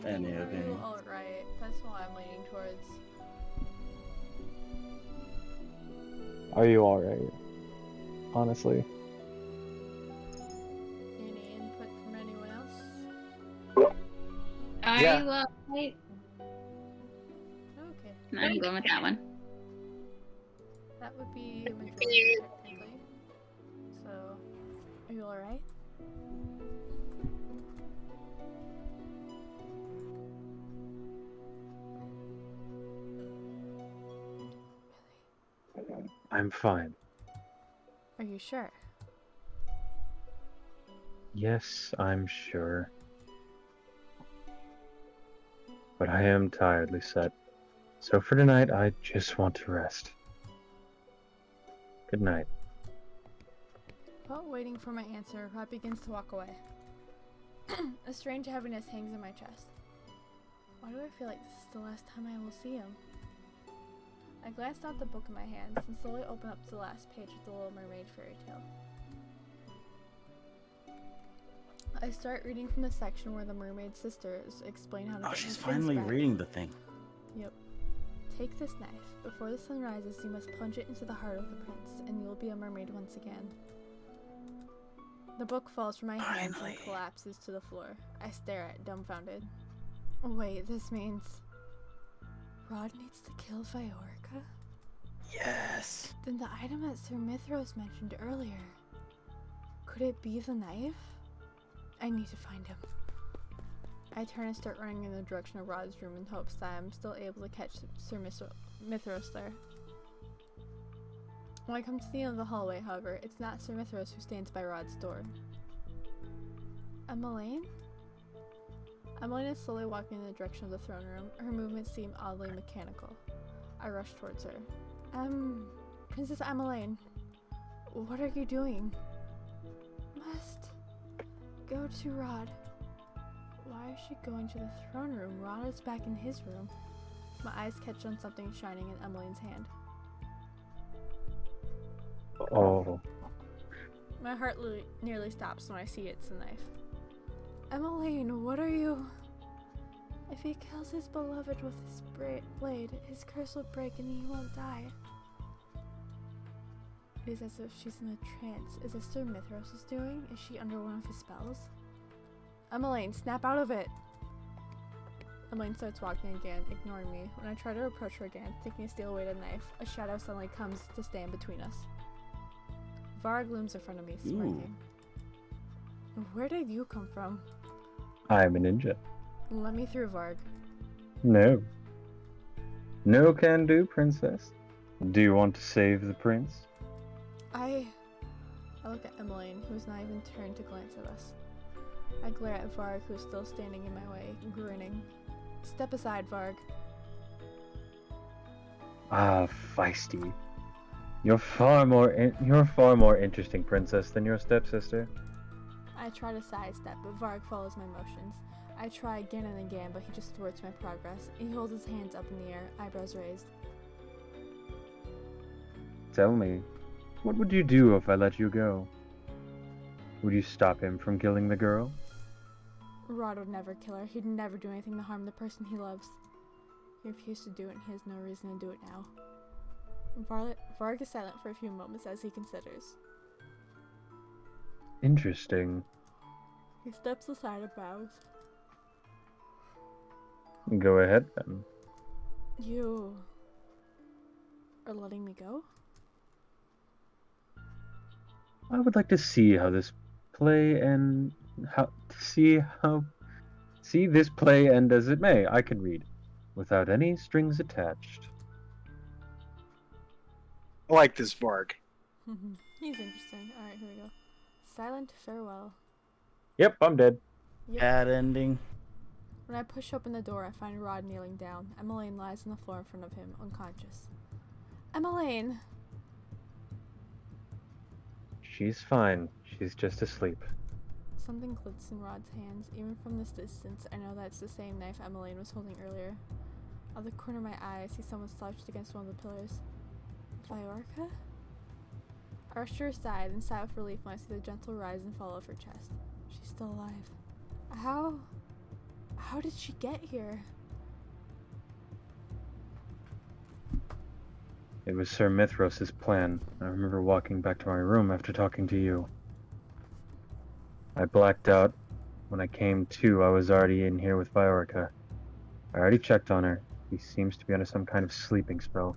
Any opinion? Alright, that's what I'm leaning towards. Are you alright? Honestly. Any input from anyone else? Are Yeah. you alright? Okay. I'm going with that one. That would be a majority, technically. So, are you alright? I'm fine. Are you sure? Yes, I'm sure. But I am tired, Lisette. So for tonight, I just want to rest. Good night. While waiting for my answer, Rod begins to walk away. A strange heaviness hangs in my chest. Why do I feel like this is the last time I will see him? I glanced out the book in my hands and slowly opened up to the last page of the Little Mermaid fairy tale. I start reading from the section where the mermaid sisters explain how to Oh, get she's her fins finally back. reading the thing. Yep. Take this knife. Before the sun rises, you must plunge it into the heart of the prince, and you will be a mermaid once again. The book falls from my hands Finally. and collapses to the floor. I stare at it, dumbfounded. Wait, this means... Rod needs to kill Viorica? Yes. Then the item that Sir Mithros mentioned earlier... Could it be the knife? I need to find him. I turn and start running in the direction of Rod's room in hopes that I'm still able to catch Sir Mithros there. When I come to the end of the hallway, however, it's not Sir Mithros who stands by Rod's door. Emmeline? Emmeline is slowly walking in the direction of the throne room. Her movements seem oddly mechanical. I rush towards her. Princess Emmeline, what are you doing? Must go to Rod. Why is she going to the throne room? Rod is back in his room. My eyes catch on something shining in Emmeline's hand. Oh. My heart nearly stops when I see it's a knife. Emmeline, what are you? If he kills his beloved with his blade, his curse will break and he won't die. It is as if she's in a trance. Is this Sir Mithros' doing? Is she under one of his spells? Emmeline, snap out of it! Emmeline starts walking again, ignoring me. When I try to approach her again, thinking to steal away the knife, a shadow suddenly comes to stand between us. Varg looms in front of me, smirking. Where did you come from? I'm a ninja. Let me through, Varg. No. No can do, princess. Do you want to save the prince? I look at Emmeline, who's not even turned to glance at us. I glare at Varg, who's still standing in my way, grinning. Step aside, Varg. Ah, feisty. You're you're far more interesting, princess, than your stepsister. I try to sidestep, but Varg follows my motions. I try again and again, but he just thwarts my progress. He holds his hands up in the air, eyebrows raised. Tell me, what would you do if I let you go? Would you stop him from killing the girl? Rod would never kill her. He'd never do anything to harm the person he loves. He refused to do it, and he has no reason to do it now. Varg is silent for a few moments as he considers. Interesting. He steps aside and bows. Go ahead then. You are letting me go? I would like to see how this play and see this play end as it may. I can read without any strings attached. I like this Varg. He's interesting. Alright, here we go. Silent farewell. Yep, I'm dead. Yep. Bad ending. When I push open the door, I find Rod kneeling down. Emmeline lies on the floor in front of him, unconscious. Emmeline! She's fine. She's just asleep. Something clicks in Rod's hands. Even from this distance, I know that it's the same knife Emmeline was holding earlier. Out of the corner of my eye, I see someone slouched against one of the pillars. Viorca? I rush to her side and sigh with relief when I see the gentle rise and fall of her chest. She's still alive. How did she get here? It was Sir Mithros' plan. I remember walking back to my room after talking to you. I blacked out. When I came to, I was already in here with Viorca. I already checked on her. He seems to be under some kind of sleeping spell.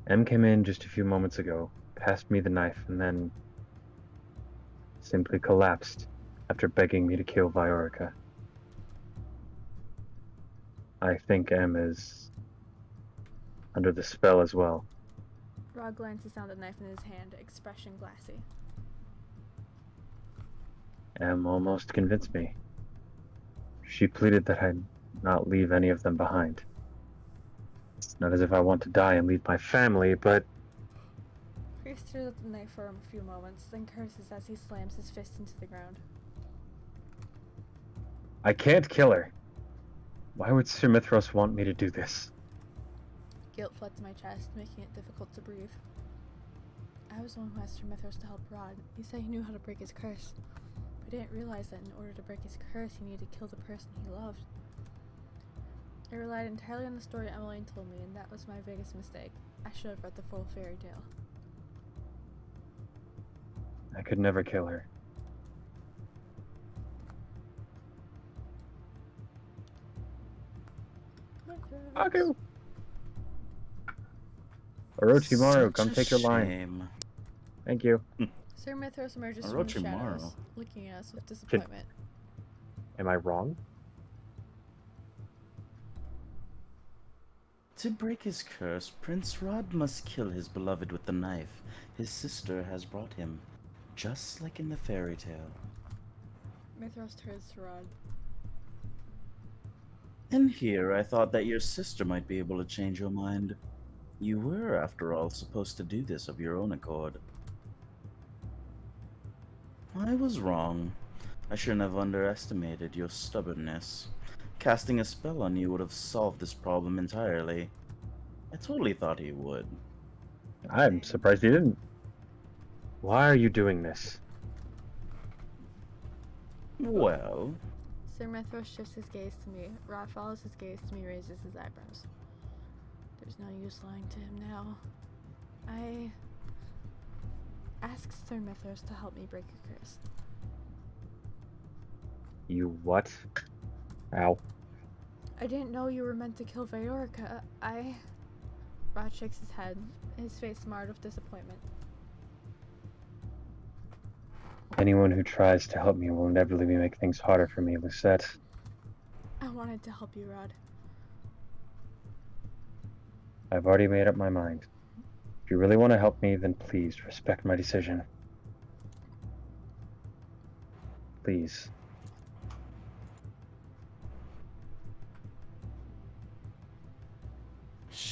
M came in just a few moments ago, passed me the knife, and then simply collapsed after begging me to kill Viorica. I think M is under the spell as well. Rod glances down at the knife in his hand, expression glassy. M almost convinced me. She pleaded that I'd not leave any of them behind. It's not as if I want to die and leave my family, but... Chris stares at the knife for a few moments, then curses as he slams his fist into the ground. I can't kill her. Why would Sir Mithros want me to do this? Guilt floods my chest, making it difficult to breathe. I was the one who asked Sir Mithros to help Rod. He said he knew how to break his curse. But I didn't realize that in order to break his curse, he needed to kill the person he loved. I relied entirely on the story Emmeline told me, and that was my biggest mistake. I should have read the full fairy tale. I could never kill her. Okay. Orochimaru, come take your line. Shame. Thank you. Sir Mithros emerges from the shadows, Orochimaru. looking at us with disappointment. Am I wrong? To break his curse, Prince Rod must kill his beloved with the knife his sister has brought him, just like in the fairy tale. Mithros turns to Rod. And here I thought that your sister might be able to change your mind. You were, after all, supposed to do this of your own accord. I was wrong. I shouldn't have underestimated your stubbornness. Casting a spell on you would have solved this problem entirely. I totally thought he would. I'm surprised he didn't. Why are you doing this? Well, Sir Mithros shifts his gaze to me. Rod follows his gaze to me, raises his eyebrows. There's no use lying to him now. I asked Sir Mithros to help me break a curse. You what? Ow. I didn't know you were meant to kill Viorica. Rod shakes his head, his face marred with disappointment. Anyone who tries to help me will inevitably make things harder for me, Lucette. I wanted to help you, Rod. I've already made up my mind. If you really want to help me, then please respect my decision. Please.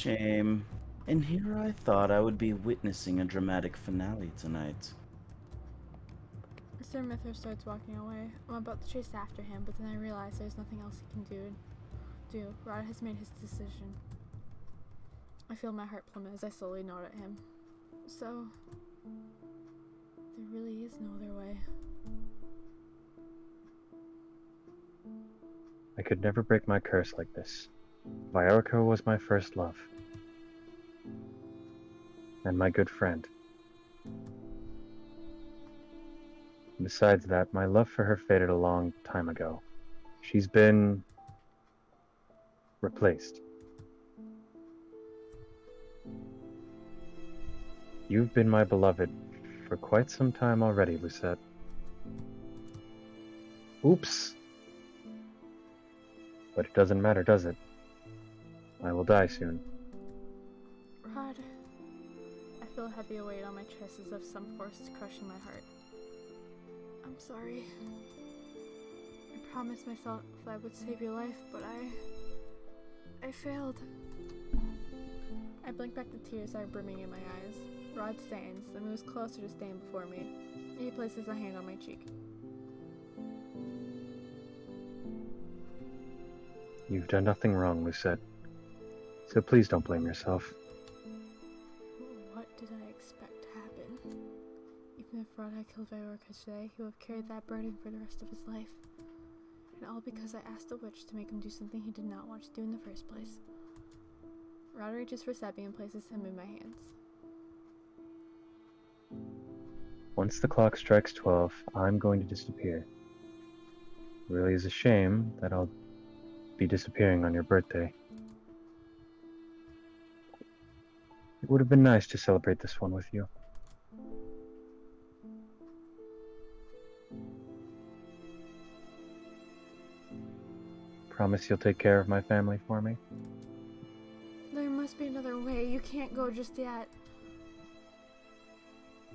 shame. And here I thought I would be witnessing a dramatic finale tonight. Sir Mithra starts walking away. I'm about to chase after him, but then I realize there's nothing else he can do. Rod has made his decision. I feel my heart plummet as I slowly nod at him. So, there really is no other way. I could never break my curse like this. Viorica was my first love. And my good friend. Besides that, my love for her faded a long time ago. She's been replaced. You've been my beloved for quite some time already, Lucette. Oops. But it doesn't matter, does it? I will die soon. Rod, I feel a heavy weight on my chest as if some force is crushing my heart. I'm sorry. I promised myself I would save your life, but I failed. I blink back the tears that are brimming in my eyes. Rod stands, then moves closer to stand before me. He places a hand on my cheek. You've done nothing wrong, Lucette. So please don't blame yourself. What did I expect to happen? Even if Rod had killed Viorica today, he would have carried that burden for the rest of his life. And all because I asked the witch to make him do something he did not want to do in the first place. Rod reaches for Seppi and places him in my hands. Once the clock strikes 12, I'm going to disappear. It really is a shame that I'll be disappearing on your birthday. It would have been nice to celebrate this one with you. Promise you'll take care of my family for me? There must be another way. You can't go just yet.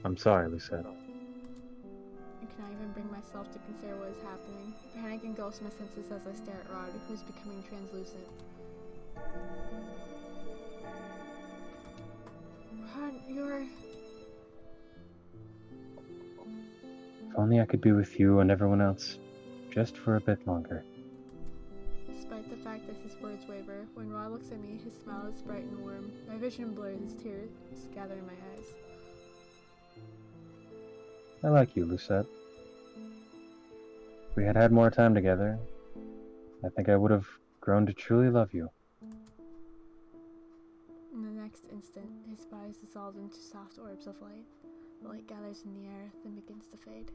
I'm sorry, Lucette. I cannot even bring myself to consider what is happening. Panic engulfs my senses as I stare at Rod, who is becoming translucent. Rod, you're... If only I could be with you and everyone else, just for a bit longer. Despite the fact that his words waver, when Rod looks at me, his smile is bright and warm. My vision blurs as tears gather in my eyes. I like you, Lucette. If we had had more time together, I think I would have grown to truly love you. In the next instant, his body dissolves into soft orbs of light. The light gathers in the air, then begins to fade.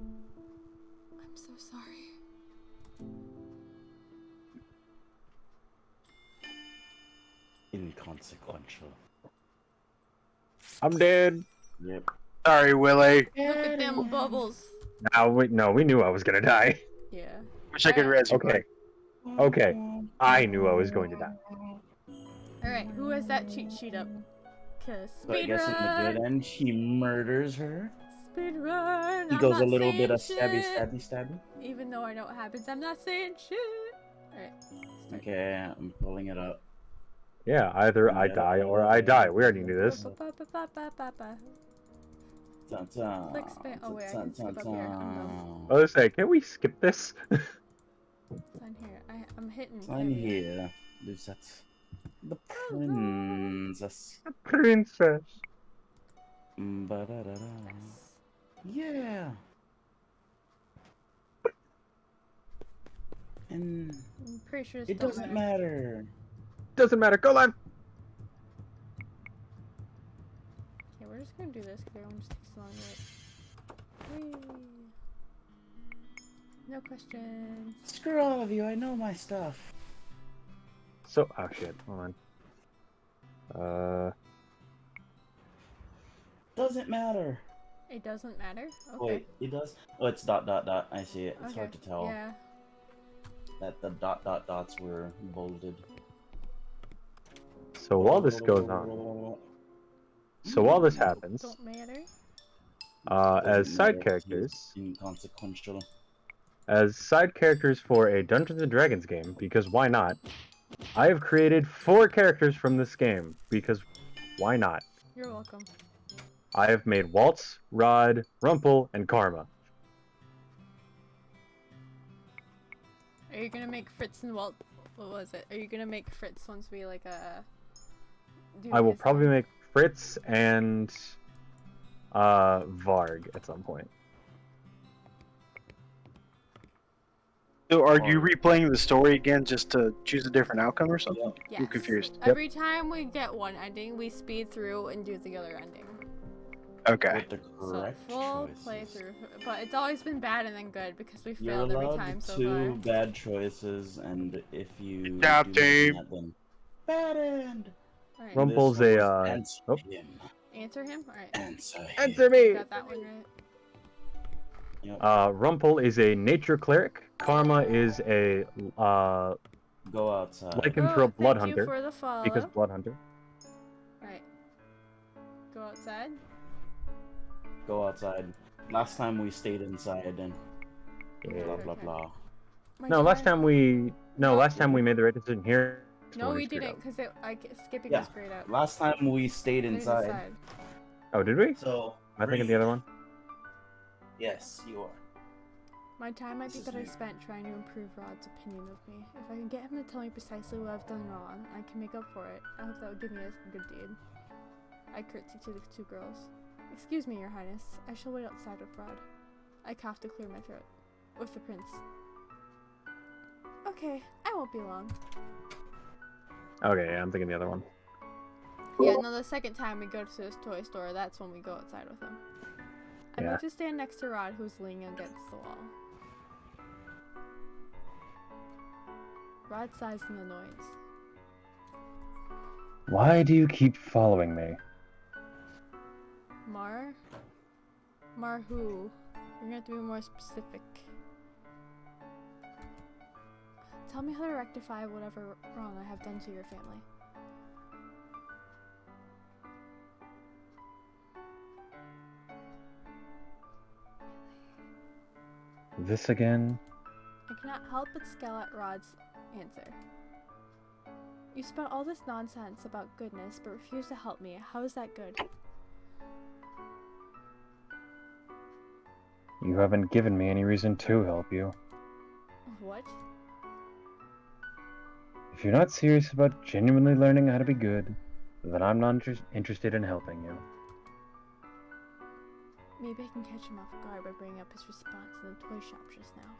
I'm so sorry. Inconsequential. I'm dead. Yep. Sorry, Willie. Look at them bubbles. No, we knew I was gonna die. Yeah. Wish I could res you. Okay. I knew I was going to die. Alright, who has that cheat sheet up? Cause So I guess in the good end, he murders her. Speedrun! He I'm goes a not little saying bit of shit. stabby. Even though I know what happens, I'm not saying shit. Alright. Okay, I'm pulling it up. Yeah, either I die or I die. We already knew this. Dun, dun, Click spin. Oh, wait, I can skip up here. I'm dumb. I was like, can we skip this? Sign here. I'm hitting. Sign heavy. here. Lucette. The princess. Princess. Ba-da-da-da. Yeah. And I'm pretty sure this it don't doesn't matter. Doesn't matter. Go live. Okay, we're just gonna do this because everyone just takes so long. Right? No questions. Screw all of you, I know my stuff. So, oh shit. Hold on. Doesn't matter. It doesn't matter? Okay. Wait, it does? Oh, it's dot dot dot. I see it. It's Okay. hard to tell Yeah. that the dot dot dots were bolded. So while this goes on, so while this happens, Don't matter. as side characters, Inconsequential. as side characters for a Dungeons and Dragons game, because why not? I have created 4 characters from this game because why not? You're welcome. I have made Waltz, Rod, Rumple, and Karma. Are you gonna make Fritz and Walt? What was it? Are you gonna make Fritz once we like do I will his probably song? make Fritz and Varg at some point. So are you replaying the story again just to choose a different outcome or something? Yes. I'm confused. Every time we get one ending, we speed through and do the other ending. Okay. With the So correct full choices. playthrough, but it's always been bad and then good because we You're failed every allowed time so 2 far. bad choices, and if you Good job, do team. not then bad end. Alright. Rumple's This one a was answer oh. him. Answer him. All right. Answer him. Answer me. Got that one right. Yep. Rumple is a nature cleric. Karma is a Go outside. lycanthrope blood thank you hunter for the follow. because blood hunter. Right. Go outside. Go outside. Last time we stayed inside and Yeah. blah blah Okay. blah. My No, last time we No. last time we made the right decision here. No, when we screwed didn't up. because skipping Yeah. was grayed out. Last time we stayed They inside. decide. Oh, did we? So Am I thinking the other one? Yes, you are. My time might be This is better new. spent trying to improve Rod's opinion of me. If I can get him to tell me precisely what I've done wrong, I can make up for it. I hope that would give me a good deed. I curtsy to the 2 girls. Excuse me, Your Highness. I shall wait outside with Rod. I cough to clear my throat. With the prince. Okay, I won't be long. Okay, yeah, I'm thinking the other one. Yeah, no, the second time we go to this toy store, that's when we go outside with him. I Yeah. move to stand next to Rod, who's leaning against the wall. Rod sighs in annoyance. Why do you keep following me? Mar? Mar who? You're gonna have to be more specific. Tell me how to rectify whatever wrong I have done to your family. This again? I cannot help but scowl at Rod's answer. You spout all this nonsense about goodness, but refuse to help me. How is that good? You haven't given me any reason to help you. What? If you're not serious about genuinely learning how to be good, then I'm not interested in helping you. Maybe I can catch him off guard by bringing up his response in the toy shop just now.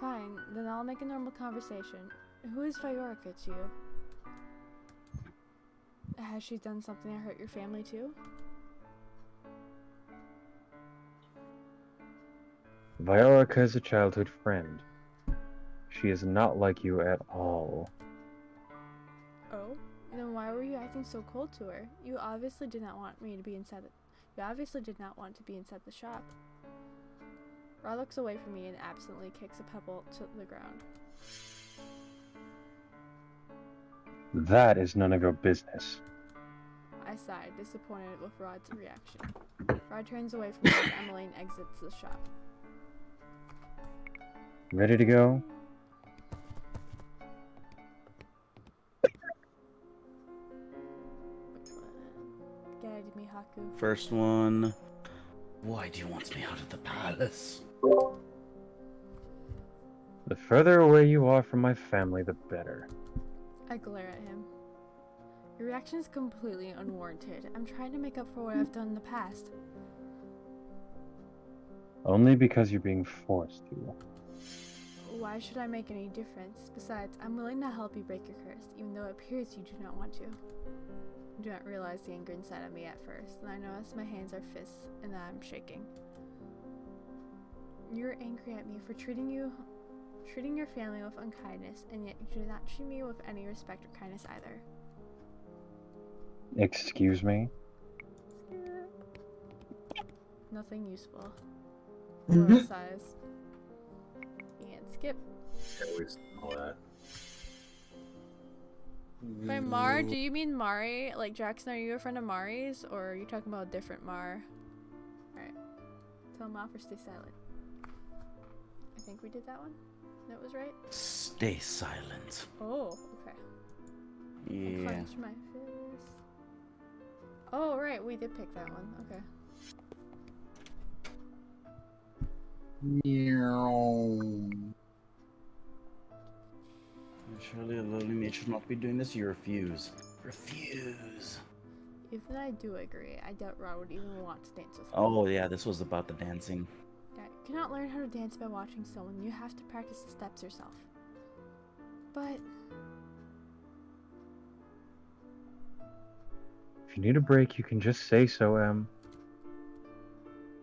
Fine, then I'll make a normal conversation. Who is Viorica to you? Has she done something to hurt your family too? Viorica is a childhood friend. She is not like you at all. Oh? Then why were you acting so cold to her? You obviously did not want me to be inside You obviously did not want to be inside the shop. Ra looks away from me and absently kicks a pebble to the ground. That is none of your business. I sighed, disappointed with Rod's reaction. Rod turns away from me as Emmeline exits the shop. Ready to go? Guide me, Haku. First one. Why do you want me out of the palace? The further away you are from my family, the better. I glare at him. Your reaction is completely unwarranted. I'm trying to make up for what I've done in the past. Only because you're being forced to. Why should I make any difference? Besides, I'm willing to help you break your curse, even though it appears you do not want to. I do not realize the anger inside of me at first, and I notice my hands are fists and that I'm shaking. You're angry at me for treating your family with unkindness, and yet you do not treat me with any respect or kindness either. Excuse me? Nothing useful. Laura sighs. And skip. I always know that. By Mar, do you mean Mari? Like, Jackson, are you a friend of Mari's? Or are you talking about a different Mar? Alright. Tell him off or stay silent. I think think we did that one. That was right. Stay silent. Oh, okay. Yeah. Clench my fist. Oh, right, we did pick that one. Okay. Meow. Surely a lowly maid should not be doing this. You refuse. Refuse. Even I do agree. I doubt Rod would even want to dance with me. Oh yeah, this was about the dancing. Yeah, you cannot learn how to dance by watching someone. You have to practice the steps yourself. But If you need a break, you can just say so, Em.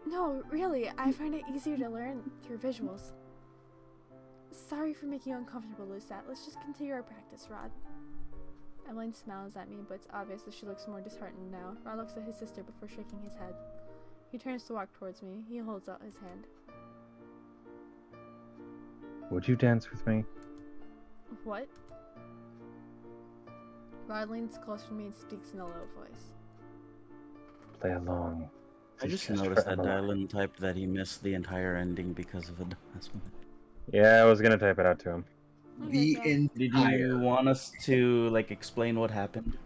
no, really, I find it easier to learn through visuals. Sorry for making you uncomfortable, Lucette. Let's just continue our practice, Rod. Emmeline smiles at me, but it's obvious that she looks more disheartened now. Rod looks at his sister before shaking his head. He turns to walk towards me. He holds out his hand. Would you dance with me? What? Rod leans closer to me and speaks in a low voice. Play along. I This is just for noticed that Emmeline. Dylan typed that he missed the entire ending because of it. Yeah, I was gonna type it out to him. The Okay, Did entire. you want us to like explain what happened?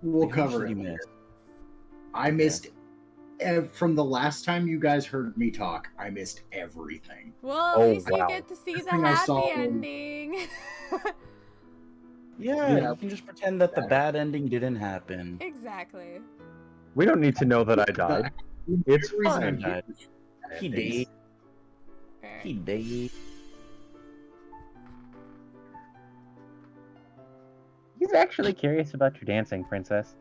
We'll Like, how much cover did it. you later. miss? I missed. From the last time you guys heard me talk, I missed everything. Well, Oh, at least wow. you get to see First the thing I happy saw- ending. Yeah, Yeah. you can just pretend that the Better. bad ending didn't happen. Exactly. We don't need to know that I died. It's The reason I'm fine. here is He endings. did. Alright. He did. He's actually curious about your dancing, princess.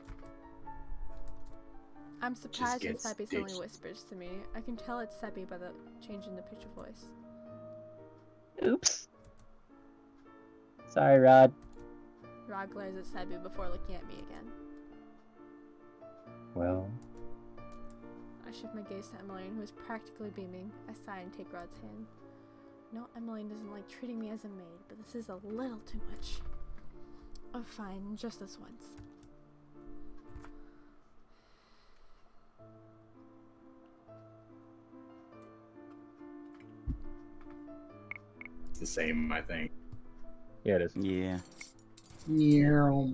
I'm surprised when gets Seppi's only ditched. whispers to me. I can tell it's Seppi by the change in the pitch of voice. Oops. Sorry, Rod. Rod glares at Seppi before looking at me again. Well, I shift my gaze to Emmeline, who is practically beaming. I sigh and take Rod's hand. No, Emmeline doesn't like treating me as a maid, but this is a little too much. Oh, fine, just this once. It's the same, I think. yeah, it is. Yeah. Meow.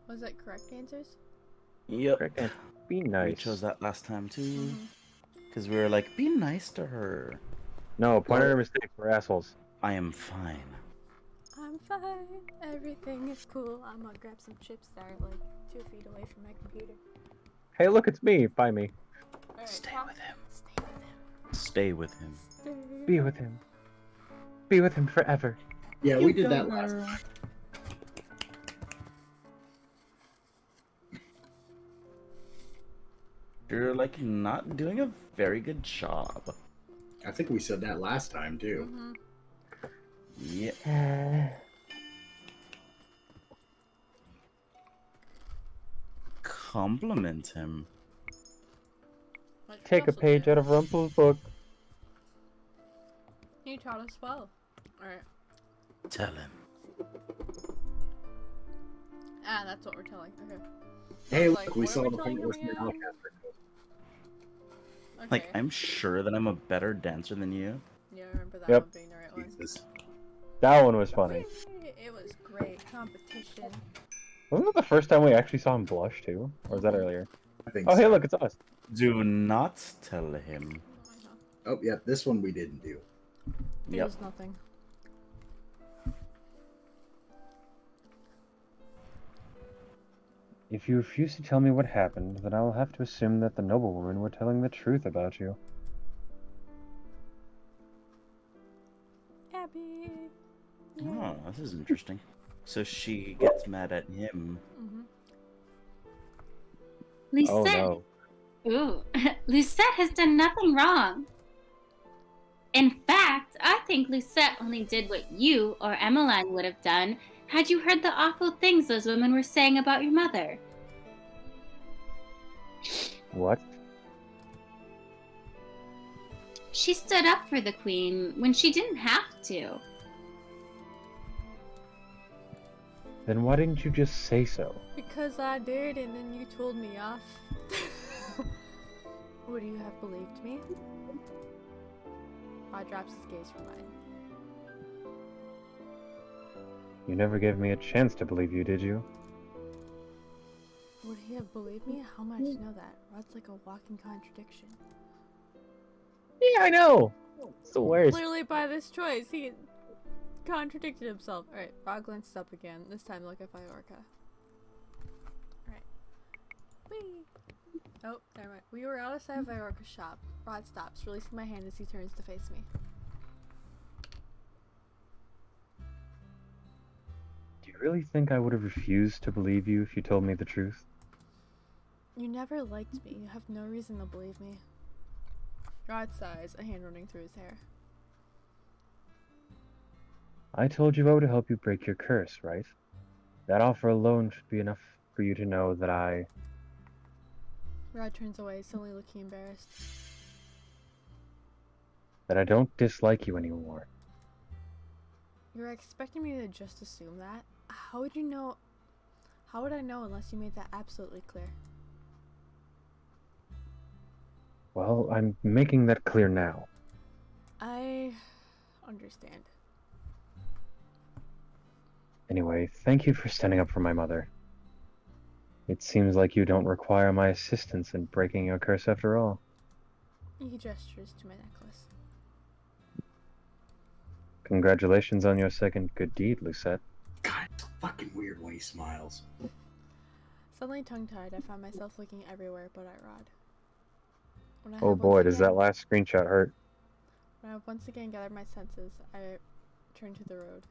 Was that correct answers? Yep. Correct answer. Be We nice. chose that last time too. Mm-hmm. Because we were like, be nice to her. No, point out No. our mistakes. We're assholes. I am fine. I'm fine. Everything is cool. I'm gonna grab some chips that are like 2 feet away from my computer. Hey, look, it's me. Buy me. Alright, Stay Tom, with him. Stay with him. Stay with him. Stay. Be with him. Be with him forever. Yeah, You we did that don't last know. time. You're like not doing a very good job. I think we said that last time too. Mm-hmm. Yeah. Compliment him. Take a page out of Rumpel's book. He taught us well. Alright. Tell him. Ah, that's what we're telling. Okay. Hey, Like, look, we what are saw we the telling pointless him again? Nerdcast. Like, Okay. I'm sure that I'm a better dancer than you. Yeah, I remember that Yep. one being the right one. Jesus. That one was funny. It was great competition. Wasn't it the first time we actually saw him blush too? Or was that earlier? I think Oh, so. hey, look, it's us. Do not tell him. Oh, yeah, this one we didn't do. It Yep. was nothing. If you refuse to tell me what happened, then I will have to assume that the noblewomen were telling the truth about you. Abby. Oh, this is interesting. So she gets mad at him. Mm-hmm. Lucette, Oh no. ooh, Lucette has done nothing wrong. In fact, I think Lucette only did what you or Emmeline would have done had you heard the awful things those women were saying about your mother. What? She stood up for the queen when she didn't have to. Then why didn't you just say so? Because I did, and then you told me off. Would you have believed me? Rod drops his gaze from mine. You never gave me a chance to believe you, did you? Would he have believed me? How am I to know that? Rod's like a walking contradiction. Yeah, I know. It's the worst. Clearly by this choice, he contradicted himself. Alright, Rod glances up again, this time to look at Viorca. Alright. Whee! Oh, never mind. We were outside of Viorca's shop. Rod stops, releasing my hand as he turns to face me. Do you really think I would have refused to believe you if you told me the truth? You never liked me. You have no reason to believe me. Rod sighs, a hand running through his hair. I told you I would help you break your curse, right? That offer alone should be enough for you to know that Rod turns away, suddenly looking embarrassed. that I don't dislike you anymore. You're expecting me to just assume that? How would you know? How would I know unless you made that absolutely clear? Well, I'm making that clear now. I understand. Anyway, thank you for standing up for my mother. It seems like you don't require my assistance in breaking your curse after all. He gestures to my necklace. Congratulations on your second good deed, Lucette. God, it's fucking weird when he smiles. Suddenly tongue-tied, I found myself looking everywhere but at Rod. When I Oh have boy, once does that again- last screenshot hurt. When I have once again gathered my senses, I turn to the road.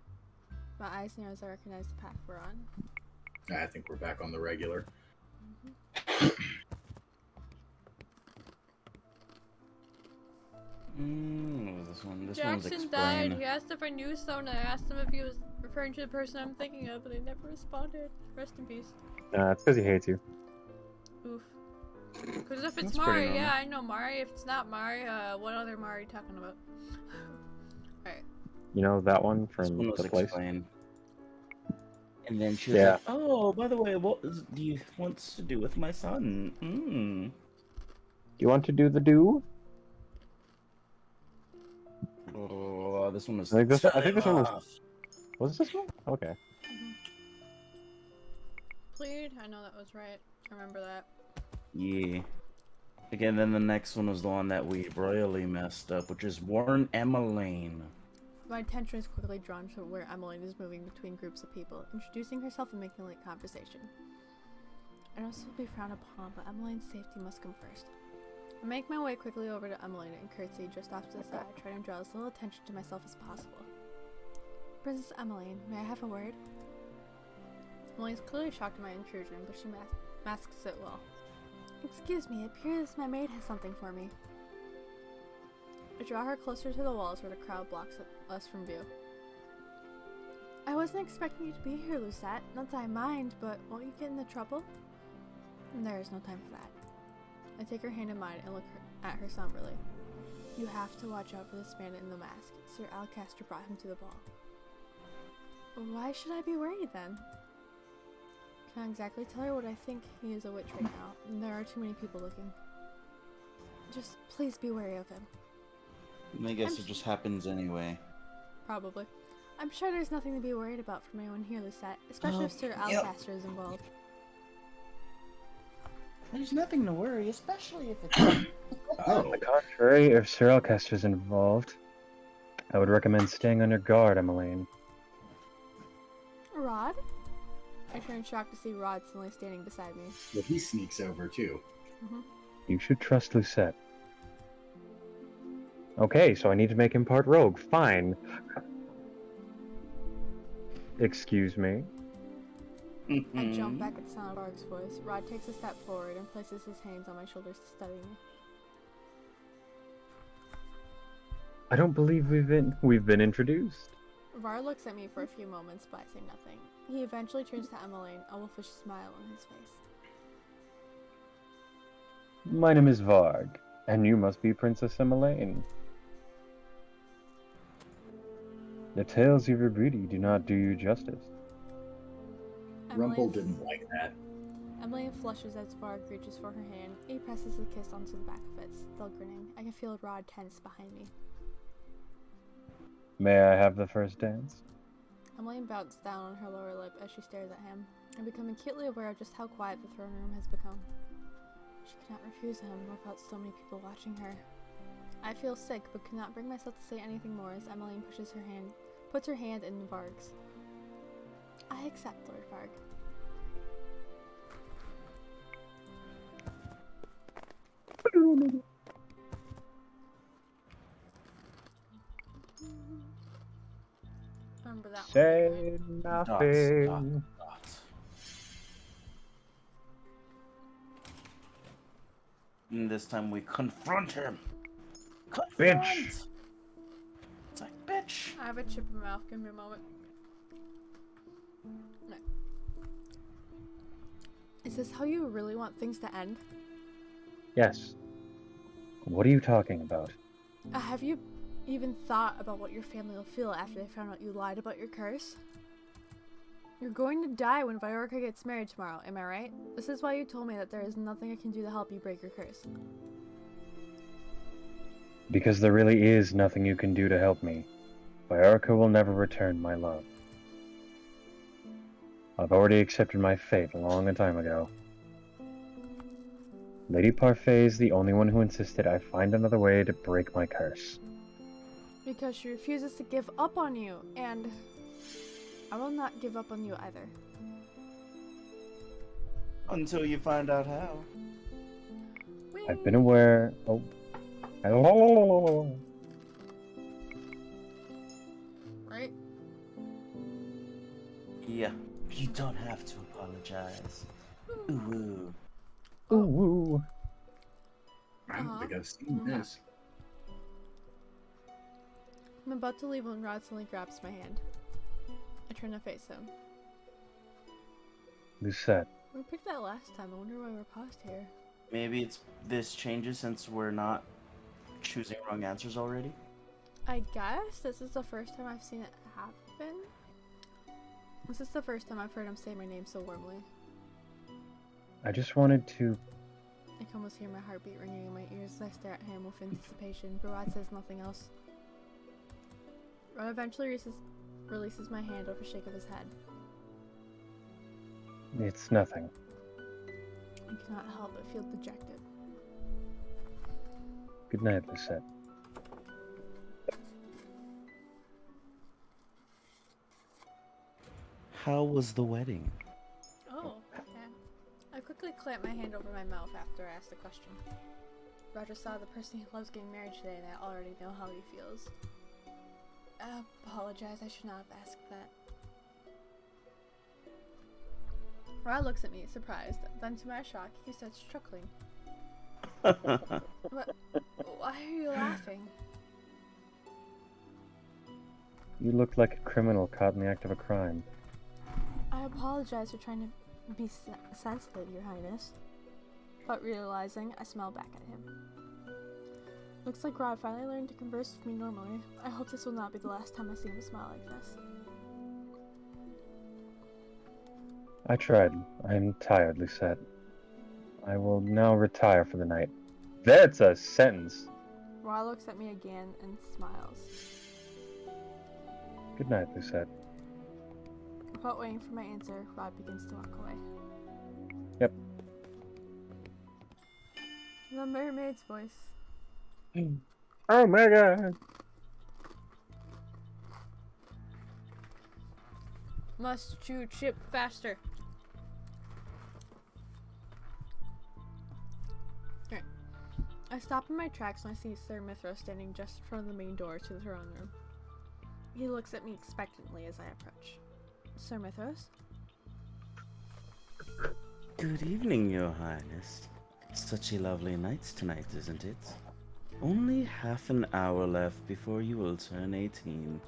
My eyes narrow as I recognize the path we're on. I think we're back on the regular. What was this one? This one's Jackson explain. died. He asked if I knew someone. I asked him if he was referring to the person I'm thinking of, but they never responded. Rest in peace. It's because he hates you. Oof. Because if it's That's pretty Mari, normal. yeah, I know Mari. If it's not Mari, what other Mari are you talking about? Alright. You know that one This from one was the place? explain. And then she was Yeah. like, "Oh, by the way, what do you want to do with my son?" Do you want to do the do? Oh, this one was. I think this one was. off. Was this one? Okay. Plead? I know that was right. I remember that. Yeah. Again, then the next one was the one that we royally messed up, which is Warren Emmeline. My attention is quickly drawn to where Emmeline is moving between groups of people, introducing herself and making light conversation. I know this will be frowned upon, but Emmeline's safety must come first. I make my way quickly over to Emmeline and curtsy just off to the side, trying to draw as little attention to myself as possible. Princess Emmeline, may I have a word? Emmeline is clearly shocked at my intrusion, but she masks it well. Excuse me, it appears my maid has something for me. I draw her closer to the walls where the crowd blocks us from view. I wasn't expecting you to be here, Lucette. Not that I mind, but won't you get into trouble? There is no time for that. I take her hand in mine and look at her somberly. You have to watch out for this man in the mask. Sir Alcaster brought him to the ball. Why should I be worried then? Can't exactly tell her what I think. He is a witch right now, and there are too many people looking. Just please be wary of him. And I guess it just happens anyway. Probably. I'm sure there's nothing to be worried about from anyone here, Lucette, especially if Sir Alcaster is involved. There's nothing to worry, especially if it's. On the contrary, if Sir Alcaster's involved, I would recommend staying on your guard, Emmeline. Rod? I turn shocked to see Rod suddenly standing beside me. But he sneaks over too. You should trust Lucette. Okay, so I need to make him part rogue. Fine. Excuse me? I jump back at the sound of Ark's voice. Rod takes a step forward and places his hands on my shoulders to study me. I don't believe we've been introduced. Var looks at me for a few moments, but I say nothing. He eventually turns to Emmeline, a wolfish smile on his face. My name is Varg, and you must be Princess Emmeline. The tales of your beauty do not do you justice. Rumple didn't like that. Emmeline flushes as Varg reaches for her hand. He presses a kiss onto the back of it, still grinning. I can feel Rod tense behind me. May I have the first dance? Emily bounced down on her lower lip as she stares at him, and becoming acutely aware of just how quiet the throne room has become. She could not refuse him without so many people watching her. I feel sick, but could not bring myself to say anything more as Emmeline puts her hand in Varg's. I accept, Lord Varg. Remember that one, Say Dots, nothing. dots. And this time we confront him. Confront! Bitch! It's like, bitch! I have a chip in my mouth. Give me a moment. No. Is this how you really want things to end? Yes. What are you talking about? Have you even thought about what your family will feel after they found out you lied about your curse? You're going to die when Viorica gets married tomorrow, am I right? This is why you told me that there is nothing I can do to help you break your curse. Because there really is nothing you can do to help me. Viorica will never return my love. I've already accepted my fate a long time ago. Lady Parfait is the only one who insisted I find another way to break my curse. Because she refuses to give up on you, and I will not give up on you either. Until you find out how. I've been aware. Oh. Hello. Right? Yeah, you don't have to apologize. Ooh. Ooh. I don't think I've seen this. I'm about to leave when Rod suddenly grabs my hand. I turn to face him. Lucette. We picked that last time. I wonder why we're paused here. Maybe it's this changes since we're not choosing wrong answers already. I guess this is the first time I've seen it happen. This is the first time I've heard him say my name so warmly. I just wanted to. I can almost hear my heartbeat ringing in my ears as I stare at him with anticipation, but Rod says nothing else. Rod eventually releases my hand with a shake of his head. It's nothing. I cannot help but feel dejected. Good night, Lucette. How was the wedding? Oh, okay. I quickly clamped my hand over my mouth after I asked the question. Roger saw the person he loves getting married today, and I already know how he feels. I apologize, I should not have asked that. Rod looks at me, surprised. Then, to my shock, he starts chuckling. What? Why are you laughing? You look like a criminal caught in the act of a crime. I apologize for trying to be sensitive, Your Highness. But realizing, I smile back at him. Looks like Rod finally learned to converse with me normally. I hope this will not be the last time I see him smile like this. I tried. I'm tired, Lucette. I will now retire for the night. That's a sentence. Rod looks at me again and smiles. Good night, Lucette. Without waiting for my answer, Rod begins to walk away. Yep. The mermaid's voice. Oh my god. Must shoot ship faster. Alright. I stop in my tracks when I see Sir Mithras standing just in front of the main door to the throne room. He looks at me expectantly as I approach. Sir Mithras? Good evening, Your Highness. Such a lovely night tonight, isn't it? Only half an hour left before you will turn 18.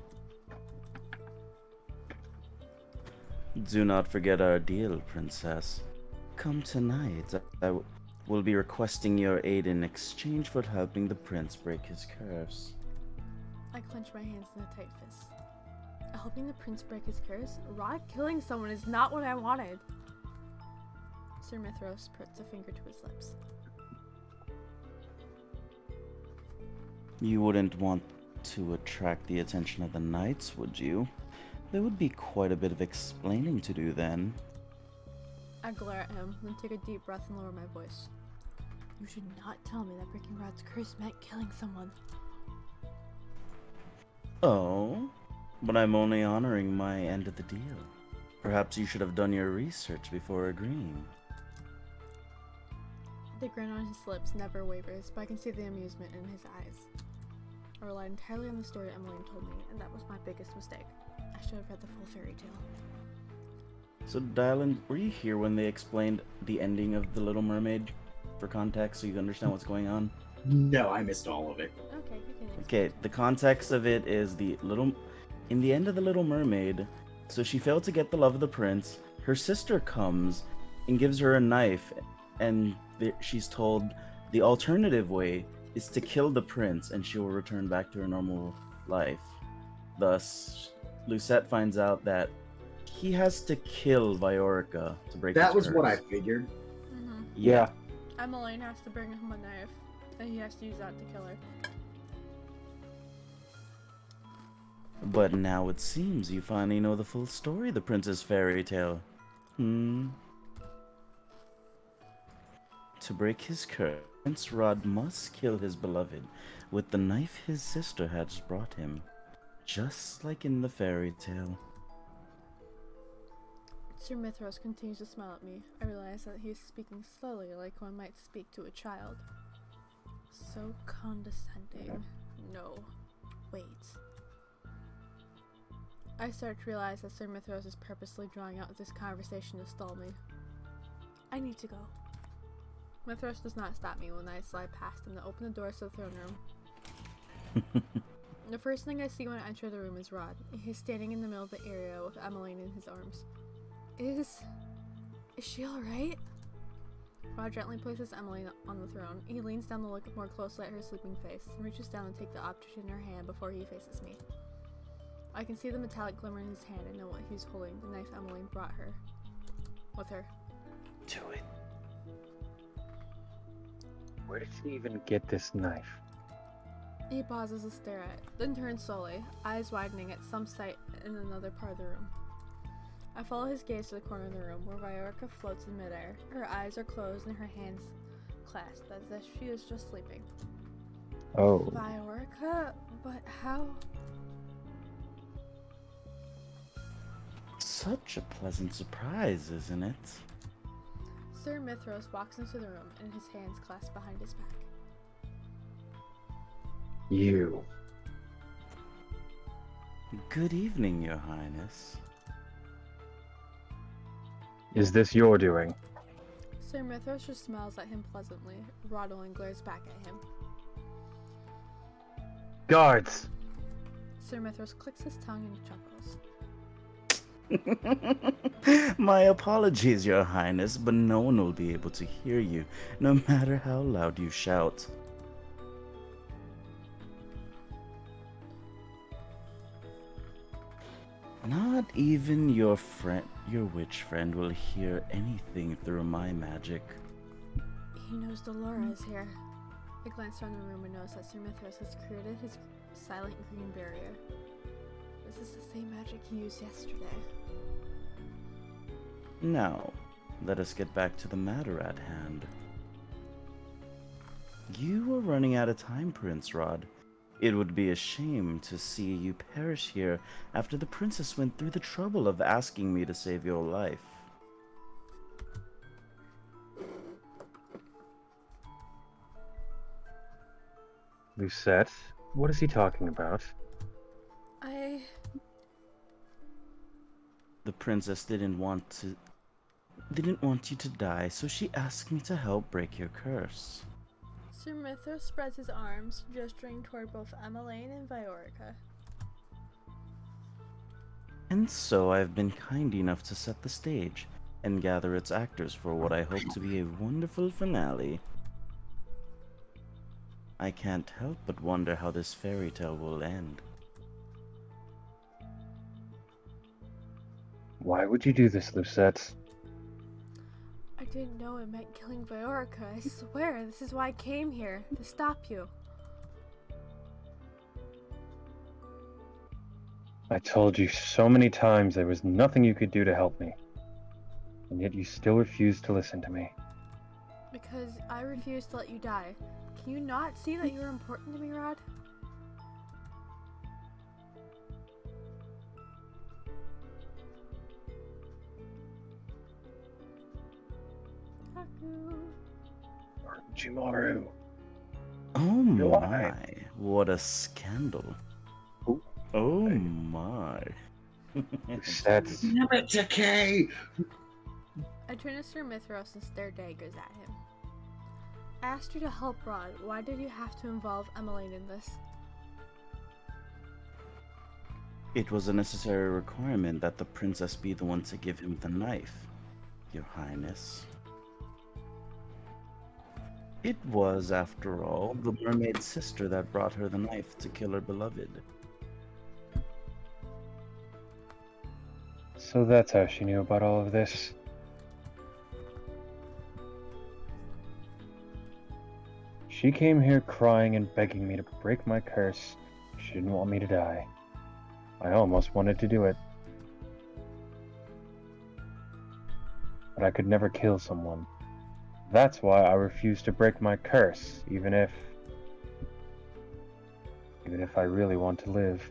Do not forget our deal, Princess. Come tonight. I will be requesting your aid in exchange for helping the prince break his curse. I clench my hands in a tight fist. Helping the prince break his curse? Rod killing someone is not what I wanted. Sir Mithras puts a finger to his lips. You wouldn't want to attract the attention of the knights, would you? There would be quite a bit of explaining to do then. I glare at him, then take a deep breath and lower my voice. You should not tell me that breaking Rod's curse meant killing someone. Oh, but I'm only honoring my end of the deal. Perhaps you should have done your research before agreeing. The grin on his lips never wavers, but I can see the amusement in his eyes. I relied entirely on the story Emmeline told me, and that was my biggest mistake. I should have read the full fairy tale. So, Dylan, were you here when they explained the ending of The Little Mermaid? For context, so you understand what's going on? No, I missed all of it. Okay, you can explain. Okay, the context of it is in the end of The Little Mermaid, so she failed to get the love of the prince. Her sister comes and gives her a knife, and she's told the alternative way is to kill the prince, and she will return back to her normal life. Thus, Lucette finds out that he has to kill Viorica to break That his was what I curse. figured. Mm-hmm. Yeah. Emmeline has to bring him a knife, and he has to use that to kill her. But now it seems you finally know the full story of the Princess Fairy Tale. To break his curse, Prince Rod must kill his beloved with the knife his sister has brought him, just like in the fairy tale. Sir Mithras continues to smile at me. I realize that he is speaking slowly, like one might speak to a child. So condescending. No. Wait. I start to realize that Sir Mithras is purposely drawing out this conversation to stall me. I need to go. Mithras does not stop me when I slide past him to open the doors to the throne room. The first thing I see when I enter the room is Rod. He's standing in the middle of the area with Emmeline in his arms. Is she alright? Rod gently places Emmeline on the throne. He leans down to look more closely at her sleeping face and reaches down and take the object in her hand before he faces me. I can see the metallic glimmer in his hand and know what he's holding, the knife Emmeline brought her. With her. Do it. Where did she even get this knife? He pauses to stare at it, then turns slowly, eyes widening at some sight in another part of the room. I follow his gaze to the corner of the room where Viorica floats in midair. Her eyes are closed and her hands clasped as if she is just sleeping. Oh. Viorica? But how? Such a pleasant surprise, isn't it? Sir Mithras walks into the room and his hands clasped behind his back. You. Good evening, Your Highness. Is this your doing? Sir Mithras just smiles at him pleasantly. Rod only glares back at him. Guards! Sir Mithras clicks his tongue and chuckles. My apologies, Your Highness, but no one will be able to hear you, no matter how loud you shout. Not even your witch friend will hear anything through my magic. He knows Dolora is here. I glance around the room and notice that Sir Mithras has created his silent green barrier. This is the same magic he used yesterday. Now, let us get back to the matter at hand. You are running out of time, Prince Rod. It would be a shame to see you perish here after the princess went through the trouble of asking me to save your life. Lucette? What is he talking about? The princess didn't want you to die, so she asked me to help break your curse. Sir Mithras spreads his arms, gesturing toward both Emmeline and Viorica. And so I've been kind enough to set the stage and gather its actors for what I hope to be a wonderful finale. I can't help but wonder how this fairy tale will end. Why would you do this, Lucette? I didn't know it meant killing Viorica. I swear, this is why I came here, to stop you. I told you so many times there was nothing you could do to help me. And yet you still refused to listen to me. Because I refuse to let you die. Can you not see that you're important to me, Rod? Kaku. Orochimaru. Oh Why? my, what a scandal. Ooh. Oh Hey. my. That's Namatake! I turned to Sir Mithros and stared daggers at him. I asked you to help Rod. Why did you have to involve Emmeline in this? It was a necessary requirement that the princess be the one to give him the knife, Your Highness. It was, after all, the mermaid's sister that brought her the knife to kill her beloved. So that's how she knew about all of this. She came here crying and begging me to break my curse. She didn't want me to die. I almost wanted to do it. But I could never kill someone. That's why I refused to break my curse, even if I really want to live.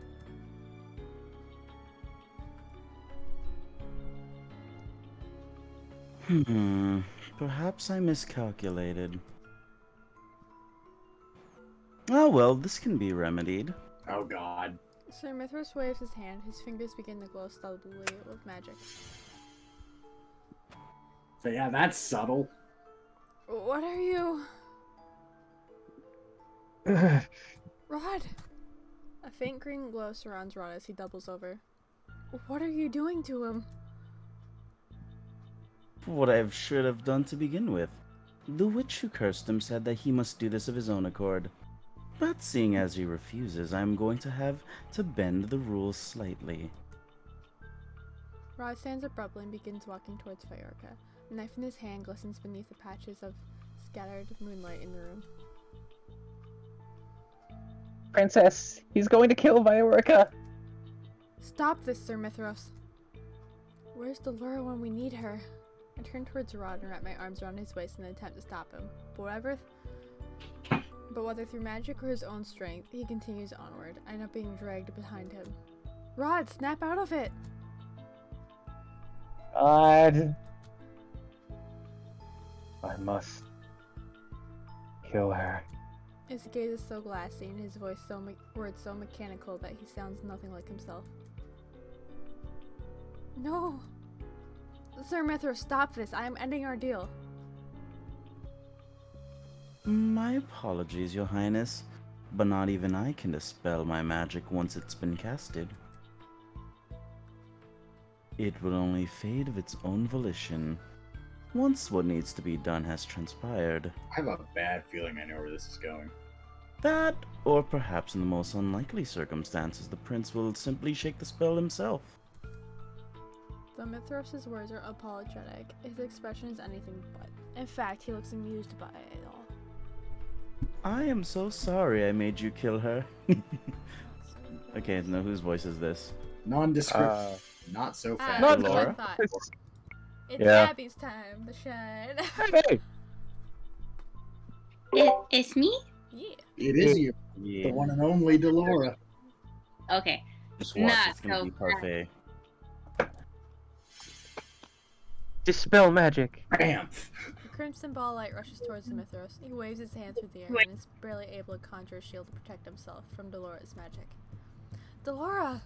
Perhaps I miscalculated. Oh well, this can be remedied. Oh god. Sir Mithras waves his hand. His fingers begin to glow subtly with magic. So yeah, that's subtle. What are you... Rod! A faint green glow surrounds Rod as he doubles over. What are you doing to him? What I should have done to begin with. The witch who cursed him said that he must do this of his own accord. But seeing as he refuses, I'm going to have to bend the rules slightly. Rod stands abruptly and begins walking towards Viorka. A knife in his hand glistens beneath the patches of scattered moonlight in the room. Princess, he's going to kill Viorica. Stop this, Sir Mithros! Where's Delura when we need her? I turn towards Rod and wrap my arms around his waist in an attempt to stop him. But whether through magic or his own strength, he continues onward. I end up being dragged behind him. Rod, snap out of it! God. I must kill her. His gaze is so glassy and his voice words so mechanical that he sounds nothing like himself. No! Sir Mithras, stop this! I am ending our deal. My apologies, Your Highness, but not even I can dispel my magic once it's been casted. It will only fade of its own volition, once what needs to be done has transpired. I have a bad feeling I know where this is going. That, or perhaps in the most unlikely circumstances, the prince will simply shake the spell himself. Though Mithros' words are apologetic, his expression is anything but. In fact, he looks amused by it all. I am so sorry I made you kill her. Okay, now whose voice is this? Nondescript. Not so fast. Not That's what I Laura? thought. It's Yeah. Abby's time to shine. Hey, It's me? Yeah. It is you, Yeah. the one and only Delora. Okay. Just watch, Not it's gonna so be parfait. dispel magic. Bam! A crimson ball light rushes towards the Mithros. He waves his hand through the air and is barely able to conjure a shield to protect himself from Delora's magic. Delora!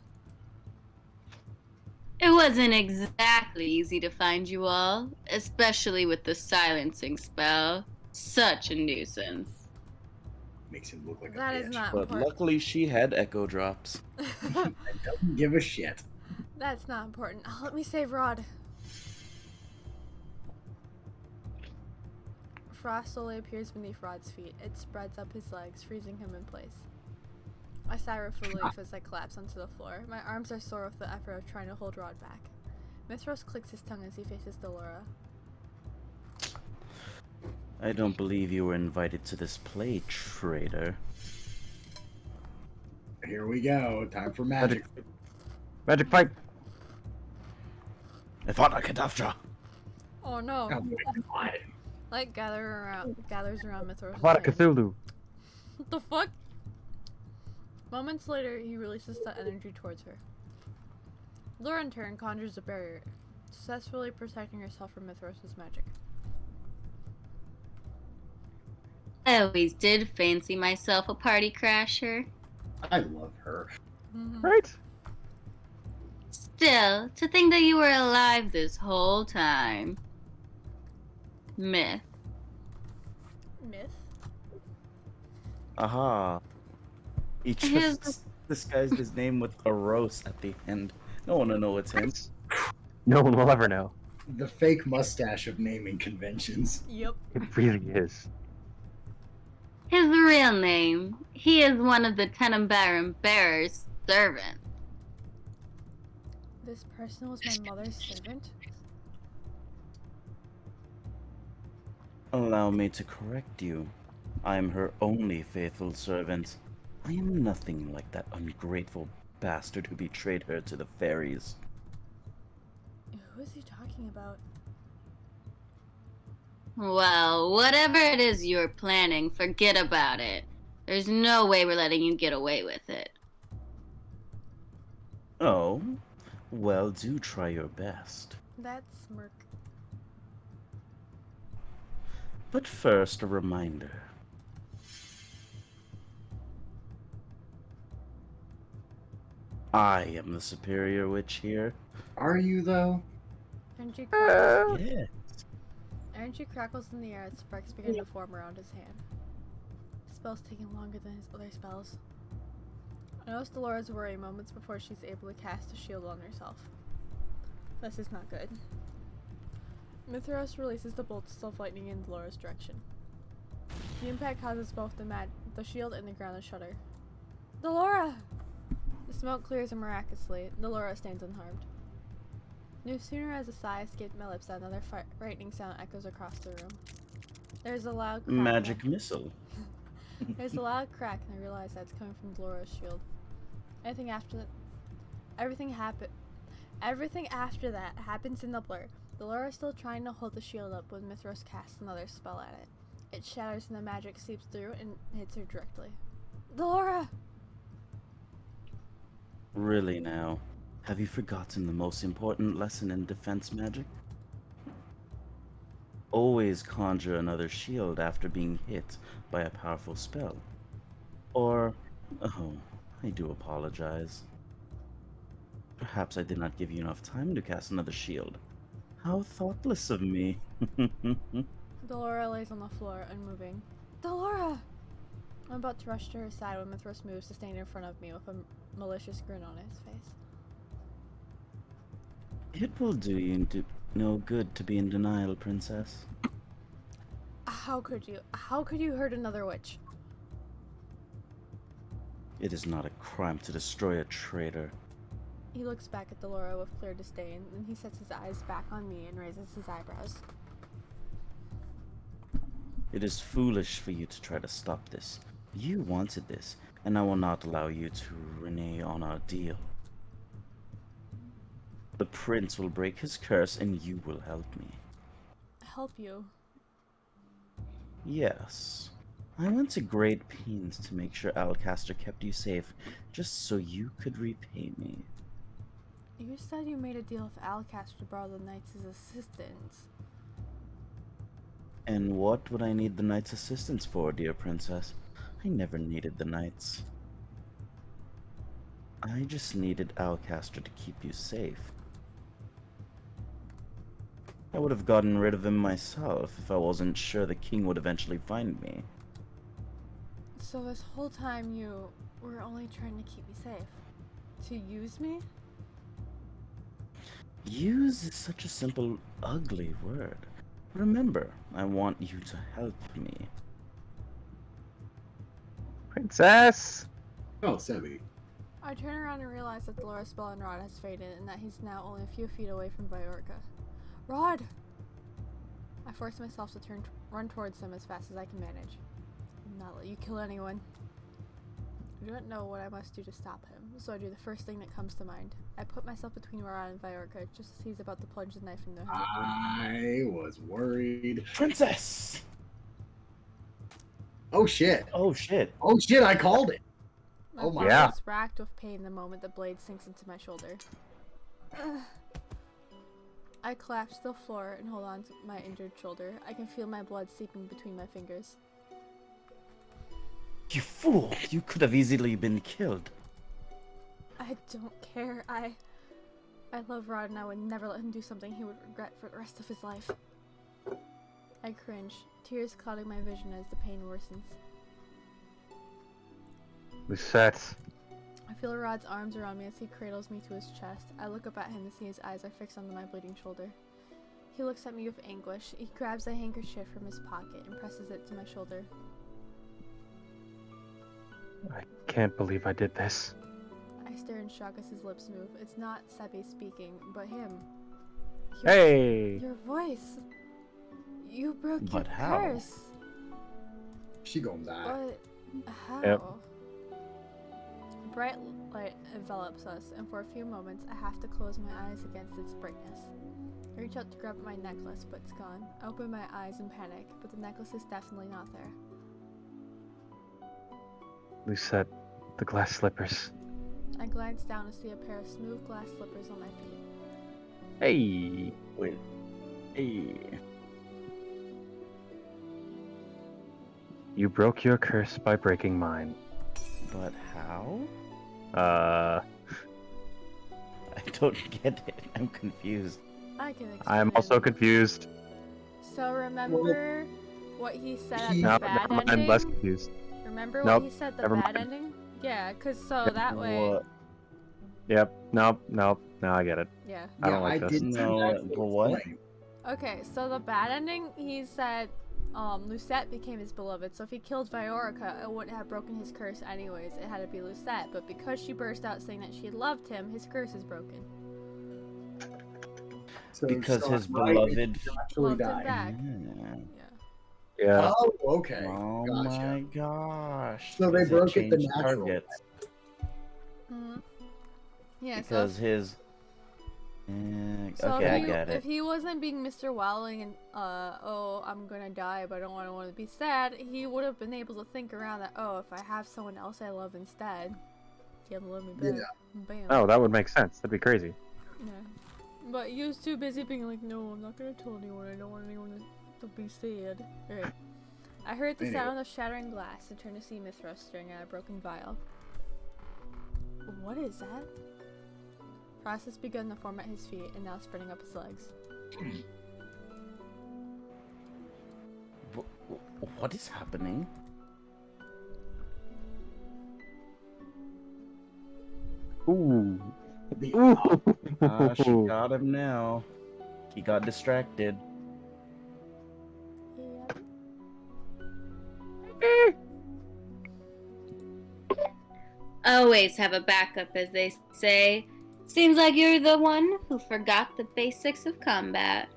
It wasn't exactly easy to find you all, especially with the silencing spell. Such a nuisance. Makes him look like That a is bitch. not But important. luckily she had echo drops. And doesn't give a shit. That's not important. Let me save Rod. Frost slowly appears beneath Rod's feet. It spreads up his legs, freezing him in place. I sigh with relief as I collapse onto the floor. My arms are sore with the effort of trying to hold Rod back. Mithros clicks his tongue as he faces Delora. I don't believe you were invited to this play, traitor. Here we go. Time for magic. Magic fight! Avada Kedavra! Oh no. Oh my god. Light gathers around Mithras' Avada hand. Cthulhu! What the fuck? Moments later, he releases the energy towards her. Laura, in turn, conjures a barrier, successfully protecting herself from Mithras' magic. I always did fancy myself a party crasher. I love her. Right? Still, to think that you were alive this whole time. Myth. Myth? Aha. He His- just disguised his name with a rose at the end. No one will know it's him. No one will ever know. The fake mustache of naming conventions. Yep. It really is. His real name. He is one of the Tenenbaum Bearer's servants. This person was my mother's servant? Allow me to correct you. I am her only faithful servant. I am nothing like that ungrateful bastard who betrayed her to the fairies. Who is he talking about? Well, whatever it is you're planning, forget about it. There's no way we're letting you get away with it. Oh? Well, do try your best. That smirk. But first, a reminder. I am the superior witch here. Are you though? Energy crackles. Yeah. Energy crackles in the air as sparks begin to form around his hand. The spell's taking longer than his other spells. I notice Dolores worry moments before she's able to cast a shield on herself. This is not good. Mithras releases the bolts of lightning in Dolores' direction. The impact causes both the shield and the ground to shudder. Delora! The smoke clears miraculously. Delora stands unharmed. No sooner has a sigh escaped my lips than another frightening sound echoes across the room. There's a loud crack. Magic missile. There's a loud crack, and I realize that's coming from Dolores' shield. Everything after that happens in the blur. Delora is still trying to hold the shield up when Mithras casts another spell at it. It shatters and the magic seeps through and hits her directly. Delora! Really now? Have you forgotten the most important lesson in defense magic? Always conjure another shield after being hit by a powerful spell. Or, oh, I do apologize. Perhaps I did not give you enough time to cast another shield. How thoughtless of me. Delora lays on the floor, unmoving. Delora! I'm about to rush to her side when Mithras moves to stand in front of me with a malicious grin on his face. It will do you no good to be in denial, princess. How could you? How could you hurt another witch? It is not a crime to destroy a traitor. He looks back at Delora with clear disdain, then he sets his eyes back on me and raises his eyebrows. It is foolish for you to try to stop this. You wanted this, and I will not allow you to renege on our deal. The prince will break his curse, and you will help me. Help you? Yes. I went to great pains to make sure Alcaster kept you safe, just so you could repay me. You said you made a deal with Alcaster to borrow the Knights' assistance. And what would I need the knight's assistance for, dear princess? I never needed the knights. I just needed Alcaster to keep you safe. I would have gotten rid of him myself if I wasn't sure the king would eventually find me. So this whole time you were only trying to keep me safe? To use me? Use is such a simple, ugly word. Remember, I want you to help me. Princess! Oh, Sebby. I turn around and realize that Dolores' spell on Rod has faded and that he's now only a few feet away from Viorca. Rod! I force myself to run towards him as fast as I can manage. And not let you kill anyone. I don't know what I must do to stop him. so I do the first thing that comes to mind. I put myself between Rod and Viorca just as he's about to plunge the knife in their heart. I was worried. Princess! Oh shit. Oh shit. Oh shit, I called it. My Oh my body Yeah. is racked with pain the moment the blade sinks into my shoulder. I collapse to the floor and hold on to my injured shoulder. I can feel my blood seeping between my fingers. You fool! You could have easily been killed. I don't care. I love Rod and I would never let him do something he would regret for the rest of his life. I cringe, tears clouding my vision as the pain worsens. Lucette. I feel Rod's arms around me as he cradles me to his chest. I look up at him and see his eyes are fixed onto my bleeding shoulder. He looks at me with anguish. He grabs a handkerchief from his pocket and presses it to my shoulder. I can't believe I did this. I stare in shock as his lips move. It's not Sebi speaking, but him. Hey! Your voice! You broke But your how? curse! She gonna die. But how? Yep. Bright light envelops us, and for a few moments I have to close my eyes against its brightness. I reach out to grab my necklace, but it's gone. I open my eyes in panic, but the necklace is definitely not there. Lucette, the glass slippers. I glance down to see a pair of smooth glass slippers on my feet. Hey! Wait. Hey. You broke your curse by breaking mine. But how? Uh, I don't get it. I'm confused. I can explain. I'm also confused. So remember what he said at He- the No, bad never mind, ending? less confused. Remember Nope, what he said the never bad mind. ending? Yeah, cause so that way. What? Yep, nope. Now I get it. Yeah. I don't like this. did see No, that but what? explain. Okay, so the bad ending, he said Lucette became his beloved, so if he killed Viorica, it wouldn't have broken his curse anyways. It had to be Lucette, but because she burst out saying that she loved him, his curse is broken. So Because his right, beloved it actually Loved him died. back. Yeah. Yeah. Yeah. Oh, okay. Oh Gotcha. my gosh. So they Because broke it the changed natural way. targets. Mm-hmm. Yeah, Because so, his. so Okay, if I he, get it. if he wasn't being Mr. Wowling and, oh, I'm gonna die, but I don't want to be sad, he would have been able to think around that, oh, if I have someone else I love instead, he'll love me back. Yeah. Bam. Oh, that would make sense. That'd be crazy. Yeah. But he was too busy being like, no, I'm not gonna tell anyone. I don't want anyone to be sad. Alright. I heard the sound of shattering glass and turned to see Mithras staring at a broken vial. What is that? Frost has begun to form at his feet and now spreading up his legs. What is happening? Ooh. The- Ooh. Ah, she got him now. He got distracted. Yep. Always have a backup, as they say. Seems like you're the one who forgot the basics of combat.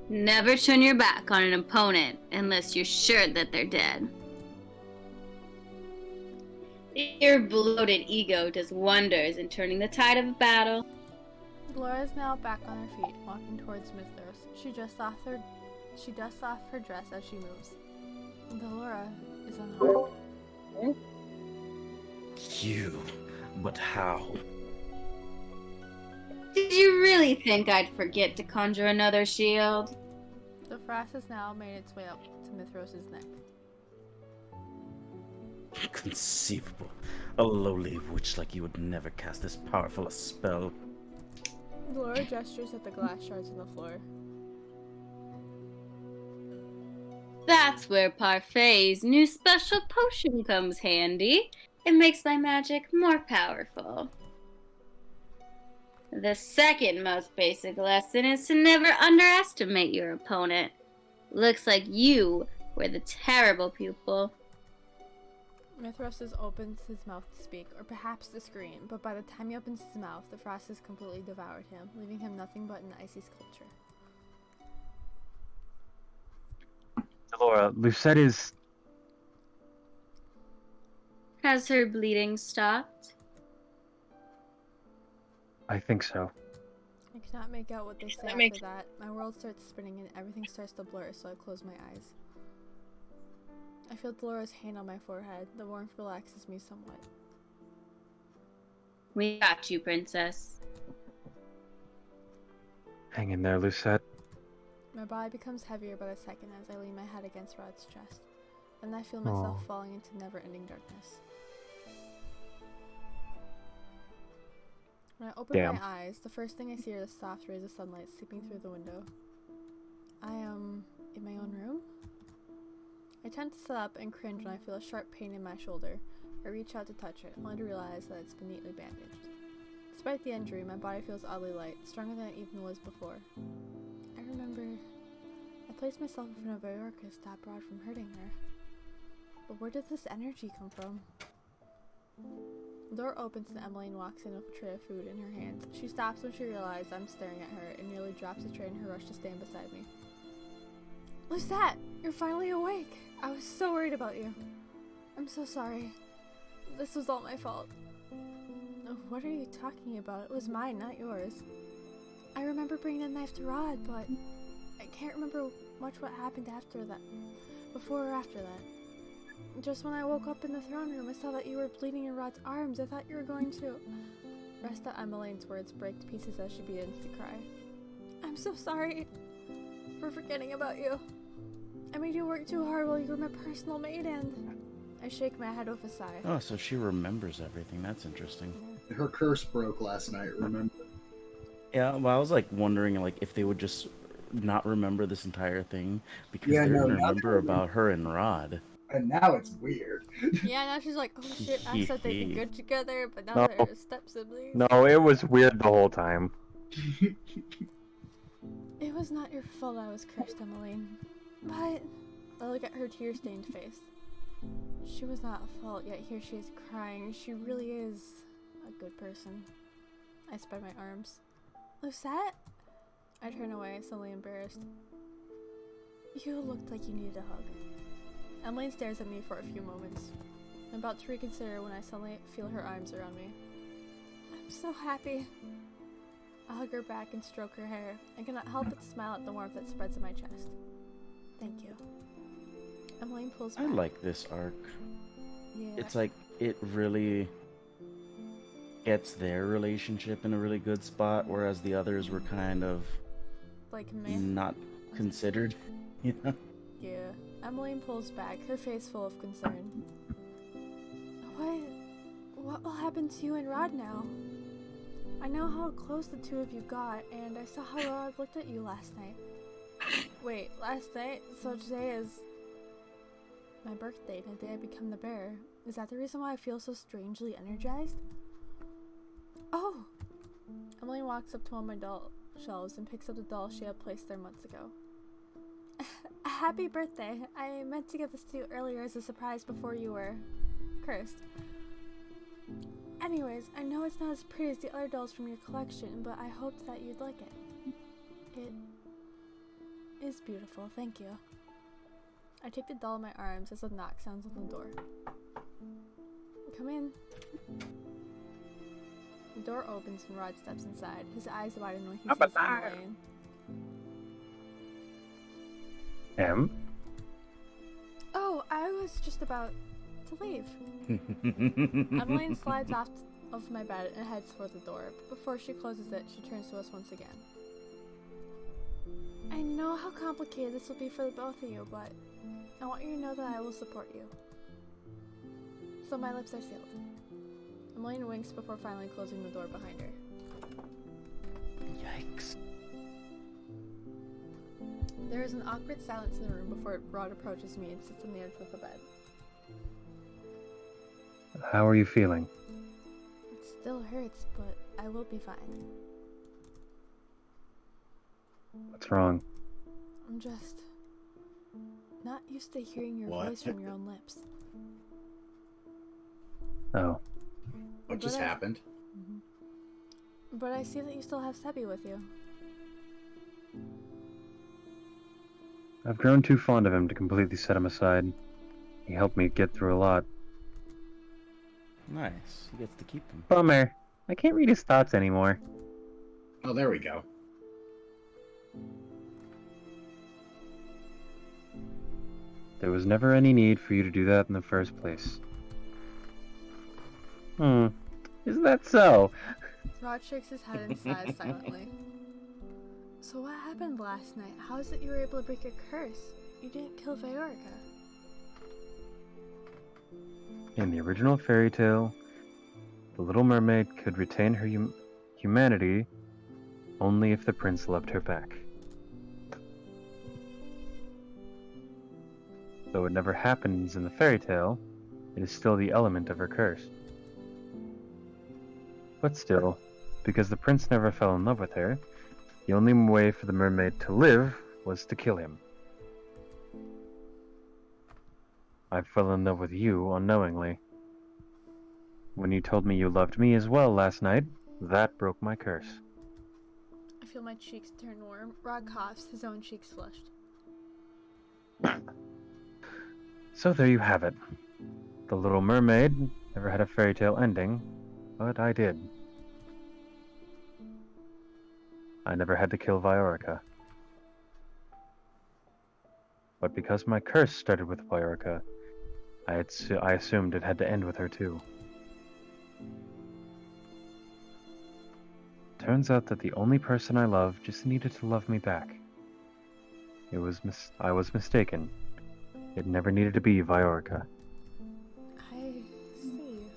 Never turn your back on an opponent unless you're sure that they're dead. Your bloated ego does wonders in turning the tide of a battle. Laura is now back on her feet, walking towards Mithras. She dusts off her dress as she moves. Delora is unharmed. You. But how? Did you really think I'd forget to conjure another shield? The frost has now made its way up to Mithras' neck. Inconceivable. A lowly witch like you would never cast this powerful a spell. Laura gestures at the glass shards on the floor. That's where Parfait's new special potion comes handy. It makes my magic more powerful. The second most basic lesson is to never underestimate your opponent. Looks like you were the terrible pupil. Mithras opens his mouth to speak, or perhaps to scream, but by the time he opens his mouth, the frost has completely devoured him, leaving him nothing but an icy sculpture. Delora, Lucette is... Has her bleeding stopped? I think so. I cannot make out what they say after that. My world starts spinning and everything starts to blur, so I close my eyes. I feel Dolores' hand on my forehead. The warmth relaxes me somewhat. We got you, princess. Hang in there, Lucette. My body becomes heavier by the second as I lean my head against Rod's chest. Then I feel myself falling into never-ending darkness. When I open my eyes, the first thing I see are the soft rays of sunlight seeping through the window. I am in my own room? I attempt to sit up and cringe when I feel a sharp pain in my shoulder. I reach out to touch it, only to realize that it's been neatly bandaged. Despite the injury, my body feels oddly light, stronger than it even was before. I remember I placed myself in front of Viorca to stop Rod from hurting her. But where did this energy come from? The door opens and Emmeline walks in with a tray of food in her hands. She stops when she realizes I'm staring at her and nearly drops the tray in her rush to stand beside me. Lucette, you're finally awake. I was so worried about you. I'm so sorry. This was all my fault. What are you talking about? It was mine, not yours. I remember bringing the knife to Rod, but I can't remember much what happened after that. Before or after that. Just when I woke up in the throne room, I saw that you were bleeding in Rod's arms. I thought you were going to... Rest of Emmeline's words break to pieces as she begins to cry. I'm so sorry for forgetting about you. I made you work too hard while you were my personal maid, and... I shake my head with a sigh. Oh, so she remembers everything. That's interesting. Her curse broke last night, remember? Yeah, well, I was like wondering like if they would just not remember this entire thing because they're gonna remember about her and Rod. And now it's weird. Yeah, now she's like, oh shit, I thought they'd be good together, but now they're step siblings. No, it was weird the whole time. It was not your fault I was cursed, Emmeline. But I look at her tear-stained face. She was not at fault, yet here she is crying. She really is a good person. I spread my arms. Lucette? I turn away, suddenly embarrassed. You looked like you needed a hug. Emmeline stares at me for a few moments. I'm about to reconsider when I suddenly feel her arms around me. I'm so happy. I hug her back and stroke her hair. I cannot help but smile at the warmth that spreads in my chest. Thank you. Emmeline pulls back. I like this arc. Yeah. It's like it really gets their relationship in a really good spot, whereas the others were kind of like me. Not considered. You know? Yeah. Emmeline pulls back, her face full of concern. What will happen to you and Rod now? I know how close the two of you got, and I saw how Rod looked at you last night. Wait, last night? So today is my birthday, and the day I become the bearer. Is that the reason why I feel so strangely energized? Oh! Emmeline walks up to one of my doll shelves and picks up the doll she had placed there months ago. Happy birthday! I meant to give this to you earlier as a surprise before you were cursed. Anyways, I know it's not as pretty as the other dolls from your collection, but I hoped that you'd like it. It is beautiful, thank you. I take the doll in my arms as a knock sounds on the door. Come in. The door opens and Rod steps inside. His eyes widen when he sees Emmeline. Oh, I was just about to leave. Emmeline slides off of my bed and heads for the door, but before she closes it, she turns to us once again. I know how complicated this will be for the both of you, but I want you to know that I will support you. So my lips are sealed. Emmeline winks before finally closing the door behind her. Yikes. There is an awkward silence in the room before Rod approaches me and sits on the edge of the bed. How are you feeling? It still hurts, but I will be fine. What's wrong? I'm just not used to hearing your voice from your own lips. Oh. What just happened? But I see that you still have Sebi with you. I've grown too fond of him to completely set him aside. He helped me get through a lot. Nice. He gets to keep them. Bummer. I can't read his thoughts anymore. Oh, there we go. There was never any need for you to do that in the first place. Is that so? Rod shakes his head and sighs silently. So what happened last night? How is it you were able to break your curse? You didn't kill Viorica. In the original fairy tale, the Little Mermaid could retain her humanity only if the prince loved her back. Though it never happens in the fairy tale, it is still the element of her curse. But still, because the prince never fell in love with her, the only way for the mermaid to live was to kill him. I fell in love with you unknowingly. When you told me you loved me as well last night, that broke my curse. I feel my cheeks turn warm. Rod coughs, his own cheeks flushed. So there you have it. The Little Mermaid never had a fairy tale ending, but I did. I never had to kill Viorica. But because my curse started with Viorica, I assumed it had to end with her too. Turns out that the only person I love just needed to love me back. I was mistaken. It never needed to be Viorica. I see.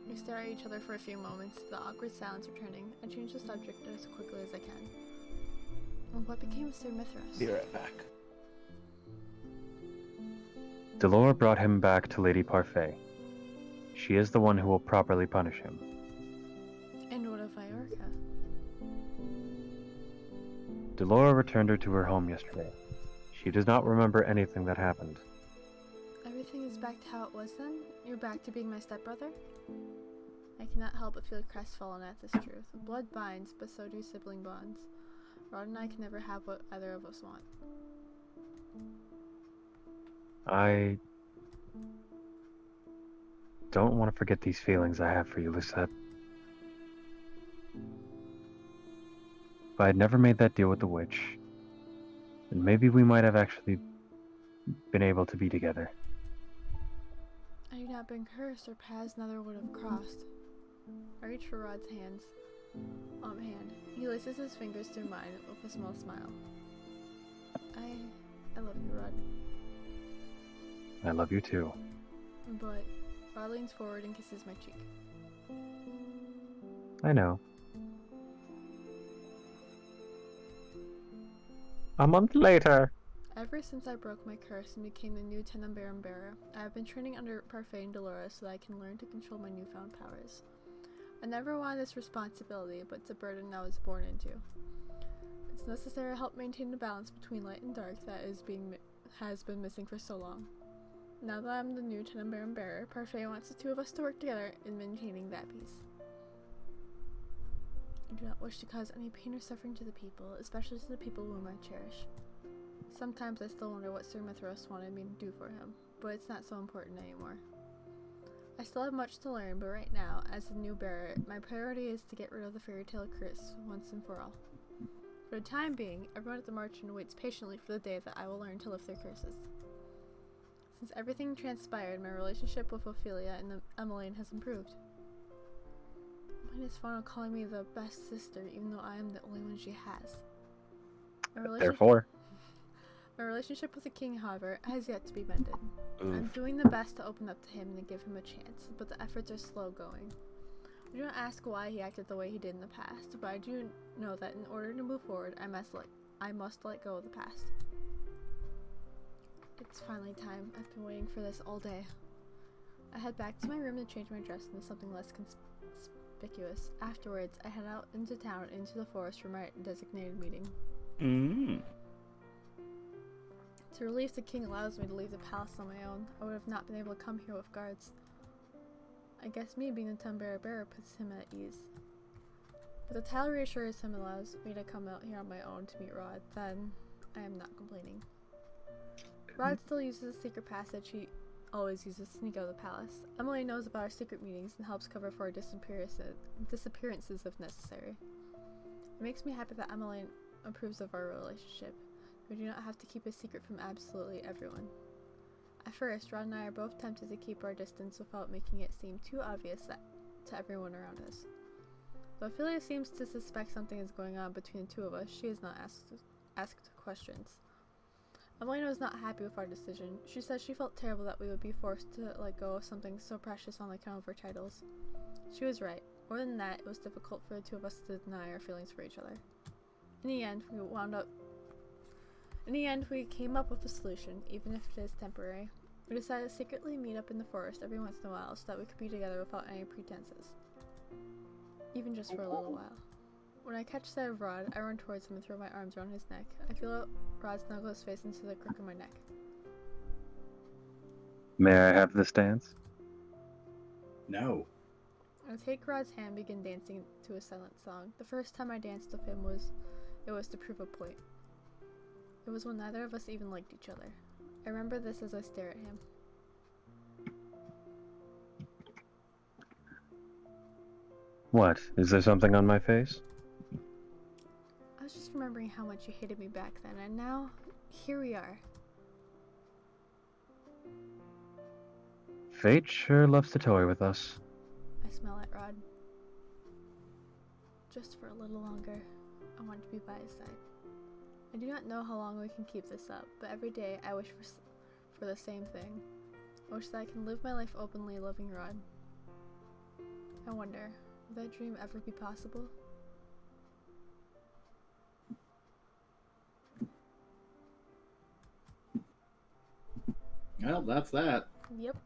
We stare at each other for a few moments, the awkward silence returning. I change the subject as quickly as I can. Well, what became of Sir Mithras? Be right back. Delora brought him back to Lady Parfait. She is the one who will properly punish him. And what of Viorica? Delora returned her to her home yesterday. She does not remember anything that happened. Everything is back to how it was then? You're back to being my stepbrother? I cannot help but feel crestfallen at this truth. Blood binds, but so do sibling bonds. Rod and I can never have what either of us want. I don't want to forget these feelings I have for you, Lisette. If I had never made that deal with the witch, then maybe we might have actually been able to be together. Had you not been cursed, our paths neither would have crossed. I reach for Rod's hand. He laces his fingers through mine with a small smile. I love you, Rod. I love you too. But Rod leans forward and kisses my cheek. I know. A month later. Ever since I broke my curse and became the new Tenenbaum bearer, I have been training under Parfait and Delora so that I can learn to control my newfound powers. I never wanted this responsibility, but it's a burden I was born into. It's necessary to help maintain the balance between light and dark that has been missing for so long. Now that I'm the new Tenenbaum bearer, Parfait wants the two of us to work together in maintaining that peace. I do not wish to cause any pain or suffering to the people, especially to the people whom I cherish. Sometimes I still wonder what Sir Mithras wanted me to do for him, but it's not so important anymore. I still have much to learn, but right now, as the new bearer, my priority is to get rid of the fairy tale curse once and for all. For the time being, everyone at the Marchand waits patiently for the day that I will learn to lift their curses. Since everything transpired, my relationship with Ophelia and Emmeline has improved. Mine is fond of calling me the best sister, even though I am the only one she has. Therefore. My relationship with the king, however, has yet to be mended. Oof. I'm doing the best to open up to him and to give him a chance, but the efforts are slow going. I do not ask why he acted the way he did in the past, but I do know that in order to move forward, I must let go of the past. It's finally time. I've been waiting for this all day. I head back to my room to change my dress into something less conspicuous. Afterwards, I head out into town into the forest for my designated meeting. To relief, the king allows me to leave the palace on my own. I would have not been able to come here with guards. I guess me being the Tenenbaum bearer puts him at ease. But the title reassures him and allows me to come out here on my own to meet Rod, then I am not complaining. Rod still uses the secret passage always uses to sneak out of the palace. Emily knows about our secret meetings and helps cover for our disappearances if necessary. It makes me happy that Emily approves of our relationship. We do not have to keep a secret from absolutely everyone. At first, Rod and I are both tempted to keep our distance without making it seem too obvious to everyone around us. Though Ophelia seems to suspect something is going on between the two of us, she has not asked questions. Emelina was not happy with our decision. She said she felt terrible that we would be forced to let go of something so precious on account of our titles. She was right. More than that, it was difficult for the two of us to deny our feelings for each other. In the end, we came up with a solution, even if it is temporary. We decided to secretly meet up in the forest every once in a while so that we could be together without any pretenses. Even just for a little while. When I catch sight of Rod, I run towards him and throw my arms around his neck. I feel Rod snuggle his face into the crook of my neck. May I have this dance? No. I take Rod's hand and begin dancing to a silent song. The first time I danced with him was to prove a point. It was when neither of us even liked each other. I remember this as I stare at him. What? Is there something on my face? I was just remembering how much you hated me back then, and now, here we are. Fate sure loves to toy with us. I smell it, Rod. Just for a little longer, I want to be by his side. I do not know how long we can keep this up, but every day I wish for the same thing. I wish that I can live my life openly loving Rod. I wonder, will that dream ever be possible? Well, that's that. Yep.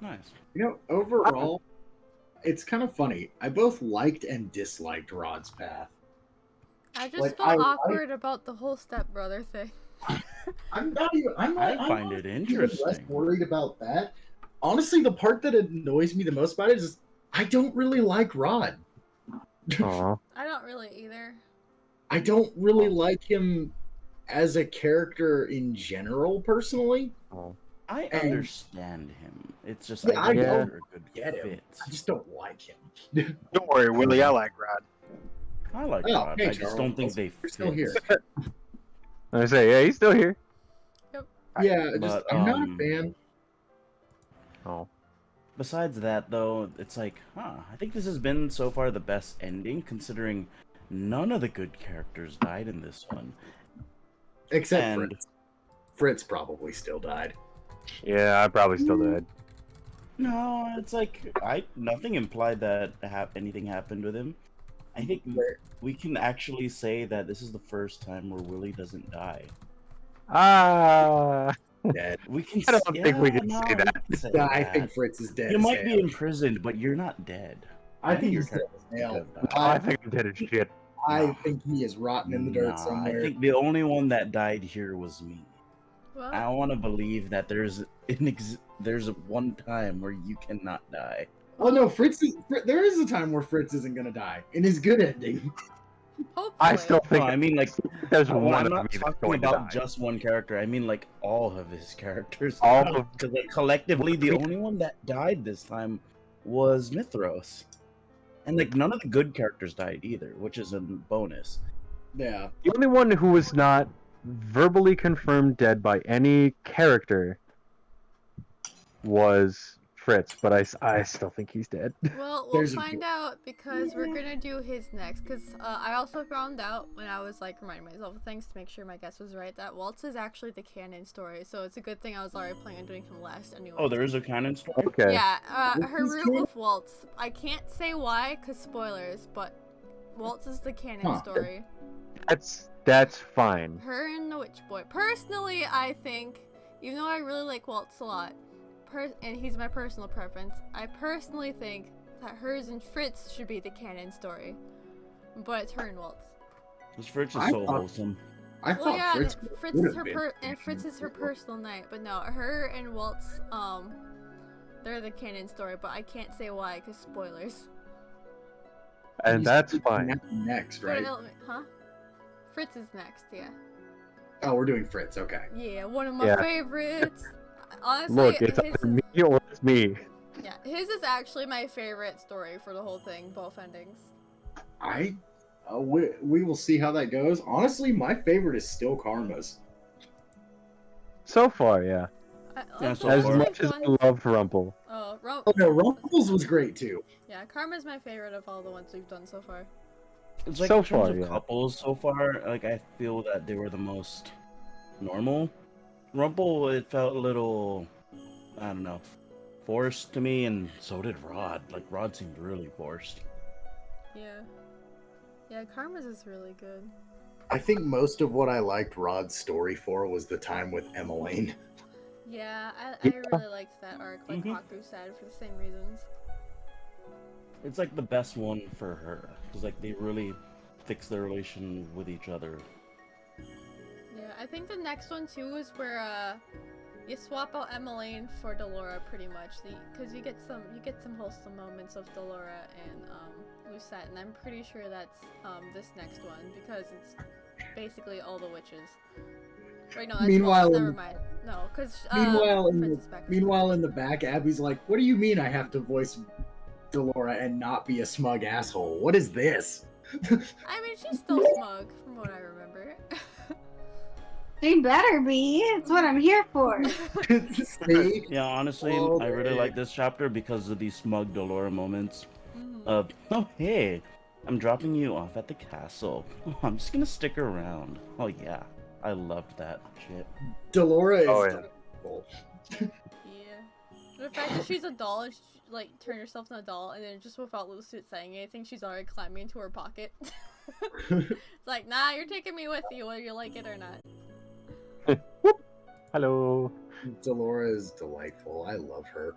Nice. You know, overall, it's kind of funny. I both liked and disliked Rod's path. I just Like, felt awkward about the whole stepbrother thing. I'm not even. I find it less interesting. worried about that. Honestly, the part that annoys me the most about it is I don't really like Rod. Aw. I don't really either. I don't really like him as a character in general, personally. Oh. I And- understand him. It's just Yeah, I I think don't they're a good get him. fit. I just don't like him. Don't worry, Willie. I like Rod. I like Oh, Rod. hey, I just Charles. don't think they You're still fit. here. I say, yeah, he's still here. Yeah, But, I'm not a fan. Oh. Besides that, though, it's like, I think this has been so far the best ending, considering none of the good characters died in this one. Except and- Fritz. Fritz probably still died. Yeah, I probably still did. No, it's like nothing implied that anything happened with him. I think we can actually say that this is the first time where Willie doesn't die. Ah. Dead. We can. I don't think we can say we that. can say Yeah, I that. think Fritz is dead. You as might be hell. imprisoned, but you're not dead. I think your he's dead as hell. character could have I died. think I'm dead as shit. I think he is rotten in the dirt Nah, somewhere. I think the only one that died here was me. Well, I want to believe that there's one time where you cannot die. Oh no, there is a time where Fritz isn't gonna die in his good ending. hopefully. I still think No, I mean like there's when one I'm of not me that's talking going to about die. just one character. I mean like all of his characters. All of- Because like, collectively, the only one that died this time was Mithros, and like none of the good characters died either, which is a bonus. Yeah. The only one who was not verbally confirmed dead by any character was Fritz, but I still think he's dead. Well, we'll There's a- find out because we're gonna do his next. Because I also found out when I was like reminding myself of things to make sure my guess was right that Waltz is actually the canon story. So it's a good thing I was already planning on doing him last anyway. Oh, there is a canon story. Okay. Yeah, her Who's route canon? with Waltz. I can't say why, cause spoilers, but Waltz is the canon Huh. story. That's fine. Her and the Witch Boy. Personally, I think, even though I really like Waltz a lot, and he's my personal preference, I personally think that hers and Fritz should be the canon story. But it's her and Waltz. Because Fritz is I so thought- wholesome. I Well, thought yeah, Fritz Fritz would is have her been. and Fritz is her personal knight, but no, her and Waltz, they're the canon story, but I can't say why, cause spoilers. And that's fine. Next, But right? huh? Fritz is next, yeah. Oh, we're doing Fritz. Okay. Yeah, one of my Yeah. favorites. honestly, Look, it's his either me or it's me. yeah, his is actually my favorite story for the whole thing, both endings. We will see how that goes. Honestly, my favorite is still Karma's. So far, yeah. Yeah, so As far. much as I love Rumple. Oh, Oh no, Rumple's was great too. yeah, Karma's my favorite of all the ones we've done so far. It's like So in terms far, of yeah. couples so far, like I feel that they were the most normal. Rumple, it felt a little, I don't know, forced to me, and so did Rod. Like Rod seemed really forced. Yeah. Yeah, Karma's is really good. I think most of what I liked Rod's story for was the time with Emmeline. Yeah, I Yeah. really liked that arc, like Mhm. Haku said, for the same reasons. It's like the best one for her because like they really fix their relation with each other. Yeah, I think the next one too is where you swap out Emmeline for Delora pretty much, because you get some wholesome moments of Delora and Lucette, and I'm pretty sure that's this next one because it's basically all the witches. Wait, no, that's Meanwhile, false. Never mind. No, because Meanwhile, in the back, Abby's like, "What do you mean I have to voice Delora and not be a smug asshole? What is this?" I mean, she's still smug from what I remember. They better be. It's what I'm here for. See? Yeah, honestly, Oh, I really man. like this chapter because of these smug Delora moments Mhm. of, oh hey, I'm dropping you off at the castle. Oh, I'm just gonna stick around. Oh yeah, I loved that shit. Delora is Oh, yeah. delightful. Yeah. The fact that she's a doll and she, like, turn herself into a doll and then just without Lucette saying anything, she's already climbing into her pocket. It's like, nah, you're taking me with you whether you like it or not. Hello. Delora is delightful. I love her.